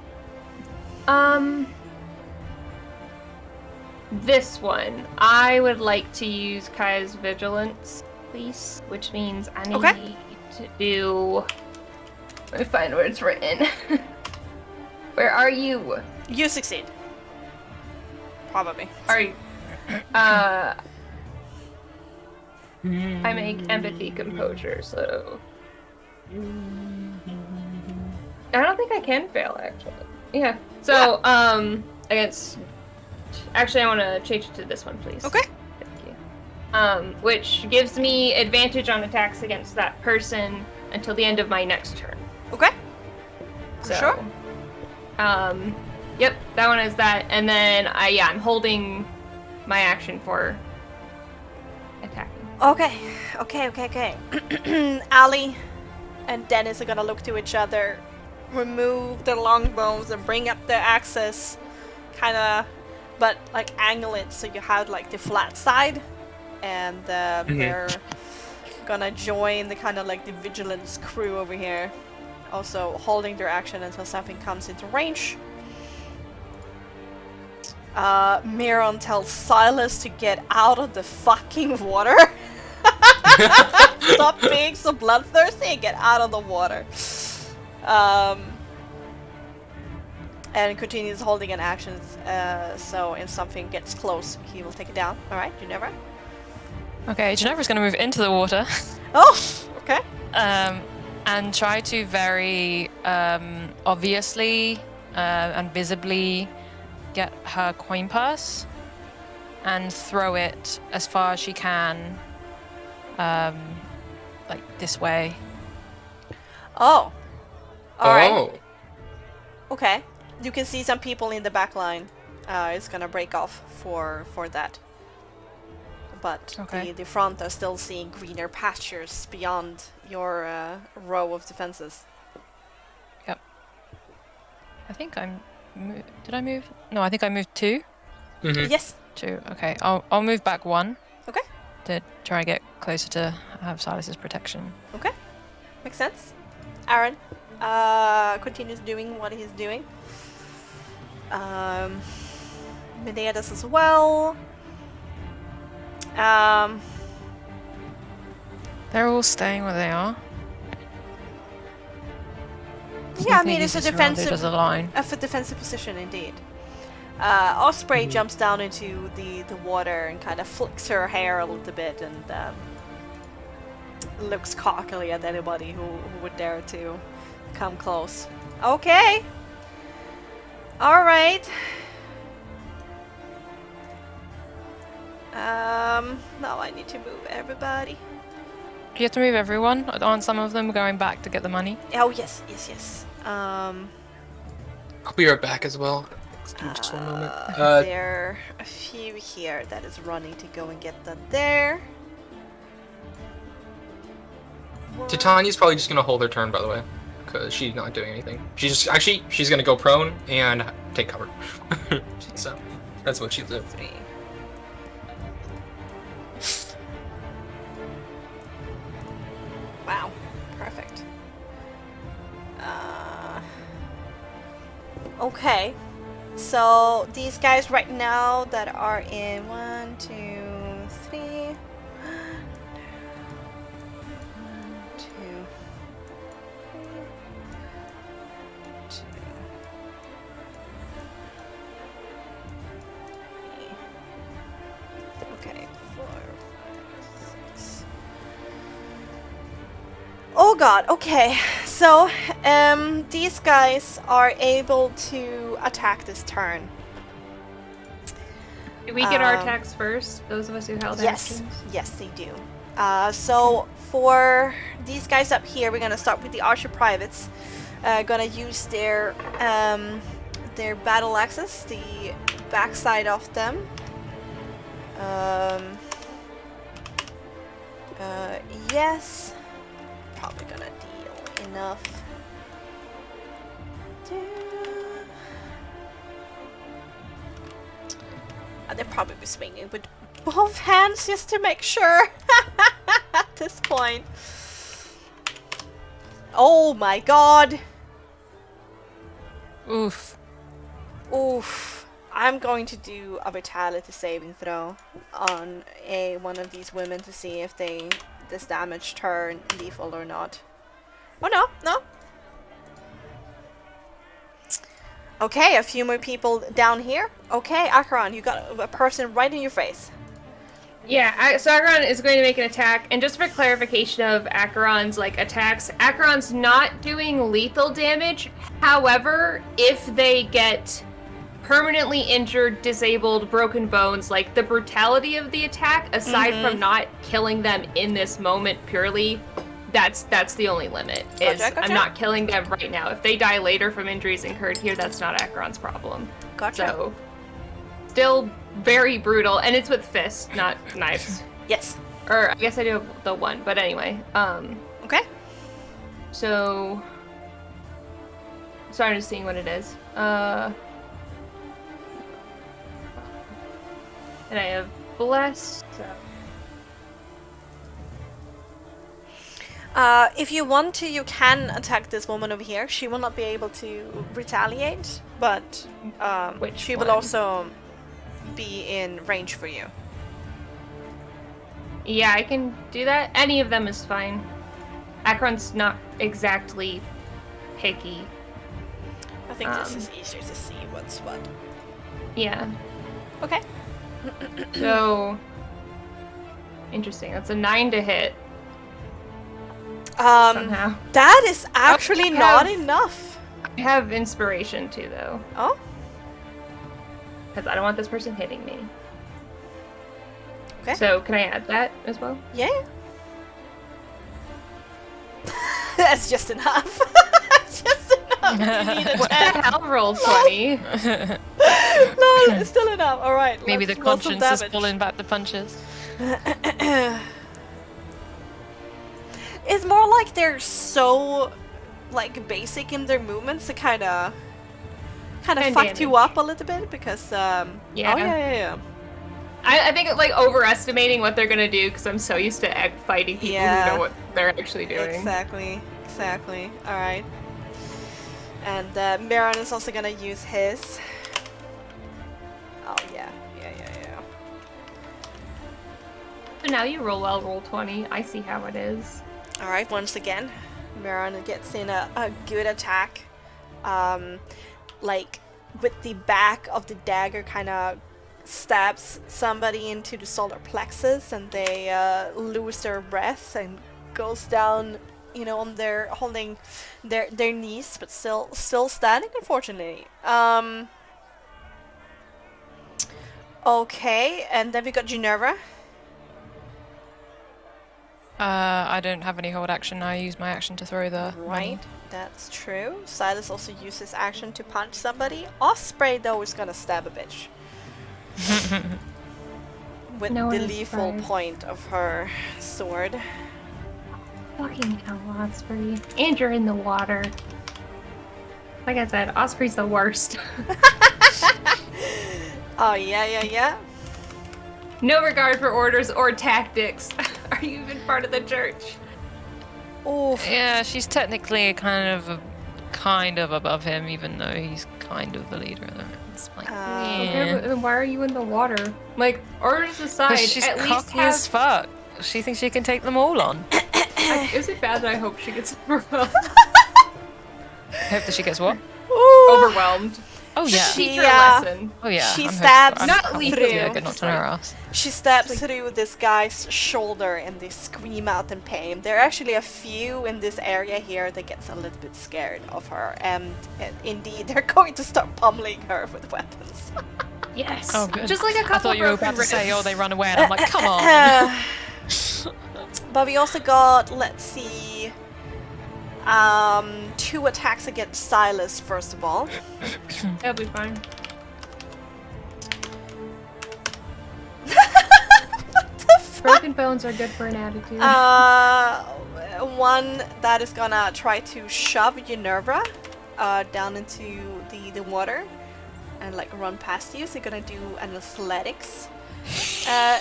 D: This one. I would like to use Kai's Vigilance, please, which means I need to do... Let me find where it's written. Where are you?
A: You succeed. Probably.
D: Are you? I make empathy composure, so... I don't think I can fail, actually. Yeah. So, against... Actually, I want to change it to this one, please.
A: Okay.
D: Thank you. Which gives me advantage on attacks against that person until the end of my next turn.
A: Okay.
D: So,
A: Sure.
D: Yep, that one is that. And then, I'm holding my action for attacking.
A: Okay. Ali and Dennis are gonna look to each other, remove their longbows and bring up their axes, kinda, but like angle it so you have like the flat side, and they're gonna join the kind of like the vigilance crew over here, also holding their action until something comes into range. Miron tells Silas to get out of the fucking water. Stop being so bloodthirsty and get out of the water. And continues holding an action, so if something gets close, he will take it down. Alright, Ginevra?
B: Okay, Ginevra's going to move into the water.
A: Oh, okay.
B: And try to very obviously and visibly get her coin purse and throw it as far as she can, like this way.
A: Oh. Alright. Okay. You can see some people in the back line. It's gonna break off for that. But
B: Okay.
A: the front are still seeing greener pastures beyond your row of defenses.
B: I think I'm. Did I move? No, I think I moved 2.
C: Mm-hmm.
A: Yes.
B: 2. Okay, I'll move back 1.
A: Okay.
B: To try and get closer to have Silas's protection.
A: Okay. Makes sense. Aaron continues doing what he's doing. Medea does as well.
B: They're all staying where they are.
A: Yeah, I mean it's a
B: defensive as a line.
A: a defensive position indeed. Osprey jumps down into the water and kind of flicks her hair a little bit and looks cockily at anybody who would dare to come close. Okay. All right. Now I need to move everybody.
B: Do you have to move everyone? Aren't some of them going back to get the money?
A: Oh yes.
C: I'll be right back as well. Excuse me just one moment.
A: There are a few here that is running to go and get them there.
C: Titania's probably just gonna hold her turn, by the way, because she's not doing anything. She's gonna go prone and take cover. So that's what she'll do.
A: 3. Wow, perfect. Okay, so these guys right now that are in 1, 2, 3. 1, 2, 2. Okay, 4, 6. Oh god, okay. So, these guys are able to attack this turn.
D: Do we get our attacks first? Those of us who held
A: Yes,
D: actions?
A: yes they do. So for these guys up here, we're gonna start with the archer privates. Gonna use their battle axes, the backside of them. Yes. Probably gonna deal enough. They'll probably be swinging with both hands just to make sure at this point. Oh my god.
B: Oof.
A: Oof. I'm going to do a vitality saving throw on one of these women to see if this damage turn lethal or not. Oh no. Okay, a few more people down here. Okay, Acheron, you got a person right in your face.
D: Yeah, so Acheron is going to make an attack, and just for clarification of Acheron's attacks, Acheron's not doing lethal damage. However, if they get permanently injured, disabled, broken bones, the brutality of the attack, aside from not killing them in this moment purely, that's the only limit.
A: Gotcha.
D: I'm not killing them right now. If they die later from injuries incurred here, that's not Acheron's problem.
A: Gotcha.
D: So, still very brutal, and it's with fists, not knives.
A: Yes.
D: Or I guess I do have the one, but anyway.
A: Okay.
D: So, sorry, I'm just seeing what it is. And I have blessed.
A: If you want to, you can attack this woman over here. She will not be able to retaliate, but she will also be in range for you.
D: Yeah, I can do that. Any of them is fine. Acheron's not exactly picky.
A: I think this is easier to see what's what.
D: Yeah.
A: Okay.
D: So, interesting. That's a 9 to hit. Somehow.
A: That is actually not enough.
D: I have inspiration too, though.
A: Oh?
D: Because I don't want this person hitting me.
A: Okay.
D: So, can I add that as well?
A: Yeah. That's just enough. That's just enough. You need a
D: What
A: 10.
D: the hell? Roll 20.
A: No, it's still enough. All right.
B: Maybe the
A: let's roll some
B: conscience is
A: damage.
B: pulling back the punches.
A: It's more like they're so basic in their movements to kind of
D: And
A: fucked you
D: damage.
A: up a little bit because
D: Yeah.
A: Oh yeah.
D: I think like overestimating what they're gonna do because I'm so used to fighting people
A: Yeah.
D: who know what they're actually doing.
A: Exactly. All right. And Meulen is also gonna use his. Oh yeah.
D: So now you roll 20. I see how it is.
A: All right. Once again, Meulen gets in a good attack. With the back of the dagger, kind of stabs somebody into the solar plexus, and they lose their breath and goes down. On their holding their knees, but still standing, unfortunately. Okay, and then we got Ginevra.
B: I don't have any hold action. I use my action to throw the money.
A: Right, that's true. Silas also uses action to punch somebody. Osprey, though, is gonna stab a bitch. With
E: No
A: the
E: one is
A: lethal
E: surprised.
A: point of her sword.
E: Fucking hell, Osprey. And you're in the water. Like I said, Osprey's the worst.
A: Oh, yeah.
D: No regard for orders or tactics. Are you even part of the church?
A: Oh,
B: Yeah, she's technically kind of above him, even though he's kind of the leader of the It's like,
D: Okay,
B: yeah.
D: but then why are you in the water? Like, orders aside,
B: 'Cause she's
D: at least
B: cocky
D: have...
B: as fuck. She thinks she can take them all on.
D: Is it bad that I hope she gets overwhelmed?
B: Hope that she gets what?
A: ooh.
D: Overwhelmed.
B: Oh yeah.
A: She-
D: Teach her
A: Yeah.
D: a lesson.
B: Oh yeah.
A: She
B: I'm
A: stabs
B: hoping for- I'm
D: not
B: hoping
D: lethally,
B: to get knocked on her ass.
A: She stabs through this guy's shoulder and they scream out in pain. There are actually a few in this area here that gets a little bit scared of her, and indeed they're going to start pummeling her with weapons.
D: Yes.
B: Oh good.
D: Just like a couple
B: I thought you were about to
D: broken
B: say,
D: ribs.
B: oh, they run away, and I'm like, come on.
A: But we also got, let's see, 2 attacks against Silas first of all.
D: That'll be fine. Broken bones are good for an attitude.
A: One that is gonna try to shove Ginevra down into the water and like run past you. So you're gonna do an athletics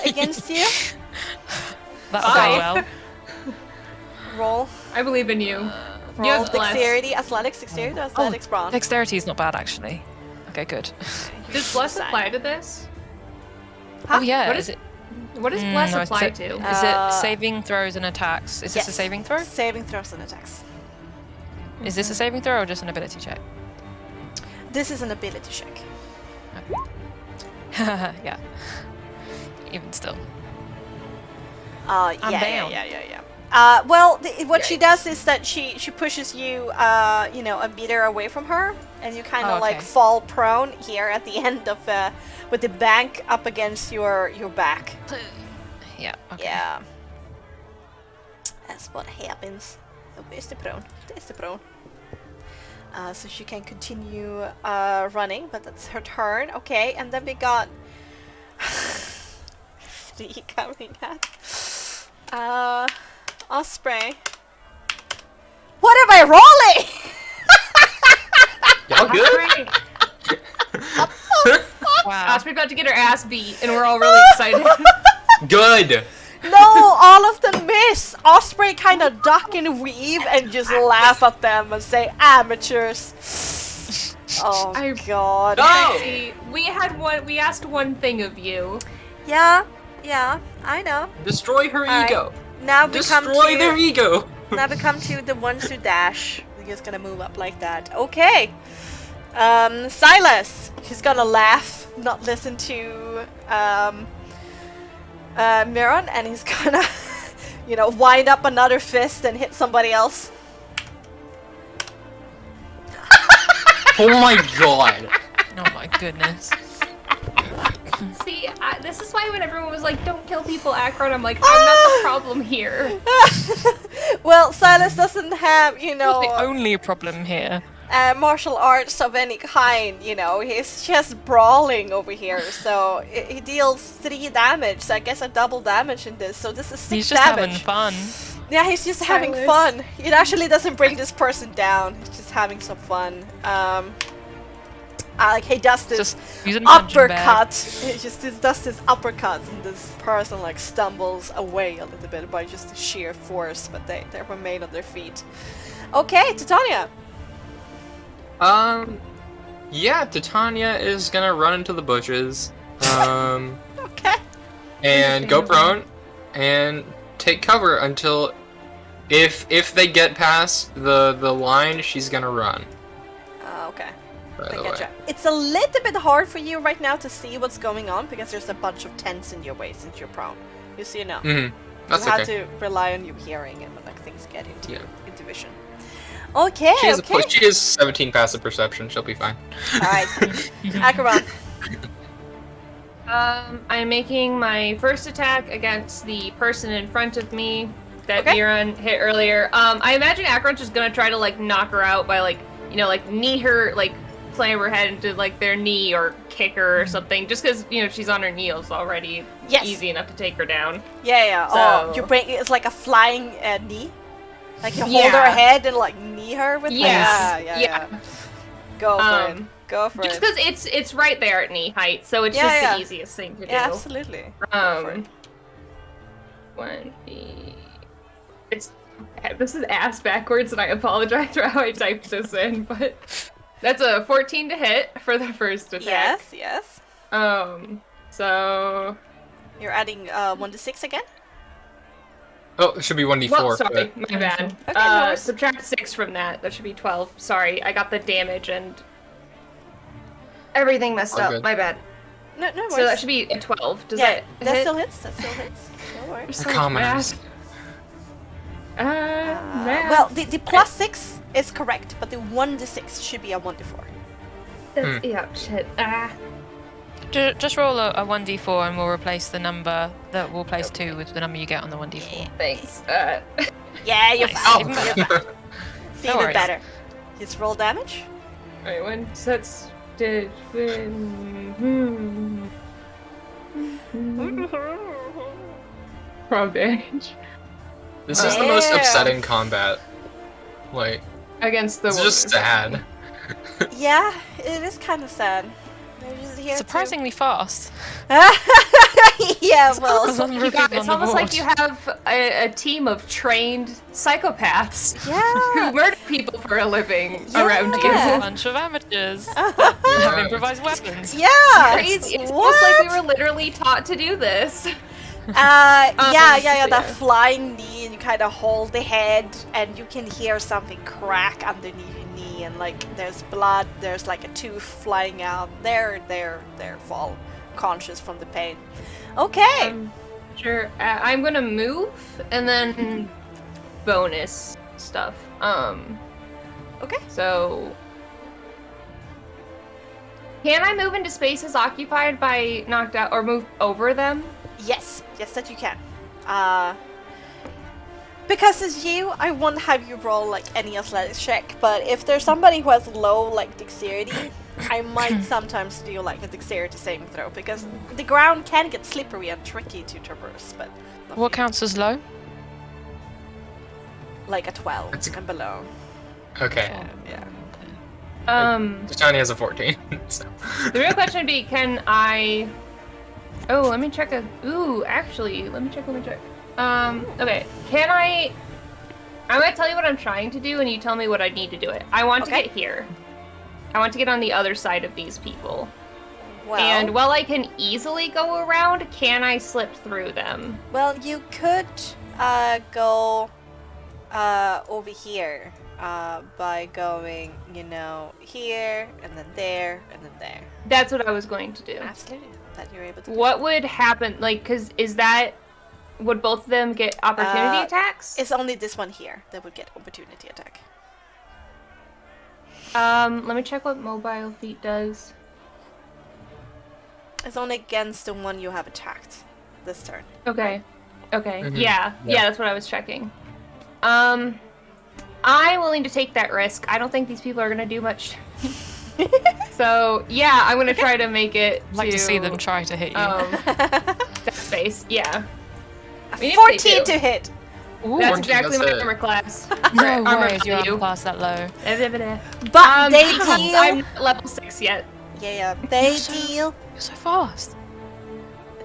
A: against you.
B: That'll
D: Bye.
B: go well.
A: Roll.
D: I believe in you.
A: Roll
D: have bless.
A: dexterity, athletics, dexterity, athletics, brawn.
B: Dexterity is not bad actually. Okay, good.
D: Does bless apply to this?
A: Huh?
B: Oh yeah.
D: What
B: is
D: is-
B: it?
D: What does bless
B: no, it's
D: apply
B: a-
D: to?
B: Is it saving throws and attacks? Is this a
A: Yes.
B: saving throw?
A: Saving throws and attacks.
B: Is this a saving throw or just an ability check?
A: This is an ability check.
B: Yeah. Even still.
A: Yeah,
B: I'm down.
A: yeah. Well, what she does is that she pushes you, a meter away from her, and you kind of
B: Oh, okay.
A: like fall prone here at the end of, with the bank up against your back.
B: Yeah. Okay.
A: Yeah. That's what happens. Oh, where's the prone? There's the prone. So she can continue running, but that's her turn. Okay, and then we got 3 coming at Osprey. What am I rolling?
C: Y'all good?
D: Great.
B: Wow.
D: Osprey about to get her ass beat, and we're all really excited.
C: Good.
A: No, all of them miss. Osprey kind of duck and weave and just laugh at them and say, amateurs. Oh
D: I-
A: god.
C: No!
D: Bexxy, we asked one thing of you.
A: Yeah, I know.
C: Destroy her
A: Alright.
C: ego.
A: Now we come
C: Destroy
A: to
C: their ego.
A: now we come to the ones who dash. We're just gonna move up like that. Okay. Silas. He's gonna laugh, not listen to Meulen, and he's gonna wind up another fist and hit somebody else.
C: Oh my god.
B: Oh my goodness.
D: See, this is why when everyone was like, "Don't kill people," Akron, I'm like, I'm not the problem here.
A: Well, Silas doesn't have,
B: Not the only problem here.
A: martial arts of any kind, you know. He's just brawling over here, so he deals 3 damage, so I guess a double damage in this, so this is 6
B: He's just
A: damage.
B: having fun.
A: Yeah, he's just having fun. It actually doesn't bring this person down, he's just having some fun. Like, he does this
B: he's in a punching bag.
A: uppercut, he just does this uppercut, and this person, like, stumbles away a little bit by just the sheer force, but they remain on their feet. Okay, Titania!
C: Yeah, Titania is gonna run into the bushes,
A: Okay.
C: and go prone, and take cover until, if they get past the line, she's gonna run.
A: Okay.
C: By
A: I
C: the
A: getcha.
C: way.
A: It's a little bit hard for you right now to see what's going on because there's a bunch of tents in your way since you're prone. You see now.
C: That's
A: you have
C: okay.
A: to rely on you hearing it when like things get into
C: Yeah.
A: intuition. Okay.
C: She has
A: okay.
C: she has 17 passive perception. She'll be fine.
A: All right. Acheron.
D: I'm making my first attack against the person in front of me that
A: Okay.
D: Miran hit earlier. I imagine Akron's just gonna try to like knock her out by like, you know, like knee her, like slam her head into like their knee or kick her or something. Just because you know she's on her knees already.
A: Yes.
D: Easy enough to take her down.
A: Yeah.
D: So-
A: Oh, you bring it's like a flying knee. Like you hold
D: Yeah.
A: her head and like knee her with.
D: Yes.
A: Yeah. Go for it. Go for
D: Just
A: it.
D: because it's right there at knee height, so it's
A: Yeah,
D: just
A: yeah.
D: the easiest thing to do.
A: Yeah, absolutely. Go for it.
D: 1d. This is ass backwards, and I apologize for how I typed this in, but that's a 14 to hit for the first attack.
A: Yes.
D: So
A: You're adding 1d6 again.
C: Oh, it should be 1d4.
D: well, sorry,
C: but-
D: my bad.
A: Okay, no worries.
D: Subtract 6 from that. That should be 12. Sorry, I got the damage and everything messed
C: All
D: up.
C: good.
D: My bad.
A: No worries.
D: So that should be a 12. Does
A: yeah,
D: that
A: that
D: hit?
A: still hits. That still hits. No worries.
C: The commoners.
D: Math.
A: Well, the plus 6 is correct, but the 1d6 should be a 1d4.
D: That's, yeah, shit.
B: Just roll a 1d4 and we'll replace the number that we'll place 2 with the number you get on the 1d4.
D: Thanks.
A: Yeah, you're
B: Nice.
A: fine.
B: Even
A: You're
B: better.
A: fine. Feeling
B: worries.
A: better. Just roll damage.
D: Wait, when that's did Prob damage
C: This is the most
A: Yeah.
C: upsetting combat. Like,
D: against the
C: it's just sad.
A: Yeah, it is kind of sad. They're just here to-
B: Surprisingly fast.
A: yeah, well,
B: Because I'm
D: You
B: repeating
D: got,
B: on
D: it's
B: the
D: almost like
B: board.
D: you have a team of trained psychopaths who
A: yeah.
D: murder people for a living
A: Yeah.
D: around
B: A
D: you.
A: Yeah.
B: bunch of amateurs have improvised weapons.
A: Yeah.
D: Crazy. It's
A: What?
D: almost like we were literally taught to do this.
A: Yeah,
D: so
A: that
D: yeah.
A: flying knee, and you kind of hold the head, and you can hear something crack underneath your knee, and like there's blood, there's like a tooth flying out. They're fall conscious from the pain. Okay.
D: Sure. I'm gonna move and then bonus stuff.
A: Okay.
D: So can I move into spaces occupied by knocked out or move over them?
A: Yes, that you can. Because it's you, I won't have you roll like any athletics check, but if there's somebody who has low like dexterity, I might sometimes do like a dexterity saving throw because the ground can get slippery and tricky to traverse, but not
B: What
A: for you.
B: counts as low?
A: Like a 12
C: That's a-
A: and below.
C: Okay.
A: Yeah.
C: Titania has a 14. So.
D: The real question would be, can I? Oh, let me check. Actually, let me check. Okay, can I? I'm gonna tell you what I'm trying to do, and you tell me what I need to do it. I want to
A: Okay.
D: get here. I want to get on the other side of these people.
A: Well,
D: And while I can easily go around, can I slip through them?
A: well, you could go over here by going, here and then there and then there.
D: That's what I was going to do.
A: Absolutely, that you're able to. do.
D: What would happen? Like, cause would both of them get opportunity attacks?
A: It's only this one here that would get opportunity attack.
D: Let me check what mobile feat does.
A: It's only against the one you have attacked this turn.
D: Okay.
C: Mhm.
D: Yeah,
C: Yeah.
D: that's what I was checking. I'm willing to take that risk. I don't think these people are gonna do much. So yeah, I'm gonna try to make it.
B: I'd like to see them try to hit you.
D: That space, yeah. I mean, if
A: 14
D: they
A: to
D: do.
A: hit.
B: Ooh,
D: That's
C: 14,
D: exactly
C: that's
D: my
C: it.
D: armor class.
B: no
D: armor
B: way is your
D: value.
B: armor class that low.
A: But they
D: because
A: deal.
D: I'm not level 6 yet.
A: Yeah, they
B: You're so-
A: deal.
B: You're so fast.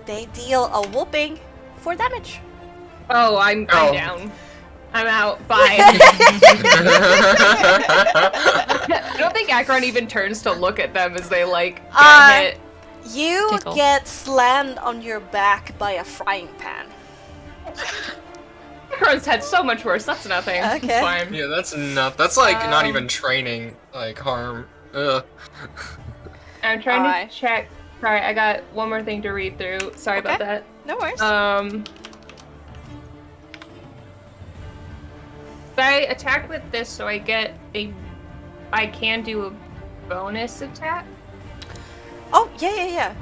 A: They deal a whooping 4 damage.
D: Oh, I'm
C: Oh.
D: down. I'm out. Bye. I don't think Akron even turns to look at them as they like get hit.
A: You
B: Tickle.
A: get slammed on your back by a frying pan.
D: Akron's had so much worse. That's nothing.
A: Okay.
D: It's fine.
C: Yeah, that's enough. That's like not
D: Um,
C: even training like harm. Ugh.
D: I'm trying
A: Alright.
D: to check. Sorry, I got one more thing to read through. Sorry about
A: Okay.
D: that.
A: No worries.
D: I attack with this, so I get a. I can do a bonus attack,
A: Oh, yeah.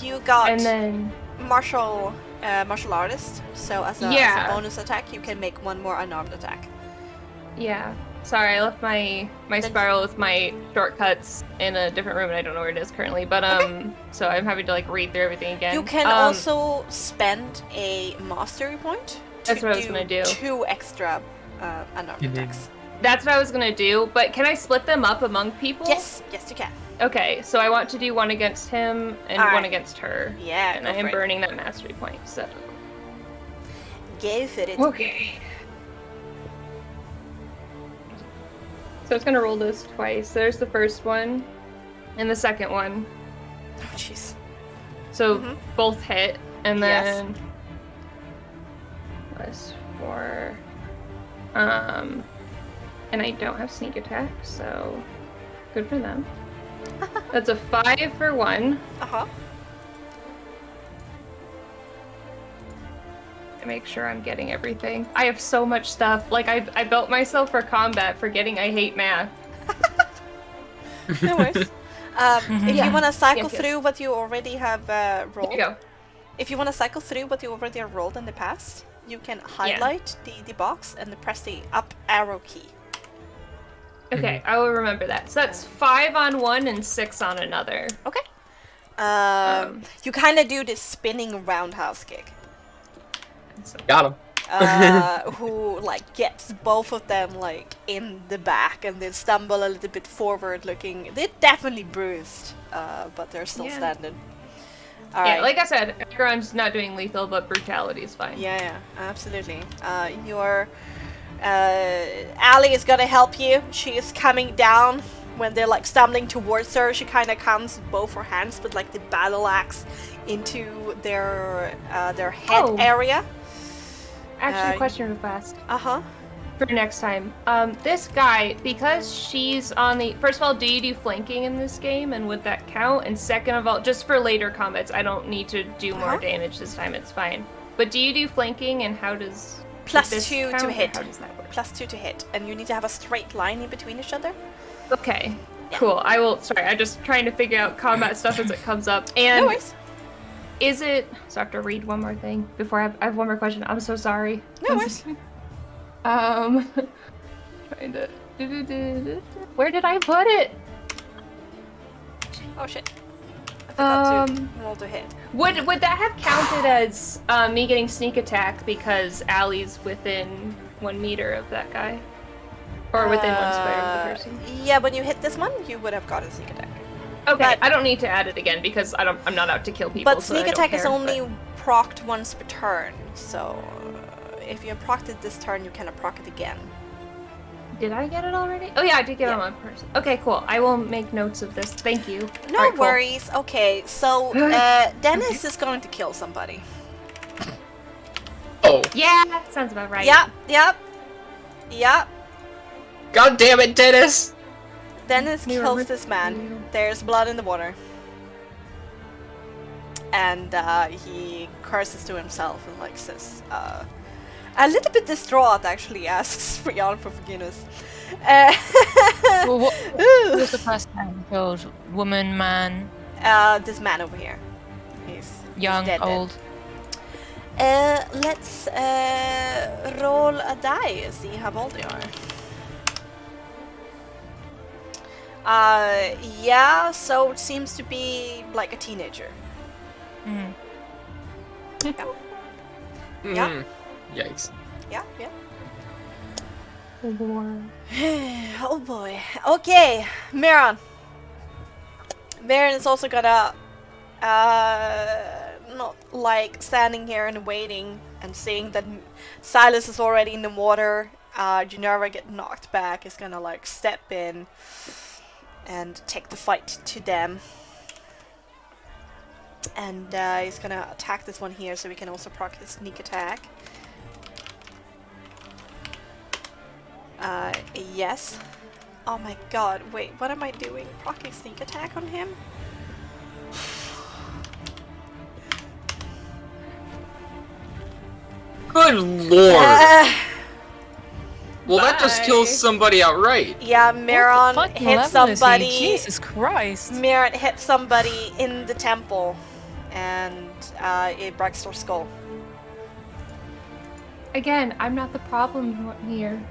A: You got
D: and then
A: martial artist, so as a
D: Yeah.
A: bonus attack, you can make 1 more unarmed attack.
D: yeah. Sorry, I left my spiral with my shortcuts in a different room, and I don't know where it is currently. But so I'm having to like read through everything again.
A: You can also spend a mastery point to
D: That's what I was gonna do.
A: 2 extra unarmed
C: Mhm.
A: attacks.
D: That's what I was gonna do. But can I split them up among people?
A: Yes, you can.
D: Okay, so I want to do one against him and
A: Alright.
D: one against her.
A: Yeah,
D: And
A: go
D: I am
A: for it.
D: burning that mastery point. So
A: Go for it.
D: okay. So it's gonna roll this twice. There's the first one, and the second one.
A: Oh, jeez.
D: So
A: Mhm.
D: both hit, and
A: Yes.
D: then +4. And I don't have sneak attack, so good for them. That's a 5 for 1.
A: Uh-huh.
D: To make sure I'm getting everything. I have so much stuff. Like I built myself for combat, forgetting I hate math.
A: No worries. If
D: Yeah.
A: you want to cycle
D: Yes.
A: through what you already have rolled,
D: There you go.
A: if you want to cycle through what you already have rolled in the past, you can highlight the box and press the up arrow key.
D: Okay, I will remember that. So that's 5 on one and 6 on another.
A: Okay.
D: Um,
A: You kind of do this spinning roundhouse kick.
C: Got him.
A: Who like gets both of them like in the back and then stumble a little bit forward looking. They're definitely bruised, but they're still
D: Yeah.
A: standing.
D: Yeah,
A: Alright.
D: like I said, Akron's not doing lethal, but brutality is fine.
A: Yeah, absolutely. Your Allie is gonna help you. She is coming down when they're like stumbling towards her. She kind of comes with both her hands, but like the battle axe into their head
D: Oh.
A: area.
D: Actually, question real fast for next time. This guy, because she's on the. First of all, do you do flanking in this game, and would that count? And second of all, just for later combats, I don't need to do more damage this time. It's fine. But do you do flanking, and how does
A: Plus
D: this
A: 2
D: count,
A: to
D: or
A: hit.
D: How does that work?
A: Plus 2 to hit, and you need to have a straight line in between each other.
D: Okay, cool. I will. Sorry, I'm just trying to figure out combat stuff as it comes up.
A: No
D: And
A: worries.
D: is it? So I have to read one more thing before I have one more question. I'm so sorry.
A: No worries.
D: Trying to. Where did I put it?
A: Oh shit. I forgot to
D: Um,
A: roll to hit.
D: Would that have counted as me getting sneak attack because Allie's within 1 meter of that guy, or within 1 square of the person?
A: Yeah, when you hit this one, you would have got a sneak attack.
D: Okay,
A: but-
D: I don't need to add it again because I'm not out to kill people.
A: But
D: so I
A: sneak
D: don't
A: attack is
D: care,
A: only
D: but-
A: procced once per turn, so if you procced it this turn, you cannot proc it again.
D: Did I get it already? Oh yeah, I did get it on one person. Okay, cool. I will make notes of this. Thank you.
A: No
D: Alright, cool.
A: worries. Okay, so Dennis is going to kill somebody.
C: Oh,
D: Yeah, sounds about right.
A: Yep.
C: god damn it, Dennis!
A: Dennis
D: Mirror
A: kills
D: rip
A: this man.
D: you.
A: There's blood in the water. And he curses to himself and like says, a little bit distraught actually, asks Brianna for forgiveness.
B: Well, what was the person killed? Woman, man,
A: This man over here. He's
B: young,
A: dead.
B: old?
A: Let's roll a die, see how old they are. Yeah, so it seems to be like a teenager.
B: Mm.
A: Yeah.
C: Yikes.
A: Yeah, yeah.
E: War.
A: Oh boy. Okay, Miran. Miran is also gonna, not like standing here and waiting and seeing that Silas is already in the water. Ginevra get knocked back. Is gonna like step in and take the fight to them. And he's gonna attack this one here, so we can also proc his sneak attack. Yes. Oh my god, wait, what am I doing? Proc his sneak attack on him?
C: Good lord! Well, that just kills somebody outright.
A: Yeah,
B: What
A: Miran
B: the fucking
A: hit
B: level is he?
A: somebody.
B: Jesus Christ.
A: Miran hit somebody in the temple, and it breaks their skull.
E: Again, I'm not the problem here.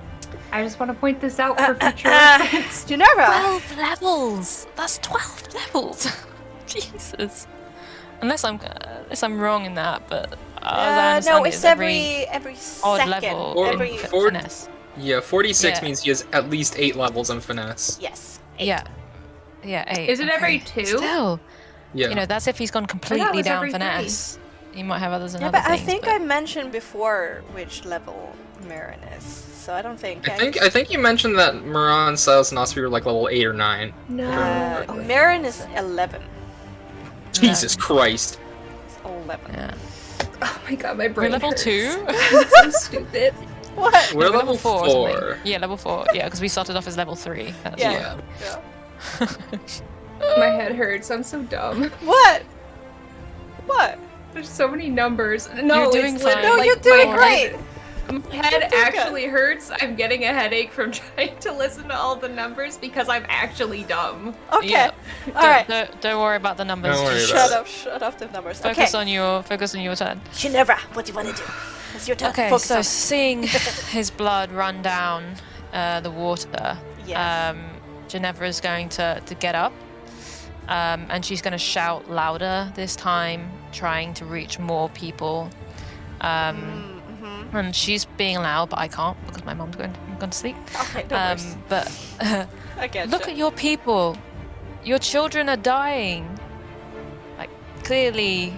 E: I just want to point this out for future reference.
A: Ginevra!
B: 12 levels! That's 12 levels! Jesus. Unless I'm wrong in that, but I
A: No,
B: understand
A: it's
B: it
A: every
B: odd
A: second.
B: level
C: Or-
A: Every
B: in
C: or-
B: finesse.
C: Yeah, 46
B: Yeah.
C: means he has at least 8 levels in finesse.
A: yes. 8.
B: Yeah. Yeah, 8.
E: Is it every 2?
B: Still,
C: Yeah.
B: you know, that's if he's gone
E: it
B: completely
E: was
B: down
E: every 3.
B: finesse. You might have others and
A: Yeah,
B: other
A: but I
B: things.
A: think I mentioned before which level Miran is, so I don't think.
C: I think you mentioned that Miran, Silas, and Osprey were like level 8 or 9.
E: No.
A: Miran is 11.
C: Jesus Christ.
A: It's 11.
B: Yeah.
E: Oh my god, my
B: We're
E: brain
B: level
E: hurts.
B: 2?
E: I'm so stupid.
A: What?
C: We're
B: No,
C: level
B: 4. or something.
C: 4.
B: Yeah, level 4. Yeah, because we started off as level 3. That's
A: Yeah.
B: why.
A: Yeah.
E: My head hurts. I'm so dumb.
A: What? What?
E: There's so many numbers. No,
B: You're doing
E: it's
B: fine.
E: literally
A: No,
E: like
A: you're doing
E: my
A: great.
E: My head actually hurts. I'm getting a headache from trying to listen to all the numbers because I'm actually dumb.
A: Okay.
B: Yeah.
A: All right.
B: Don't worry about the numbers.
C: Don't worry
B: Just
C: about
A: Shut up the numbers.
B: focus
A: Okay.
B: on your turn.
A: Ginevra, what do you want to do? It's your turn.
B: Okay,
A: Focus
B: so
A: on it.
B: seeing his blood run down the water,
A: Yes.
B: Ginevra is going to get up, and she's going to shout louder this time, trying to reach more people.
A: Mm-hmm.
B: And she's being loud, but I can't because my mom's going to sleep.
A: Okay, no worries.
B: But
A: I get
B: look at your people. Your children are dying. Like, clearly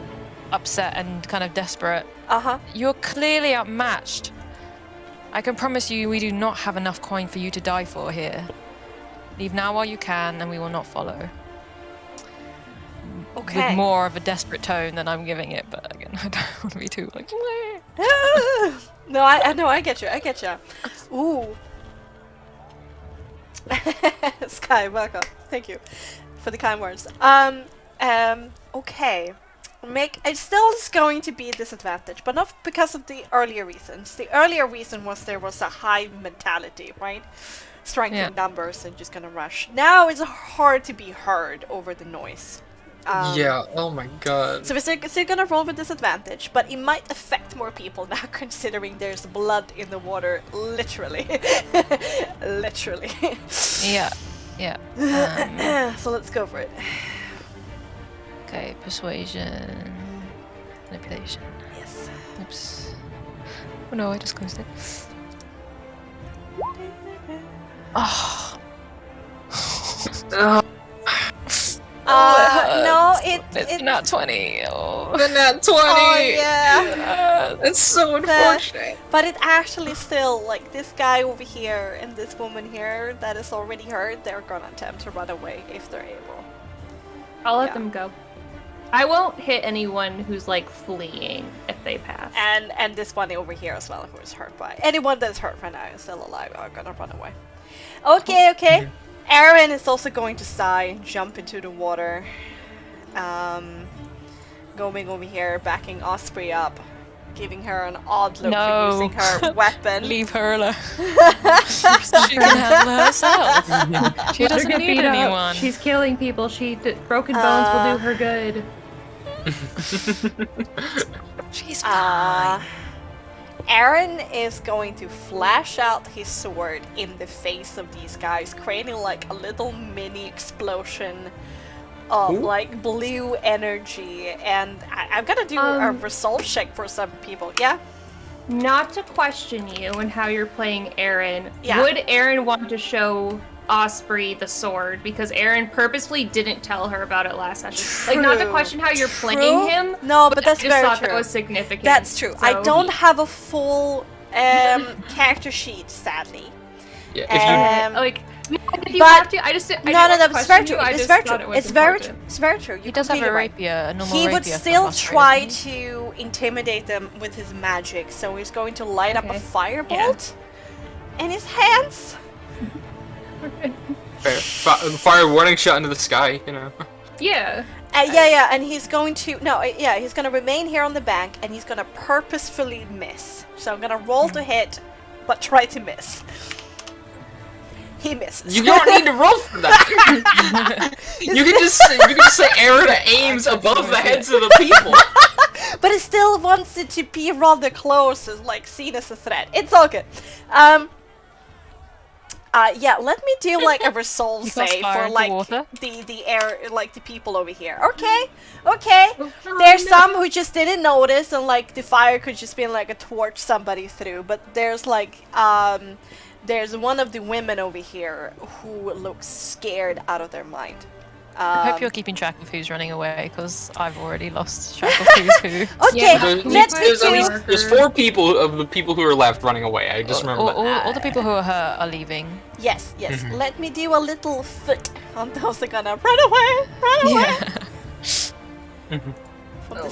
B: upset and kind of desperate.
A: Uh-huh.
B: You're clearly outmatched. I can promise you we do not have enough coin for you to die for here. Leave now while you can, and we will not follow.
A: Okay.
B: With more of a desperate tone than I'm giving it, but again, I don't want to be too like.
A: No, I get you. I get you. Ooh. Sky, welcome. Thank you for the kind words. Okay. It still is going to be a disadvantage, but not because of the earlier reasons. The earlier reason was there was a high mentality, right? Strength in numbers and just gonna rush. Now it's hard to be heard over the noise.
C: Yeah, oh my god.
A: So we're still gonna roll with disadvantage, but it might affect more people now considering there's blood in the water, literally. Literally.
B: Yeah.
A: So let's go for it.
B: Okay, persuasion, manipulation.
A: Yes.
B: Oops. Oh no, I just closed it. Oh.
A: No,
B: it's not 20. Oh.
C: The nat 20!
A: Oh yeah.
C: That's so unfortunate.
A: But it actually still, like, this guy over here and this woman here that is already hurt, they're gonna attempt to run away if they're able.
E: I'll let
A: Yeah.
E: them go. I won't hit anyone who's like fleeing if they pass.
A: And this one over here as well, who is hurt by. Anyone that's hurt right now is still alive are gonna run away. Okay. Aaron is also going to sigh and jump into the water. Going over here, backing Osprey up, giving her an odd look for using her weapon.
B: Leave her alone. She can handle herself. She
E: Let her
B: doesn't
E: get
B: need
E: beat up.
B: anyone.
E: She's killing people. Broken bones will do her good.
B: She's fine.
A: Aaron is going to flash out his sword in the face of these guys, creating like a little mini explosion of like blue energy. And I'm gonna do a resolve check for some people. Yeah?
D: Not to question you and how you're playing Aaron,
A: Yeah.
D: would Aaron want to show Osprey the sword? Because Aaron purposefully didn't tell her about it last session. Like, not to question how you're playing him.
A: No, but that's
D: I just
A: very
D: thought
A: true.
D: that was significant.
A: That's true. I
D: So-
A: don't have a full character sheet, sadly.
C: Yeah, if you
D: Like, if you
A: But-
D: have to, I just
A: No,
D: didn't want to
A: it's very
D: question
A: true.
D: you, I
A: It's
D: just
A: very
D: thought
A: true.
D: it was
A: It's very true.
D: important.
A: It's very true.
B: He does have a
A: completely right.
B: rapier, a normal
A: He
B: rapier.
A: would
B: from
A: still
B: Osprey,
A: try
B: doesn't
A: to intimidate them with his magic, so he's going to light up a
D: Okay.
A: firebolt in his hands.
C: fire warning shot into the sky, you know.
D: Yeah.
A: Yeah, and he's going to he's going to remain here on the bank, and he's going to purposefully miss. So I'm going to roll to hit, but try to miss. He misses.
C: You don't need to roll for that. you can just say Aaron aims above the heads of the people.
A: But he still wants it to be rather close, as like seen as a threat. It's all good. Yeah, let me do like a resolve
B: You cast
A: save
B: fire
A: for
B: into
A: like
B: water?
A: the air, like the people over here. Okay. There's some who just didn't notice, and like the fire could just be like a torch somebody through. But there's like there's one of the women over here who looks scared out of their mind.
B: I hope you're keeping track of who's running away, because I've already lost track of who's who.
A: Okay,
D: Yeah,
C: There's,
A: let me
C: there's at
A: do.
C: least there's 4 people of the people who are left running away. I just remember that.
B: All the people who are hurt are leaving.
A: Yes. Let me do a little foot on those that are gonna run away.
B: Yeah.
A: From the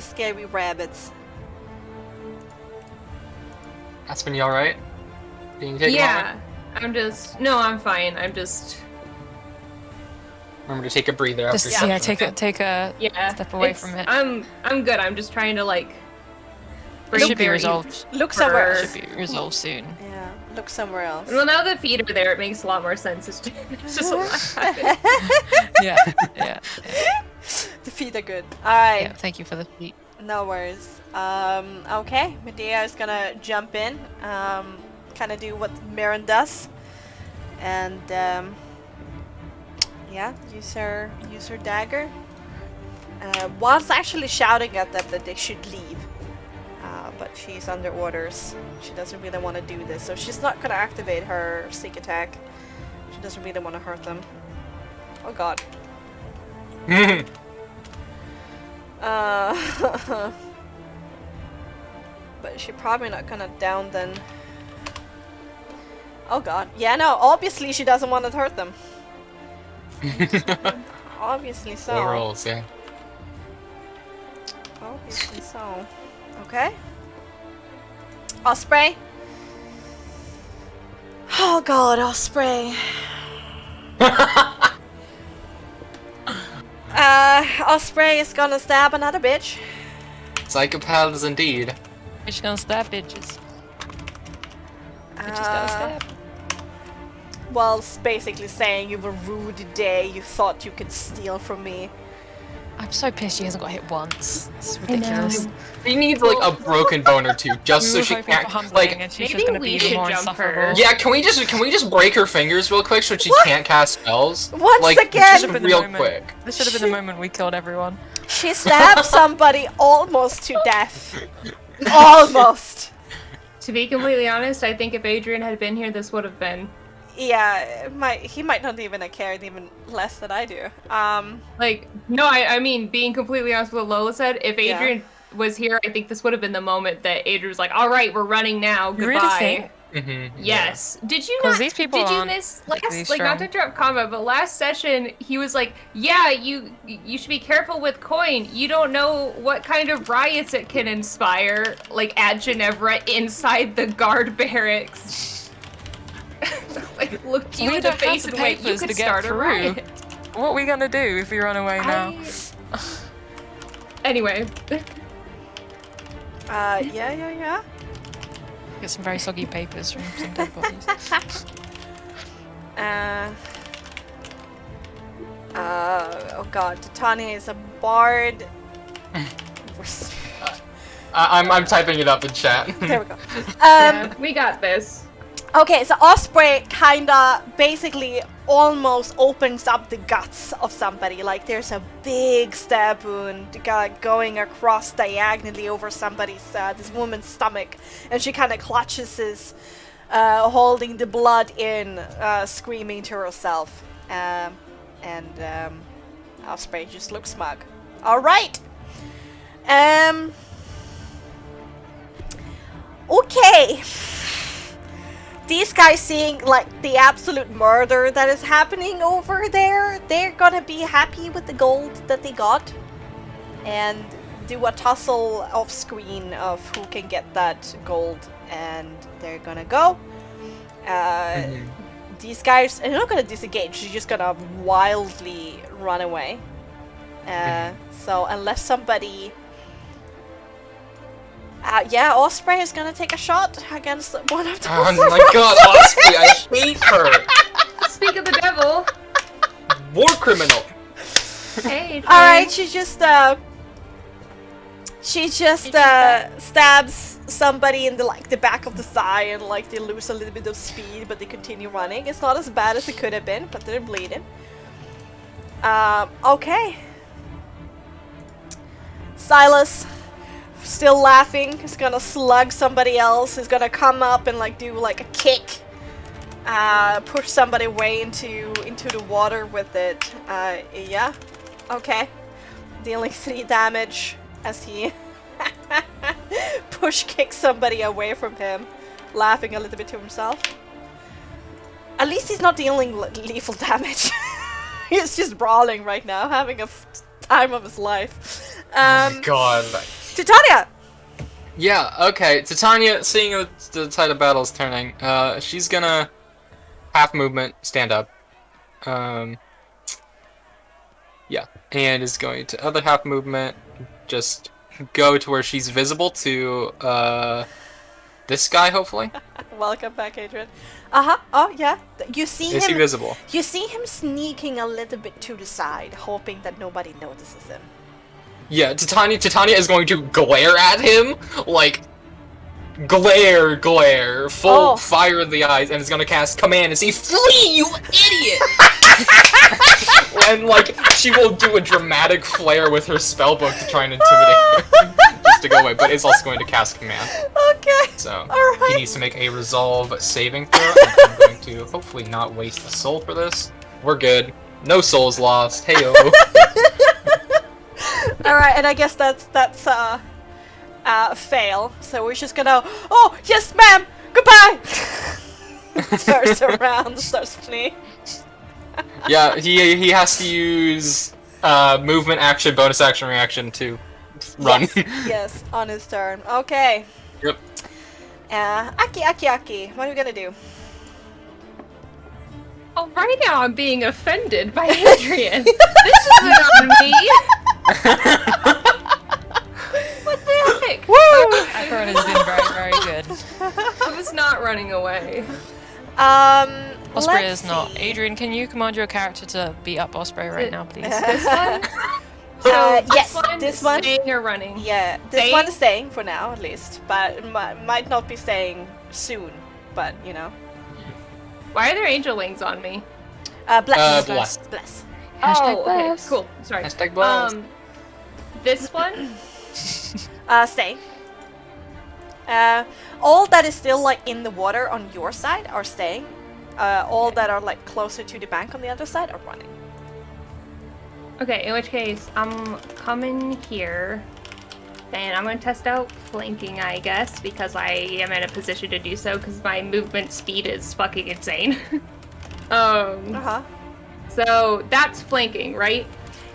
A: scary rabbits.
C: Aspen, you alright? Can you take a
D: Yeah.
C: moment?
D: I'm fine. I'm just,
C: Remember to take a breather after
B: Just
C: session.
B: take a
D: yeah.
B: step away
D: it's-
B: from it.
D: I'm good. I'm just trying to like.
B: It
D: bring
B: should be
D: very-
B: resolved.
A: Look somewhere
B: It
A: else.
B: should be resolved soon.
A: Yeah, look somewhere else.
D: Well, now the feet are there, it makes a lot more sense. It's just a lot happening.
B: Yeah.
A: The feet are good. Alright,
B: Yeah. Thank you for the feet.
A: no worries. Okay, Medea is gonna jump in, kind of do what Mirren does, and yeah, use her dagger. Whilst actually shouting at them that they should leave, but she's under orders. She doesn't really want to do this, so she's not gonna activate her sneak attack. She doesn't really want to hurt them. Oh god. But she's probably not gonna down then. Oh god. Yeah, no, obviously she doesn't want to hurt them. Obviously so.
C: 4 rolls, yeah.
A: Obviously so. Okay. Osprey. Oh god, Osprey. Osprey is gonna stab another bitch.
C: Psychopaths indeed.
B: Bitch gonna stab bitches. Bitches gonna stab.
A: Whilst basically saying you were rude day, you thought you could steal from me.
B: I'm so pissed she hasn't got hit once. It's
E: I know.
B: ridiculous.
C: She needs like a broken bone or two just so
B: We were
C: she
B: hoping for
C: can't
B: humbling,
C: like.
B: and she's
D: Maybe
B: just gonna
D: we
B: be
D: should
B: even more
D: jump her.
B: insufferable.
C: Yeah, can we just break her fingers real quick so she
A: What?
C: can't cast spells?
A: Once
C: like,
A: again!
C: just
B: Should've been the
C: real
B: moment.
C: quick.
B: This should have been the moment we killed everyone.
A: She stabbed somebody almost to death. Almost.
D: To be completely honest, I think if Adrian had been here, this would have been
A: Yeah, he might not even have cared even less than I do.
D: like no. I mean, being completely honest with what Lola said, if
A: Yeah.
D: Adrian was here, I think this would have been the moment that Adrian was like, "All right, we're running now.
B: You
D: Goodbye."
B: really think?
D: Yes. Did you
B: 'Cause
D: not?
B: these people
D: did you
B: aren't
D: miss
B: particularly
D: last? Like, not to
B: strong.
D: interrupt combat, but last session he was like, "Yeah, you should be careful with coin. You don't know what kind of riots it can inspire." Like at Ginevra inside the guard barracks. Like looked you
B: We
D: in the
B: don't have
D: face
B: the
D: and went, "You
B: papers
D: could
B: to get
D: start a
B: through."
D: riot."
B: What are we gonna do if we run away now?
D: Anyway,
A: Yeah.
B: Get some very soggy papers from some dead bodies.
A: Oh god, Titania is a bard.
C: I'm typing it up in chat.
A: There we go.
D: Yeah, we got this.
A: Okay, so Osprey kinda basically almost opens up the guts of somebody. Like there's a big stab wound going across diagonally over somebody's, this woman's stomach, and she kind of clutches his, holding the blood in, screaming to herself. Osprey just looks smug. All right. Okay. These guys seeing like the absolute murder that is happening over there, they're gonna be happy with the gold that they got and do a tussle off screen of who can get that gold, and they're gonna go. These guys are not gonna disengage, they're just gonna wildly run away. So unless somebody yeah, Osprey is gonna take a shot against one of the
C: Oh my god, Osprey, I hate her!
D: Speak of the devil.
C: War criminal!
D: Hey,
A: Alright, she just stabs somebody in the back of the thigh, and like they lose a little bit of speed, but they continue running. It's not as bad as it could have been, but they're bleeding. Okay. Silas, still laughing, is gonna slug somebody else. He's gonna come up and like do like a kick, push somebody way into the water with it. Yeah, okay, dealing 3 damage as he push kicks somebody away from him, laughing a little bit to himself. At least he's not dealing lethal damage. He's just brawling right now, having a time of his life.
C: Oh my god.
A: Titania!
C: Yeah, okay. Titania, seeing the tide of battle is turning, she's gonna half movement, stand up. Yeah, and is going to other half movement, just go to where she's visible to, this guy, hopefully.
A: Welcome back, Adrian. Uh-huh. Oh, yeah. You see
C: Is
A: him.
C: he visible?
A: You see him sneaking a little bit to the side, hoping that nobody notices him.
C: Yeah, Titania is going to glare at him, like, glare, full fire in the eyes, and is gonna cast Command and say, "Flee, you idiot!" And, like, she will do a dramatic flare with her spellbook to try and intimidate him, just to go away, but is also going to cast Command.
A: Okay.
C: So,
A: Alright.
C: he needs to make a Resolve saving throw, and I'm going to hopefully not waste a soul for this. We're good. No souls lost. Heyo.
A: Alright, and I guess that's a fail. So we're just gonna, oh, yes, ma'am! Goodbye! Turns around, starts fleeing.
C: Yeah, he has to use movement action, bonus action, reaction to run.
A: Yes, on his turn. Okay.
C: Yep.
A: Aki. What are we gonna do?
D: Oh, right now I'm being offended by Adrian. This isn't on me. What the heck?
A: Woo!
B: Patron has been very, very good.
D: I was not running away.
B: Osprey
A: Let's
B: is not.
A: see.
B: Adrian, can you command your character to beat up Osprey right now, please?
D: This one? So
A: yes,
D: one
A: this
D: is
A: one.
D: staying or running?
A: Yeah, this
D: Staying?
A: one is staying for now, at least, but it might not be staying soon. But you know,
D: Why are there angel wings on me?
A: bless.
C: Bless.
B: Hashtag
D: Oh, okay,
B: bless.
D: cool. Sorry.
C: Hashtag bless.
D: This one?
A: Stay. All that is still like in the water on your side are staying. All that are like closer to the bank on the other side are running.
D: Okay, in which case, I'm coming here, and I'm gonna test out flanking, I guess, because I am in a position to do so, because my movement speed is fucking insane. So that's flanking, right?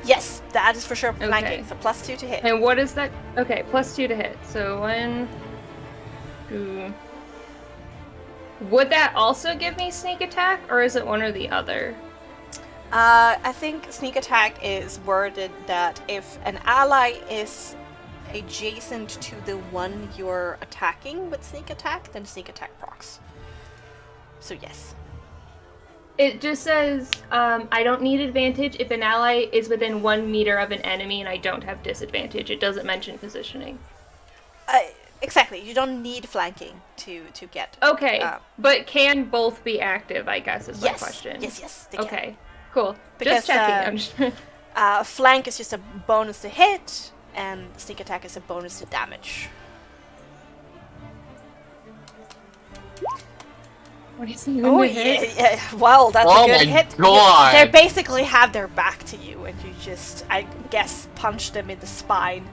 A: Yes, that is for sure flanking. So +2 to hit.
D: And what is that? Okay, +2 to hit. So 1, 2. Would that also give me sneak attack, or is it one or the other?
A: I think sneak attack is worded that if an ally is adjacent to the one you're attacking with sneak attack, then sneak attack procs. So yes.
D: It just says, I don't need advantage if an ally is within 1 meter of an enemy and I don't have disadvantage. It doesn't mention positioning.
A: Exactly. You don't need flanking to get.
D: Okay, but can both be active, I guess, is my
A: Yes.
D: question.
A: Yes, they can.
D: Okay, cool.
A: Because,
D: just checking. I'm just...
A: flank is just a bonus to hit, and sneak attack is a bonus to damage.
D: What is the
A: Oh yeah. Well, that's a good hit.
C: God.
A: They basically have their back to you, and you just, I guess, punch them in the spine.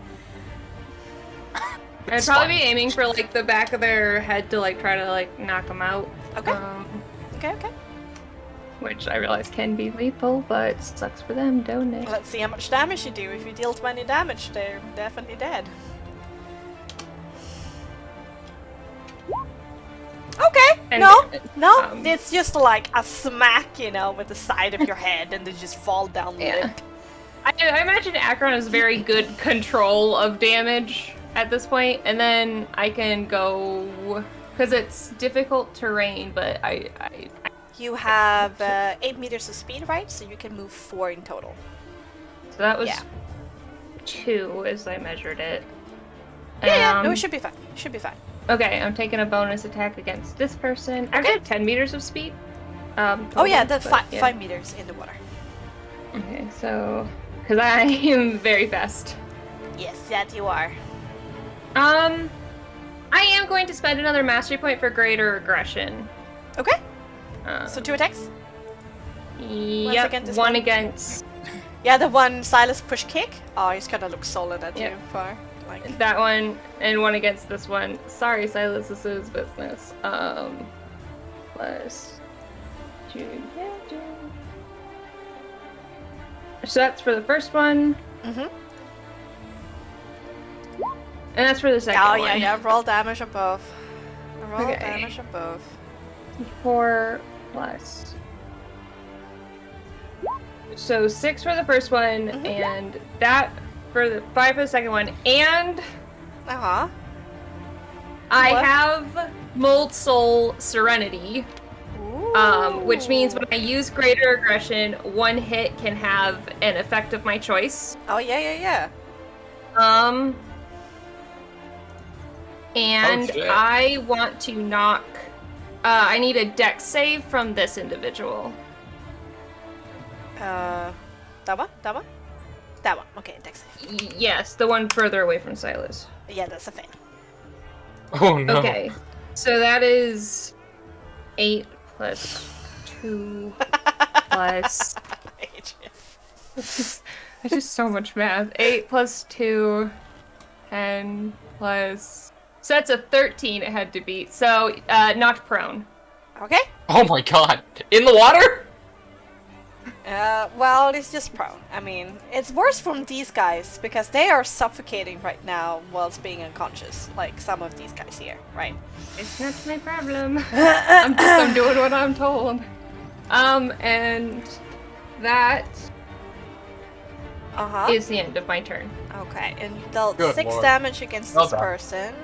D: I'd probably be aiming for like the back of their head to like try to like knock them out.
A: Okay. Okay.
D: Which I realize can be lethal, but sucks for them, don't it?
A: Let's see how much damage you do. If you deal 20 damage, they're definitely dead. Okay.
D: And
A: No. It's just like a smack, with the side of your head, and they just fall down limp.
D: I imagine Akron has very good control of damage at this point, and then I can go because it's difficult terrain, but
A: You have 8 meters of speed, right? So you can move 4 in total.
D: So that was 2 as I measured it.
A: Yeah, no, it should be fine.
D: Okay, I'm taking a bonus attack against this person. I have 10 meters of speed.
A: Total, that's 5 meters in the water.
D: Okay, so because I am very fast.
A: Yes, that you are.
D: I am going to spend another mastery point for greater aggression.
A: Okay. So 2 attacks?
D: Yep,
A: against
D: one against...
A: Yeah, the one Silas push kick. Oh, he's gonna look solid at you for like...
D: That one, and one against this one. Sorry, Silas, this is business. Plus... 2... So that's for the first one.
A: Mm-hmm.
D: And that's for the second one.
A: Oh, yeah. Roll damage on both.
D: Okay.
A: Damage on both.
D: 4 plus. So 6 for the first one, and that for the 5 for the second one, and I have Mold Soul Serenity, which means when I use greater aggression, 1 hit can have an effect of my choice.
A: Oh yeah.
D: And I want to knock. I need a dex save from this individual.
A: That one. Okay, dex save.
D: Yes, the one further away from Silas.
A: Yeah, that's a fail.
C: Oh no.
D: Okay, so that is 8 plus 2 plus. It's just so much math. 8 plus 2, 10 plus. So that's a 13 it had to beat. So, knocked prone.
A: Okay.
C: Oh my god. In the water?
A: Well, it's just prone. I mean, it's worse from these guys because they are suffocating right now whilst being unconscious. Like some of these guys here, right?
D: It's not my problem. I'm doing what I'm told. And that is the end of my turn.
A: Okay, and you dealt
C: Good
A: 6
C: lord.
A: damage against
C: Well
A: this
C: done.
A: person.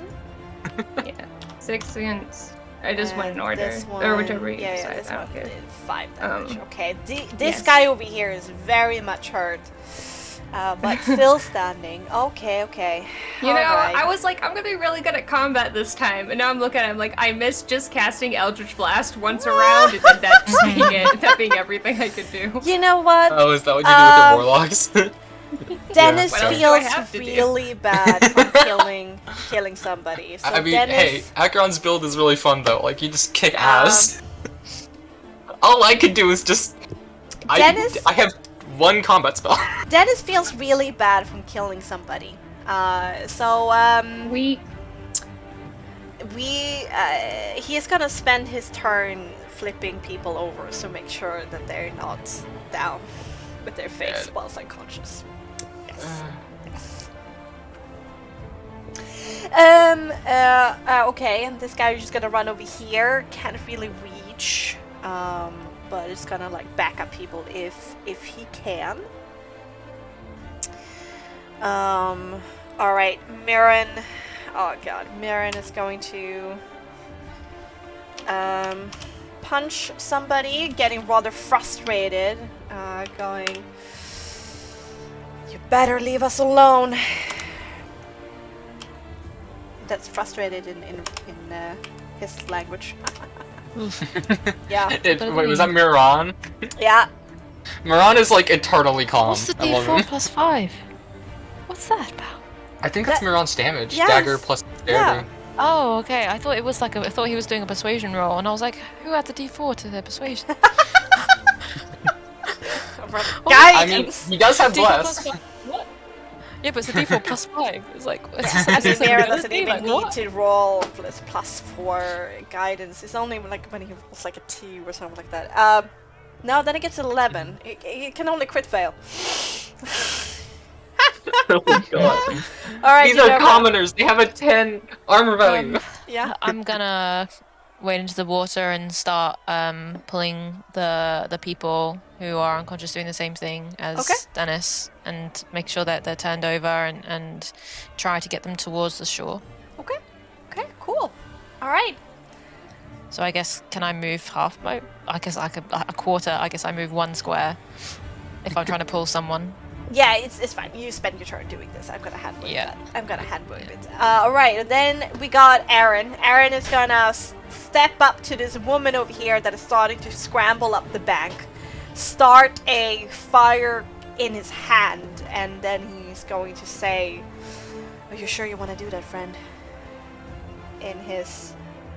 D: Yeah, 6 against. I just went in order,
A: This one,
D: or whichever you
A: yeah,
D: decide.
A: this
D: I
A: one
D: don't care.
A: did 5 damage. Okay, this
D: yes.
A: guy over here is very much hurt, but still standing. Okay.
D: You know,
A: Alright.
D: I was like, I'm gonna be really good at combat this time, and now I'm looking at him like, I missed just casting Eldritch Blast once around, and then that just being it, that being everything I could do.
A: You know what?
C: Oh, is that what you do with your warlocks?
A: Dennis
D: What else do I have
A: feels
D: to do?
A: really bad for killing somebody. So
C: I mean,
A: Dennis,
C: hey, Akron's build is really fun though. Like, you just kick ass. All I could do is just...
A: Dennis?
C: I have 1 combat spell.
A: Dennis feels really bad from killing somebody. He's gonna spend his turn flipping people over, so make sure that they're not down with their face whilst unconscious. Okay, and this guy is just gonna run over here. Can't really reach, but it's gonna like back up people if he can. All right, Meulen. Oh god, Meulen is going to punch somebody, getting rather frustrated. Going. You better leave us alone. that's frustrated in his language. Yeah.
C: Wait, was that Miran?
A: Yeah.
C: Miran is like eternally calm.
B: What's the
C: I love
B: D4
C: him.
B: plus 5? What's that about?
C: I think that's Miran's damage.
A: Yes.
C: Dagger plus dexterity.
B: Oh, okay. I thought it was like I thought he was doing a persuasion roll, and I was like, who had the D4 to their persuasion?
C: I mean, he does have
B: D4 plus
C: bless.
B: 5. What? Yeah, but it's a D4 plus 5. It's like it's
A: I mean, Mira doesn't
B: ability,
A: even
B: like,
A: need
B: what?
A: to roll +4 guidance. It's only like when he was like a 2 or something like that. No, then it gets 11. It can only crit fail.
C: Oh my god.
A: Alright,
C: These are commoners. They have a 10 armor value.
A: Yeah.
B: I'm gonna wade into the water and start pulling the people who are unconscious doing the same thing as
A: Okay.
B: Dennis and make sure that they're turned over and try to get them towards the shore.
A: Okay. Okay, cool. Alright.
B: So I guess, can I move half my... I guess I could... A quarter, I guess I move 1 square if I'm trying to pull someone.
A: Yeah, it's fine. You spend your turn doing this. I'm gonna hand wave
B: Yeah.
A: that. I'm gonna hand wave it. Alright, and then we got Aaron. Aaron is gonna step up to this woman over here that is starting to scramble up the bank, start a fire in his hand, and then he's going to say, "Are you sure you want to do that, friend?" In his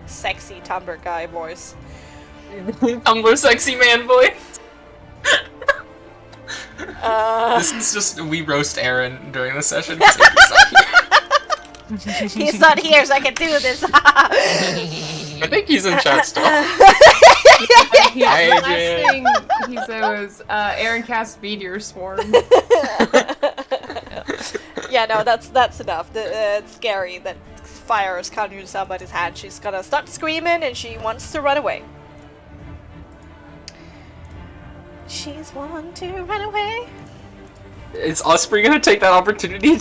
A: sexy Tumblr guy voice.
C: Tumblr sexy man boy. This is just, we roast Aaron during the session.
A: He's not here, so I can do this.
C: I think he's in chat still.
D: The
C: Hi,
D: last
C: Adrian.
D: thing he said was, Aaron cast Meteor Swarm.
A: Yeah, no, that's enough. It's scary that fire is coming in somebody's hand. She's gonna start screaming and she wants to run away. She's one to run away.
C: Is Osprey gonna take that opportunity?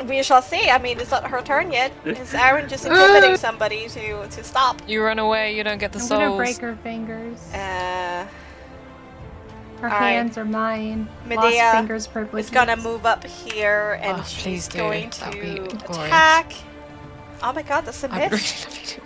A: We shall see. I mean, it's not her turn yet. Is Aaron just intimidating somebody to stop?
B: You run away, you don't get the
E: I'm
B: souls.
E: gonna break her fingers.
A: Uh,
E: Her
A: alright.
E: hands are mine.
A: Medea
E: Lost fingers privilege.
A: is gonna move up here and
B: Oh,
A: she's
B: please do.
A: going
B: That'd be
A: to
B: glorious.
A: attack. Oh my god, that's a
B: I really
A: miss.
B: love you.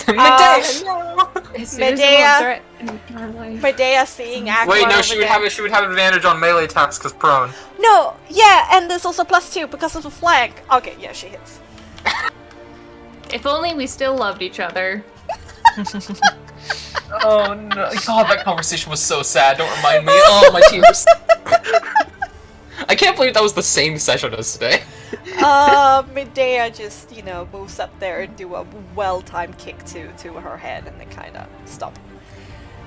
C: Medea, no!
E: As soon as
A: Medea.
E: it will threaten our life.
A: Medea seeing Aqua
C: Wait, no,
A: over
C: she would
A: there.
C: have advantage on melee attacks because prone.
A: No, yeah, and there's also +2 because of the flank. Okay, yeah, she hits.
D: If only we still loved each other.
C: Oh no! God, that conversation was so sad. Don't remind me. Oh, my tears. I can't believe that was the same session as today.
A: Medea just, moves up there and do a well-timed kick to her head and then kind of stop.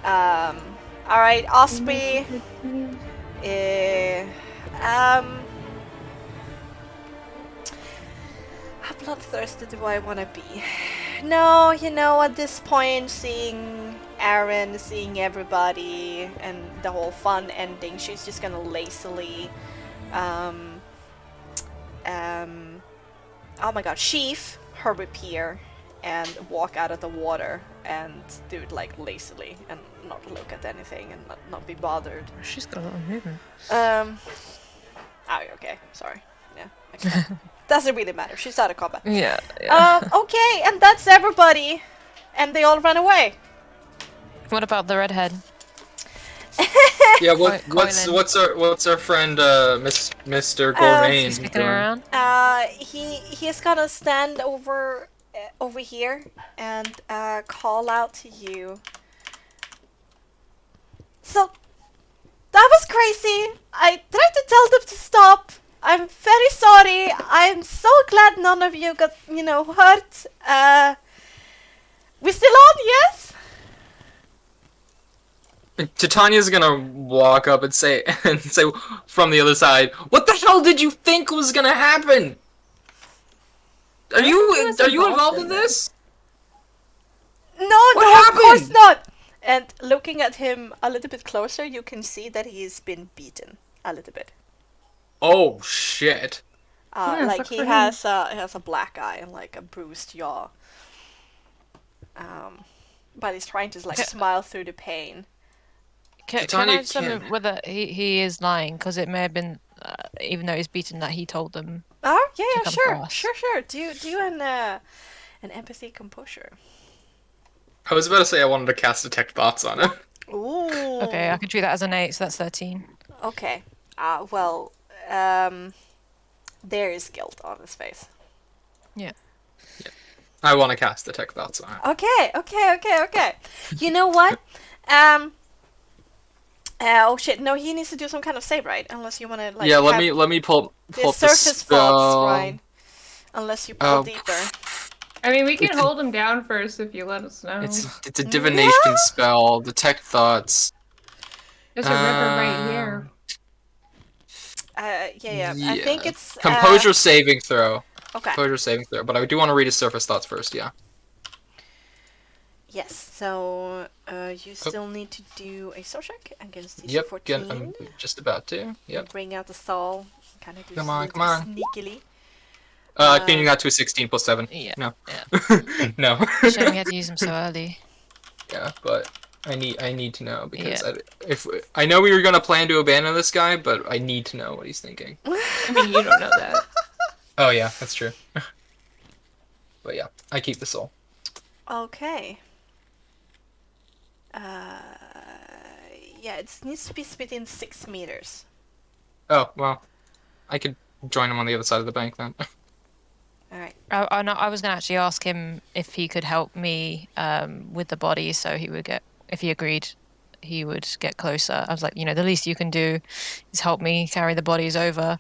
A: Alright, Osprey. How bloodthirsty do I want to be? No, at this point, seeing Aaron, seeing everybody, and the whole fun ending, she's just gonna lazily, oh my god, sheath her rapier and walk out of the water and do it like lazily and not look at anything and not be bothered.
B: She's got a lot of movement.
A: Oh, okay, sorry. Yeah, okay. Doesn't really matter. She's out of combat.
B: Yeah.
A: Okay, and that's everybody, and they all run away.
B: What about the redhead?
C: Yeah,
B: Coilen.
C: what's our friend Mr. Gourmet
B: She's sticking
C: doing?
B: around.
A: He's gonna stand over here and call out to you. So that was crazy. I tried to tell them to stop. I'm very sorry. I'm so glad none of you got hurt. We still on? Yes.
C: Titania's gonna walk up and say from the other side, "What the hell did you think was gonna happen? Are you involved in this?"
A: No, of course not. And looking at him a little bit closer, you can see that he's been beaten a little bit.
C: Oh shit!
A: Like
E: sucks
A: he
E: for him.
A: has a black eye and like a bruised jaw. But he's trying to like smile through the pain.
B: Can
C: Titania
B: I determine
C: can't.
B: whether he is lying? Because it may have been, even though he's beaten, that he told them
A: Oh yeah,
B: to
A: yeah,
B: come
A: sure,
B: across.
A: sure. Do an empathy composure.
C: I was about to say I wanted to cast Detect Thoughts on him.
A: Ooh.
B: Okay, I can treat that as an 8, so that's 13.
A: Okay. Well, um, there is guilt on his face.
B: Yeah.
C: I want to cast Detect Thoughts on him.
A: Okay. You know what? Oh shit! No, he needs to do some kind of save, right? Unless you want to like.
C: Yeah,
A: have
C: let me pull
A: the
C: up the
A: surface thoughts,
C: spell.
A: right? Unless you pull deeper.
D: I mean, we can hold him down first if you let us know.
C: It's a divination spell. Detect Thoughts.
D: There's a river right here.
A: Yeah. I think it's
C: Composure saving throw.
A: Okay.
C: Composure saving throw. But I do want to read his surface thoughts first. Yeah.
A: Yes. So you still need to do a soul check against DC
C: Yep.
A: 14.
C: I'm just about to. Yep.
A: Bring out the soul. Kind of do
C: Come on,
A: something
C: come on.
A: sneakily.
C: Changing that to a 16 plus 7.
B: Yeah.
C: No.
B: Yeah.
C: No.
B: Shame we had to use them so early.
C: Yeah, but I need to know because if I know we were gonna plan to abandon this guy, but I need to know what he's thinking.
D: I mean, you don't know that.
C: Oh yeah, that's true. But yeah, I keep the soul.
A: Okay. Yeah, it needs to be within 6 meters.
C: Oh well, I could join him on the other side of the bank then.
A: All right.
B: I was going to actually ask him if he could help me with the body, so he would get, if he agreed, he would get closer. I was like, the least you can do is help me carry the bodies over.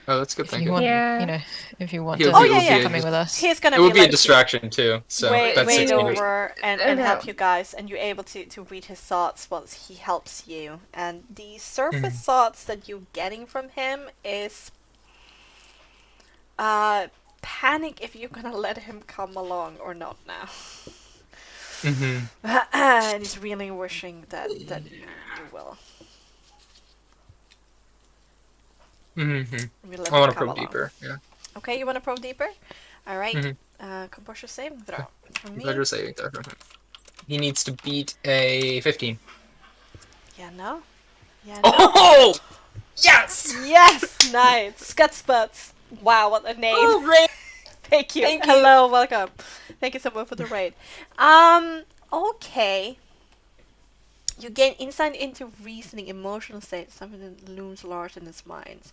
C: Oh, that's good
B: If
C: thinking.
B: you want,
D: Yeah.
B: if you want
C: He'll
B: to
C: be-
A: Oh, yeah, yeah.
B: coming with us.
A: He's gonna
C: It would be a
A: like,
C: distraction too. So
A: wait
C: that's 16 meters.
A: over and
D: Okay.
A: help you guys, and you're able to read his thoughts while he helps you. And the surface thoughts that you're getting from him is panic if you're gonna let him come along or not now.
C: Mm-hmm.
A: And he's really wishing that you will.
C: Mm-hmm.
A: You let
C: I
A: him
C: want to
A: come
C: probe
A: along.
C: deeper. Yeah.
A: Okay, you want to probe deeper? All right.
C: Mhm.
A: Composure saving throw. From me.
C: Pleasure saving throw. He needs to beat a 15.
A: Yeah, no. Yeah, no.
C: Oh! Yes!
A: Yes! Nice! Scutsputs! Wow, what a name!
C: Oh, great!
A: Thank you.
C: Thank you.
A: Hello, welcome. Thank you so much for the raid. Okay. You gain insight into reasoning, emotional state, something that looms large in his mind.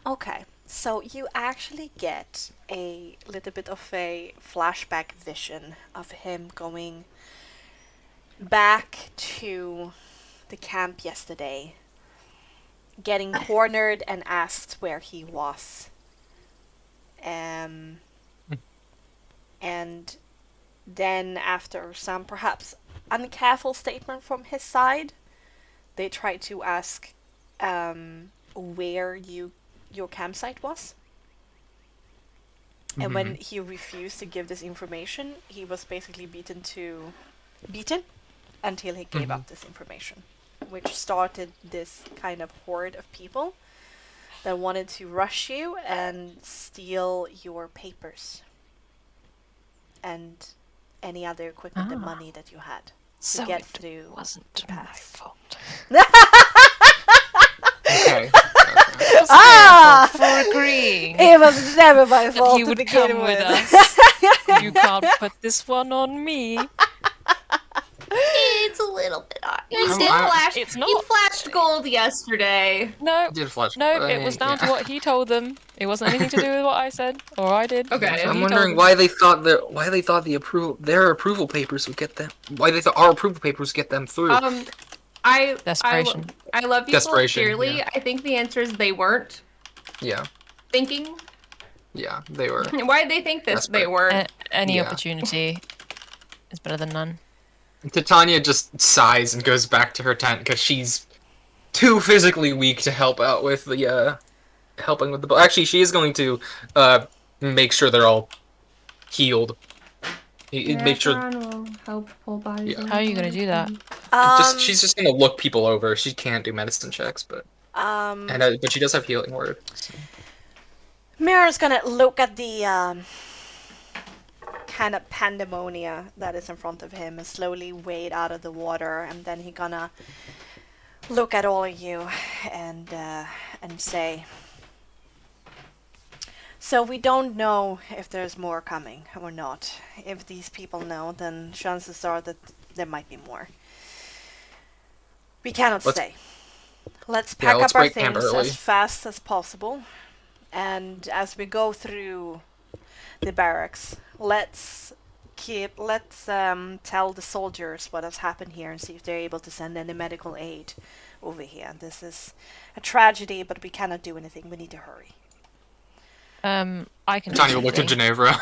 A: Okay, so you actually get a little bit of a flashback vision of him going back to the camp yesterday, getting cornered and asked where he was. And then after some perhaps uncareful statement from his side, they tried to ask where your campsite was. And when he refused to give this information, he was basically beaten until he gave up this information, which started this kind of horde of people that wanted to rush you and steal your papers and any other equipment and money that you had to get through.
B: It wasn't
A: the
B: my
A: pass.
B: fault.
C: Okay.
A: Ah!
B: For agreeing.
A: It was never my
B: that
A: fault
B: he
A: to
B: would
A: begin
B: come
A: with.
B: with us. You can't put this one on me.
D: It's a little bit odd. You
C: I'm-
D: did
C: I-
D: flash.
B: It's
D: You
B: not.
D: flashed gold yesterday.
B: No,
C: Did flash.
B: no, it was down to what he told them. It wasn't anything to do with what I said or I did.
D: Okay.
B: It was what
C: I'm
B: he
C: wondering
B: told them.
C: why they thought their approval papers would get them. Why they thought our approval papers would get them through.
B: Desperation.
D: I love you both
C: Desperation,
D: dearly.
C: yeah.
D: I think the answer is they weren't
C: Yeah,
D: thinking.
C: they were.
D: Why did they think this?
C: Desperate.
D: They weren't.
B: Any
C: Yeah.
B: opportunity is better than none.
C: Titania just sighs and goes back to her tent because she's too physically weak to help out with the helping with the. Actually, she is going to make sure they're all healed. Make sure.
E: Patron will help pull bodies.
C: Yeah.
E: over.
B: How are you gonna do that?
C: She's just gonna look people over. She can't do medicine checks, but but she does have healing word. So.
A: Mira's gonna look at the kind of pandemonia that is in front of him and slowly wade out of the water, and then he gonna look at all of you and say, So we don't know if there's more coming or not. If these people know, then chances are that there might be more. We cannot stay. Let's pack
C: let's
A: up our
C: break camp
A: things
C: early.
A: as fast as possible. And as we go through the barracks, let's tell the soldiers what has happened here and see if they're able to send any medical aid over here. This is a tragedy, but we cannot do anything. We need to hurry.
B: I can do
C: Tanya will look at
B: something.
C: Ginevra.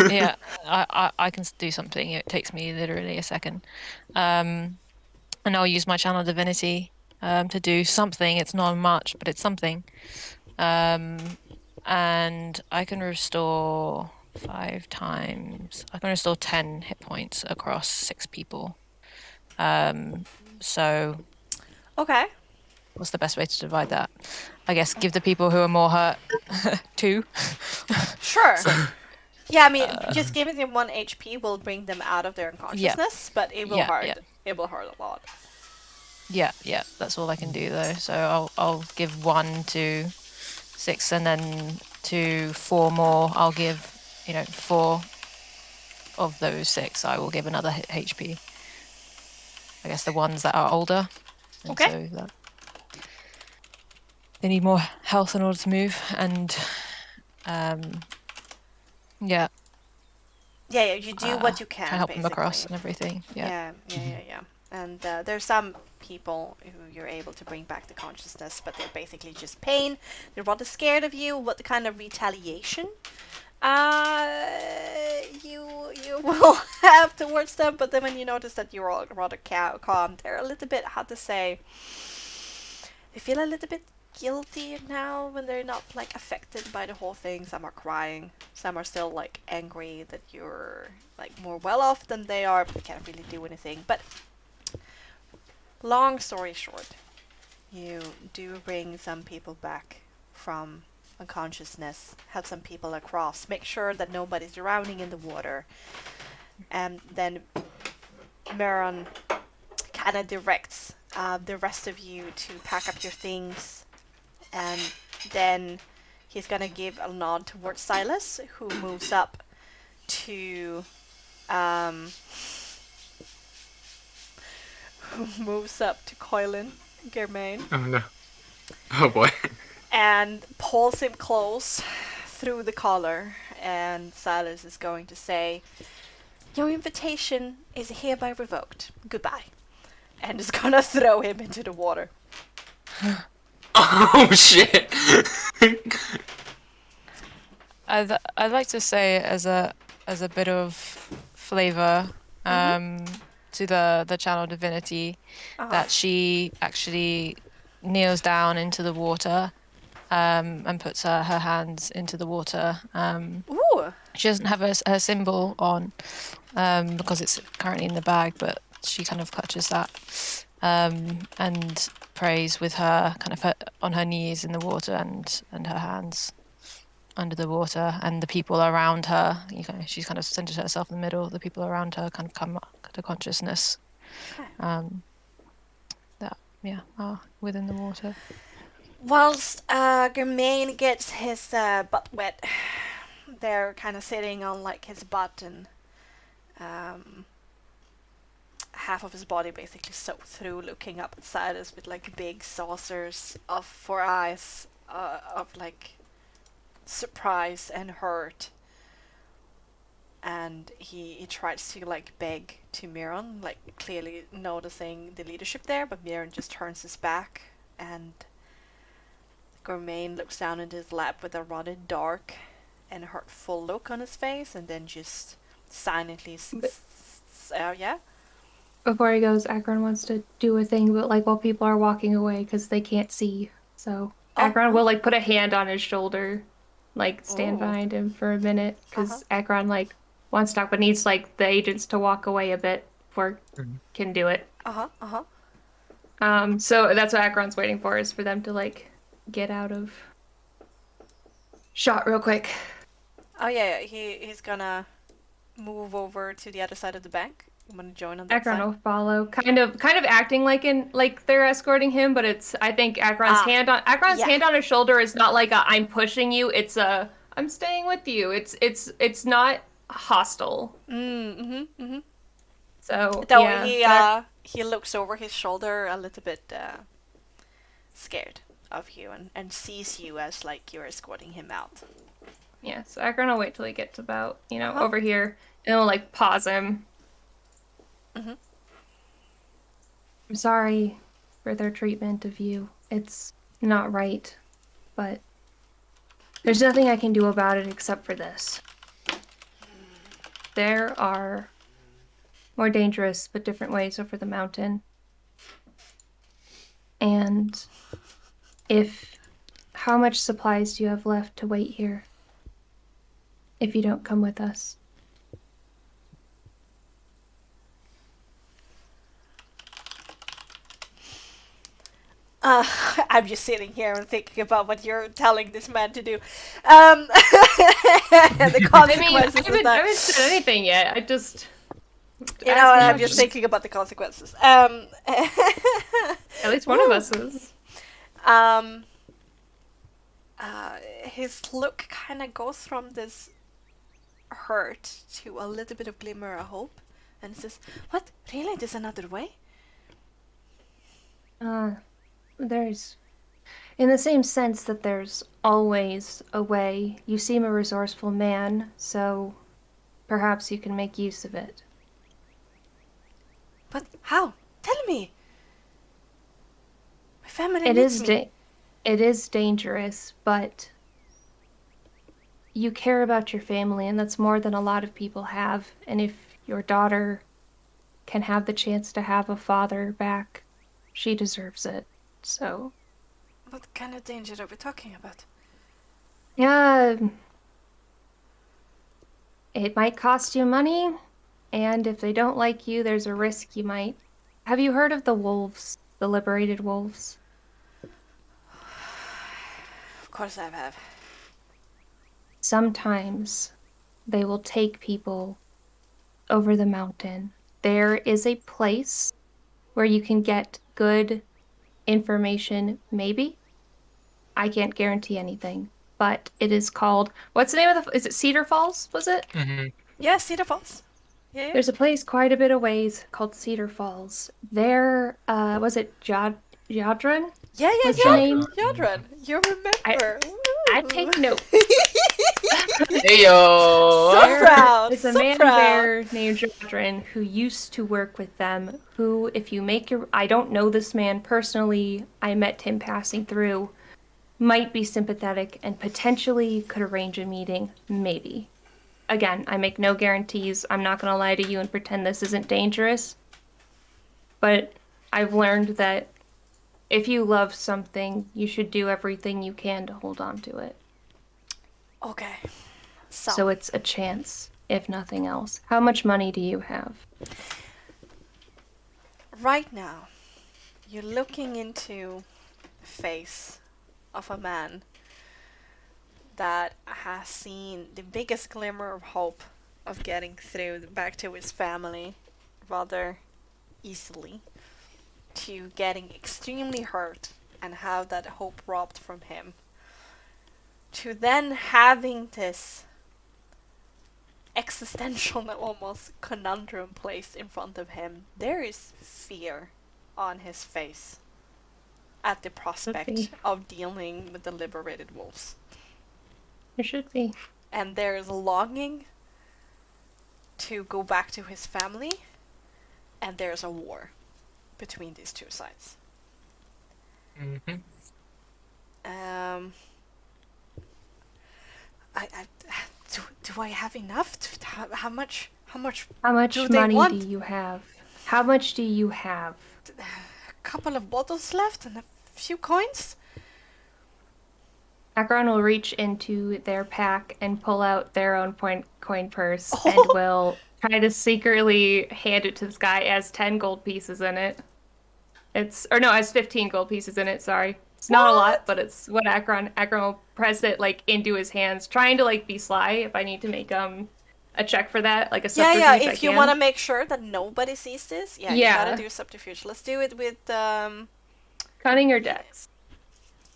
B: Yeah, I can do something. It takes me literally a second. And I'll use my channel divinity to do something. It's not much, but it's something. And I can restore 5 times. I can restore 10 hit points across 6 people. So
A: Okay.
B: what's the best way to divide that? I guess give the people who are more hurt 2.
A: Sure. Yeah, I mean, just giving them 1 HP will bring them out of their unconsciousness, but it will hurt.
B: Yeah.
A: It will hurt a lot.
B: Yeah, that's all I can do though. So I'll give 1 to 6, and then to 4 more, I'll give 4 of those 6. I will give another HP. I guess the ones that are older. And
A: Okay.
B: So that they need more health in order to move, and yeah.
A: Yeah, you do what you can.
B: Try to help
A: basically.
B: them across and everything. Yeah.
A: Yeah. And there's some people who you're able to bring back to consciousness, but they're basically just pain. They're rather scared of you. What kind of retaliation you will have towards them? But then when you notice that you're all rather calm, they're a little bit, how to say, they feel a little bit guilty now when they're not like affected by the whole thing. Some are crying, some are still like angry that you're like more well off than they are, but can't really do anything. But long story short, you do bring some people back from unconsciousness, have some people across, make sure that nobody's drowning in the water, and then Meulen kind of directs the rest of you to pack up your things, and then he's gonna give a nod towards Silas, who moves up to Coilin Germain.
C: Oh no. Oh boy.
A: And pulls him close through the collar, and Silas is going to say, "Your invitation is hereby revoked. Goodbye." And is gonna throw him into the water.
C: Oh shit.
B: I'd like to say as a bit of flavor to the channel divinity that she actually kneels down into the water and puts her hands into the water.
A: Ooh!
B: She doesn't have her symbol on because it's currently in the bag, but she kind of clutches that and prays with her kind of on her knees in the water and her hands under the water, and the people around her, she's kind of centered herself in the middle. The people around her kind of come to consciousness. Are within the water.
A: Whilst Germain gets his butt wet, they're kind of sitting on like his butt, and half of his body basically soaked through, looking up at Silas with like big saucers for eyes of like surprise and hurt. And he tries to like beg to Meulen, like clearly noticing the leadership there, but Meulen just turns his back, and Germain looks down into his lap with a rather dark and hurtful look on his face, and then just silently yeah.
E: Before he goes, Akron wants to do a thing, but like while people are walking away because they can't see. So Akron will like put a hand on his shoulder, like stand behind him for a minute, because Akron like wants to talk, but needs like the agents to walk away a bit before can do it. So that's what Akron's waiting for, is for them to like get out of shot real quick.
A: Oh yeah, he's gonna move over to the other side of the bank. I'm gonna join on that
E: Akron
A: side.
E: will follow, kind of acting like they're escorting him, but it's, I think Akron's hand on hand on his shoulder is not like a "I'm pushing you." It's a
D: I'm staying with you. It's not hostile. So
A: Though
D: yeah,
A: he looks over his shoulder a little bit scared of you and sees you as like you're escorting him out.
D: yeah. So Akron will wait till he gets about
A: Uh-huh.
D: over here, and we'll like pause him.
A: Mhm.
E: I'm sorry for their treatment of you. It's not right, but there's nothing I can do about it except for this. There are more dangerous but different ways over the mountain. And how much supplies do you have left to wait here if you don't come with us?
A: I'm just sitting here and thinking about what you're telling this man to do. The
D: I mean,
A: consequences of
D: I
A: that.
D: haven't said anything yet. I just
A: You know,
D: asking
A: I'm just
D: questions.
A: thinking about the consequences.
D: At least one of us is.
A: Um, his look kind of goes from this hurt to a little bit of glimmer of hope, and he says, "What? Really? There's another way?"
E: There's, in the same sense that there's always a way. You seem a resourceful man, so perhaps you can make use of it.
A: But how? Tell me. My family
E: It
A: needs
E: is
A: me.
E: it is dangerous, but you care about your family, and that's more than a lot of people have. And if your daughter can have the chance to have a father back, she deserves it. So,
A: What kind of danger are we talking about?
E: yeah, it might cost you money, and if they don't like you, there's a risk you might. Have you heard of the wolves, the liberated wolves?
A: Of course I have.
E: Sometimes they will take people over the mountain. There is a place where you can get good information, maybe. I can't guarantee anything, but it is called, what's the name of is it Cedar Falls, was it?
C: Mm-hmm.
A: Yeah, Cedar Falls. Yeah.
E: There's a place quite a bit of ways called Cedar Falls. There, was it Jadran?
A: Yeah,
E: What's the name?
A: Yadran, you remember.
E: I
A: Woo.
E: take notes.
C: Hey yo!
A: So proud.
E: There's a
A: so
E: man
A: proud.
E: there named Jadran who used to work with them, who, if you make your... I don't know this man personally. I met him passing through. Might be sympathetic and potentially could arrange a meeting. Maybe. Again, I make no guarantees. I'm not going to lie to you and pretend this isn't dangerous. But I've learned that if you love something, you should do everything you can to hold on to it.
A: Okay.
E: So it's a chance, if nothing else. How much money do you have?
A: Right now, you're looking into the face of a man that has seen the biggest glimmer of hope of getting through back to his family rather easily, to getting extremely hurt and have that hope robbed from him, to then having this existential almost conundrum placed in front of him. There is fear on his face at the prospect
E: be.
A: of dealing with the liberated wolves.
E: There should be.
A: And there is longing to go back to his family, and there's a war between these two sides.
C: Mm-hmm.
A: Do I have enough? How much
E: How much
A: do they
E: money
A: want?
E: do you have? How much do you have?
A: A couple of bottles left and a few coins?
E: Akron will reach into their pack and pull out their own coin purse and will try to secretly hand it to this guy. It has 10 gold pieces in it. It has 15 gold pieces in it, sorry. It's not a lot, but it's what Akron will press it like into his hands, trying to like be sly if I need to make a check for that, like a subterfuge.
A: Yeah, if you want to make sure that nobody sees this, you
E: Yeah.
A: gotta do subterfuge. Let's do it with
E: Cunning or dex?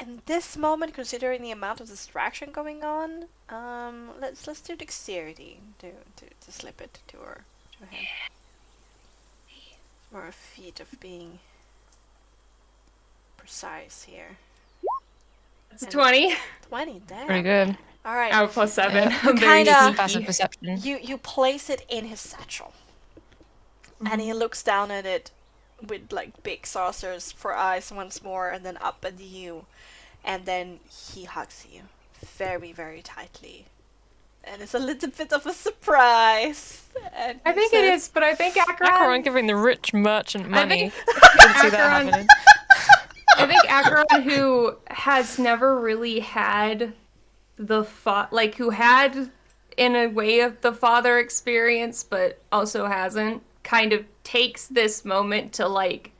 A: in this moment, considering the amount of distraction going on, let's do dexterity to slip it to him. Or a feat of being precise here.
D: It's a 20.
A: 20, damn.
B: Pretty good.
A: All right.
D: I have a +7.
B: Yeah.
D: I'm very
A: Kinda-
D: sneaky.
B: Passive perception.
A: You place it in his satchel, and he looks down at it with like big saucers for eyes once more, and then up at you, and then he hugs you very, very tightly, and it's a little bit of a surprise. And
D: I
A: he
D: think it
A: says,
D: is, but I think
B: Acheron
D: Acheron.
B: giving the rich merchant money.
D: think
B: Didn't see that
D: Acheron-
B: happening.
D: I think Acheron, who has never really had who had in a way of the father experience, but also hasn't, kind of takes this moment to like,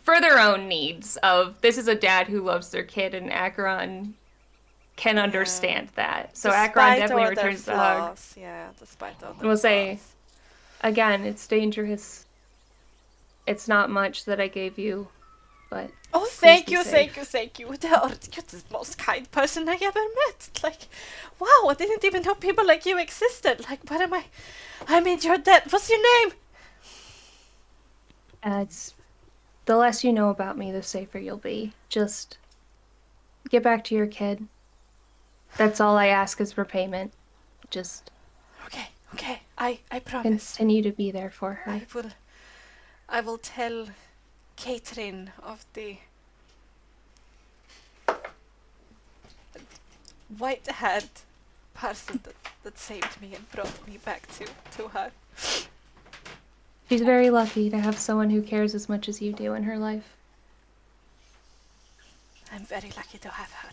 D: for their own needs of this is a dad who loves their kid, and Acheron can understand that. So Acheron
A: despite
D: definitely
A: all their
D: returns the hug.
A: flaws, yeah, despite all their
D: We'll say,
A: flaws.
D: again, it's dangerous. It's not much that I gave you, but
A: Oh,
D: Please
A: thank
D: be
A: you,
D: safe.
A: thank you, thank you. You're the most kind person I ever met. Like, wow, I didn't even know people like you existed. Like, what am I? I mean, you're dead. What's your name?
E: It's the less you know about me, the safer you'll be. Just get back to your kid. That's all I ask is repayment. Just
A: Okay, okay, I promise.
E: continue to be there for her.
A: I will tell Catherine of the white-haired person that saved me and brought me back to her.
E: She's very lucky to have someone who cares as much as you do in her life.
A: I'm very lucky to have her.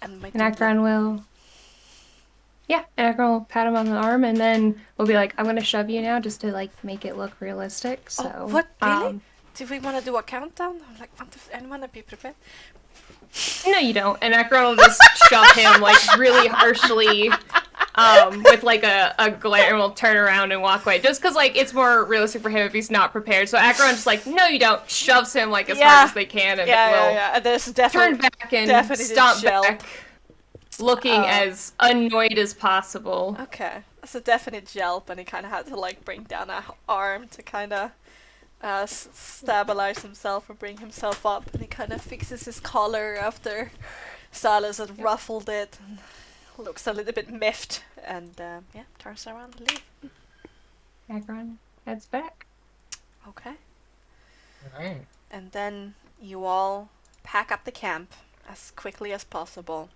A: And my
E: And Akron will... Yeah, and Akron will pat him on the arm, and then we'll be like, I'm gonna shove you now, just to, like, make it look realistic, so...
A: Oh, what? Really? Do we want to do a countdown? I'm like, anyone to be prepared?
D: no, you don't. And Akron will just shove him like really harshly, with like a glare, and will turn around and walk away. Just because like it's more realistic for him if he's not prepared. So Akron's just like, no, you don't. Shoves him like as hard as they can, and will
A: yeah. There's
D: turn
A: definitely
D: back and
A: definitely
D: stomp
A: gel.
D: back, looking
A: Oh.
D: as annoyed as possible.
A: Okay, that's a definite yelp, and he kind of had to like bring down a arm to kind of stabilize himself or bring himself up, and he kind of fixes his collar after Silas had ruffled it, and looks a little bit miffed, and yeah, turns around to leave.
E: Akron heads back.
A: Okay.
C: Alright.
A: And then you all pack up the camp as quickly as possible.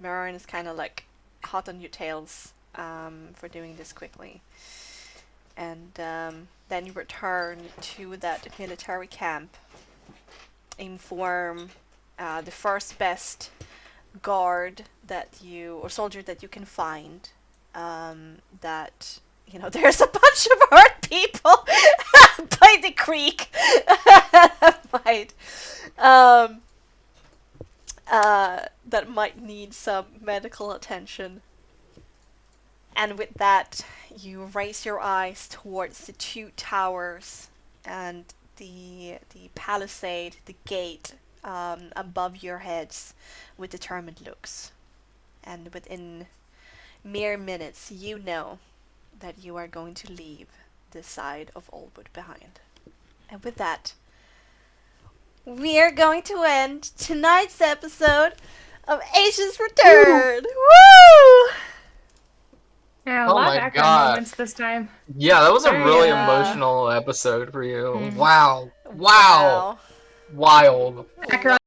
A: Meulen is kind of like hot on your tails for doing this quickly. And then you return to that military camp. Inform the first best guard that you, or soldier that you can find, that, you know, there's a bunch of hurt people by the creek. That might need some medical attention. And with that, you raise your eyes towards the two towers and the palisade, the gate above your heads with determined looks. And within mere minutes, you know that you are going to leave this side of Oldwood behind. And with that, we are going to end tonight's episode of Asia's Return. Woo!
D: Yeah, a
C: Oh
D: lot
C: my
D: of Akron
C: God.
D: moments this time.
C: Yeah, that was a really
A: Yeah.
C: emotional episode for you.
B: Mhm.
C: Wow. Wow. Wild.
D: Akron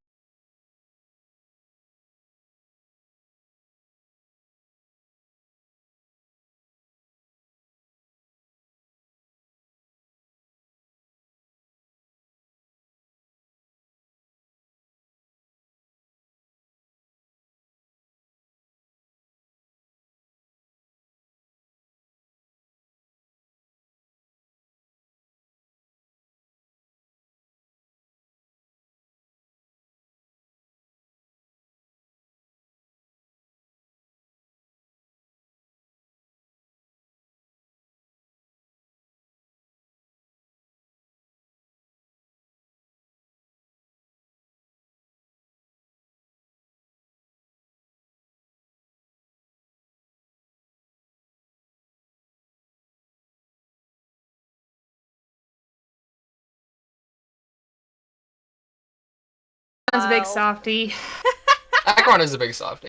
D: Akron's a big softie.
C: Akron is a big softie.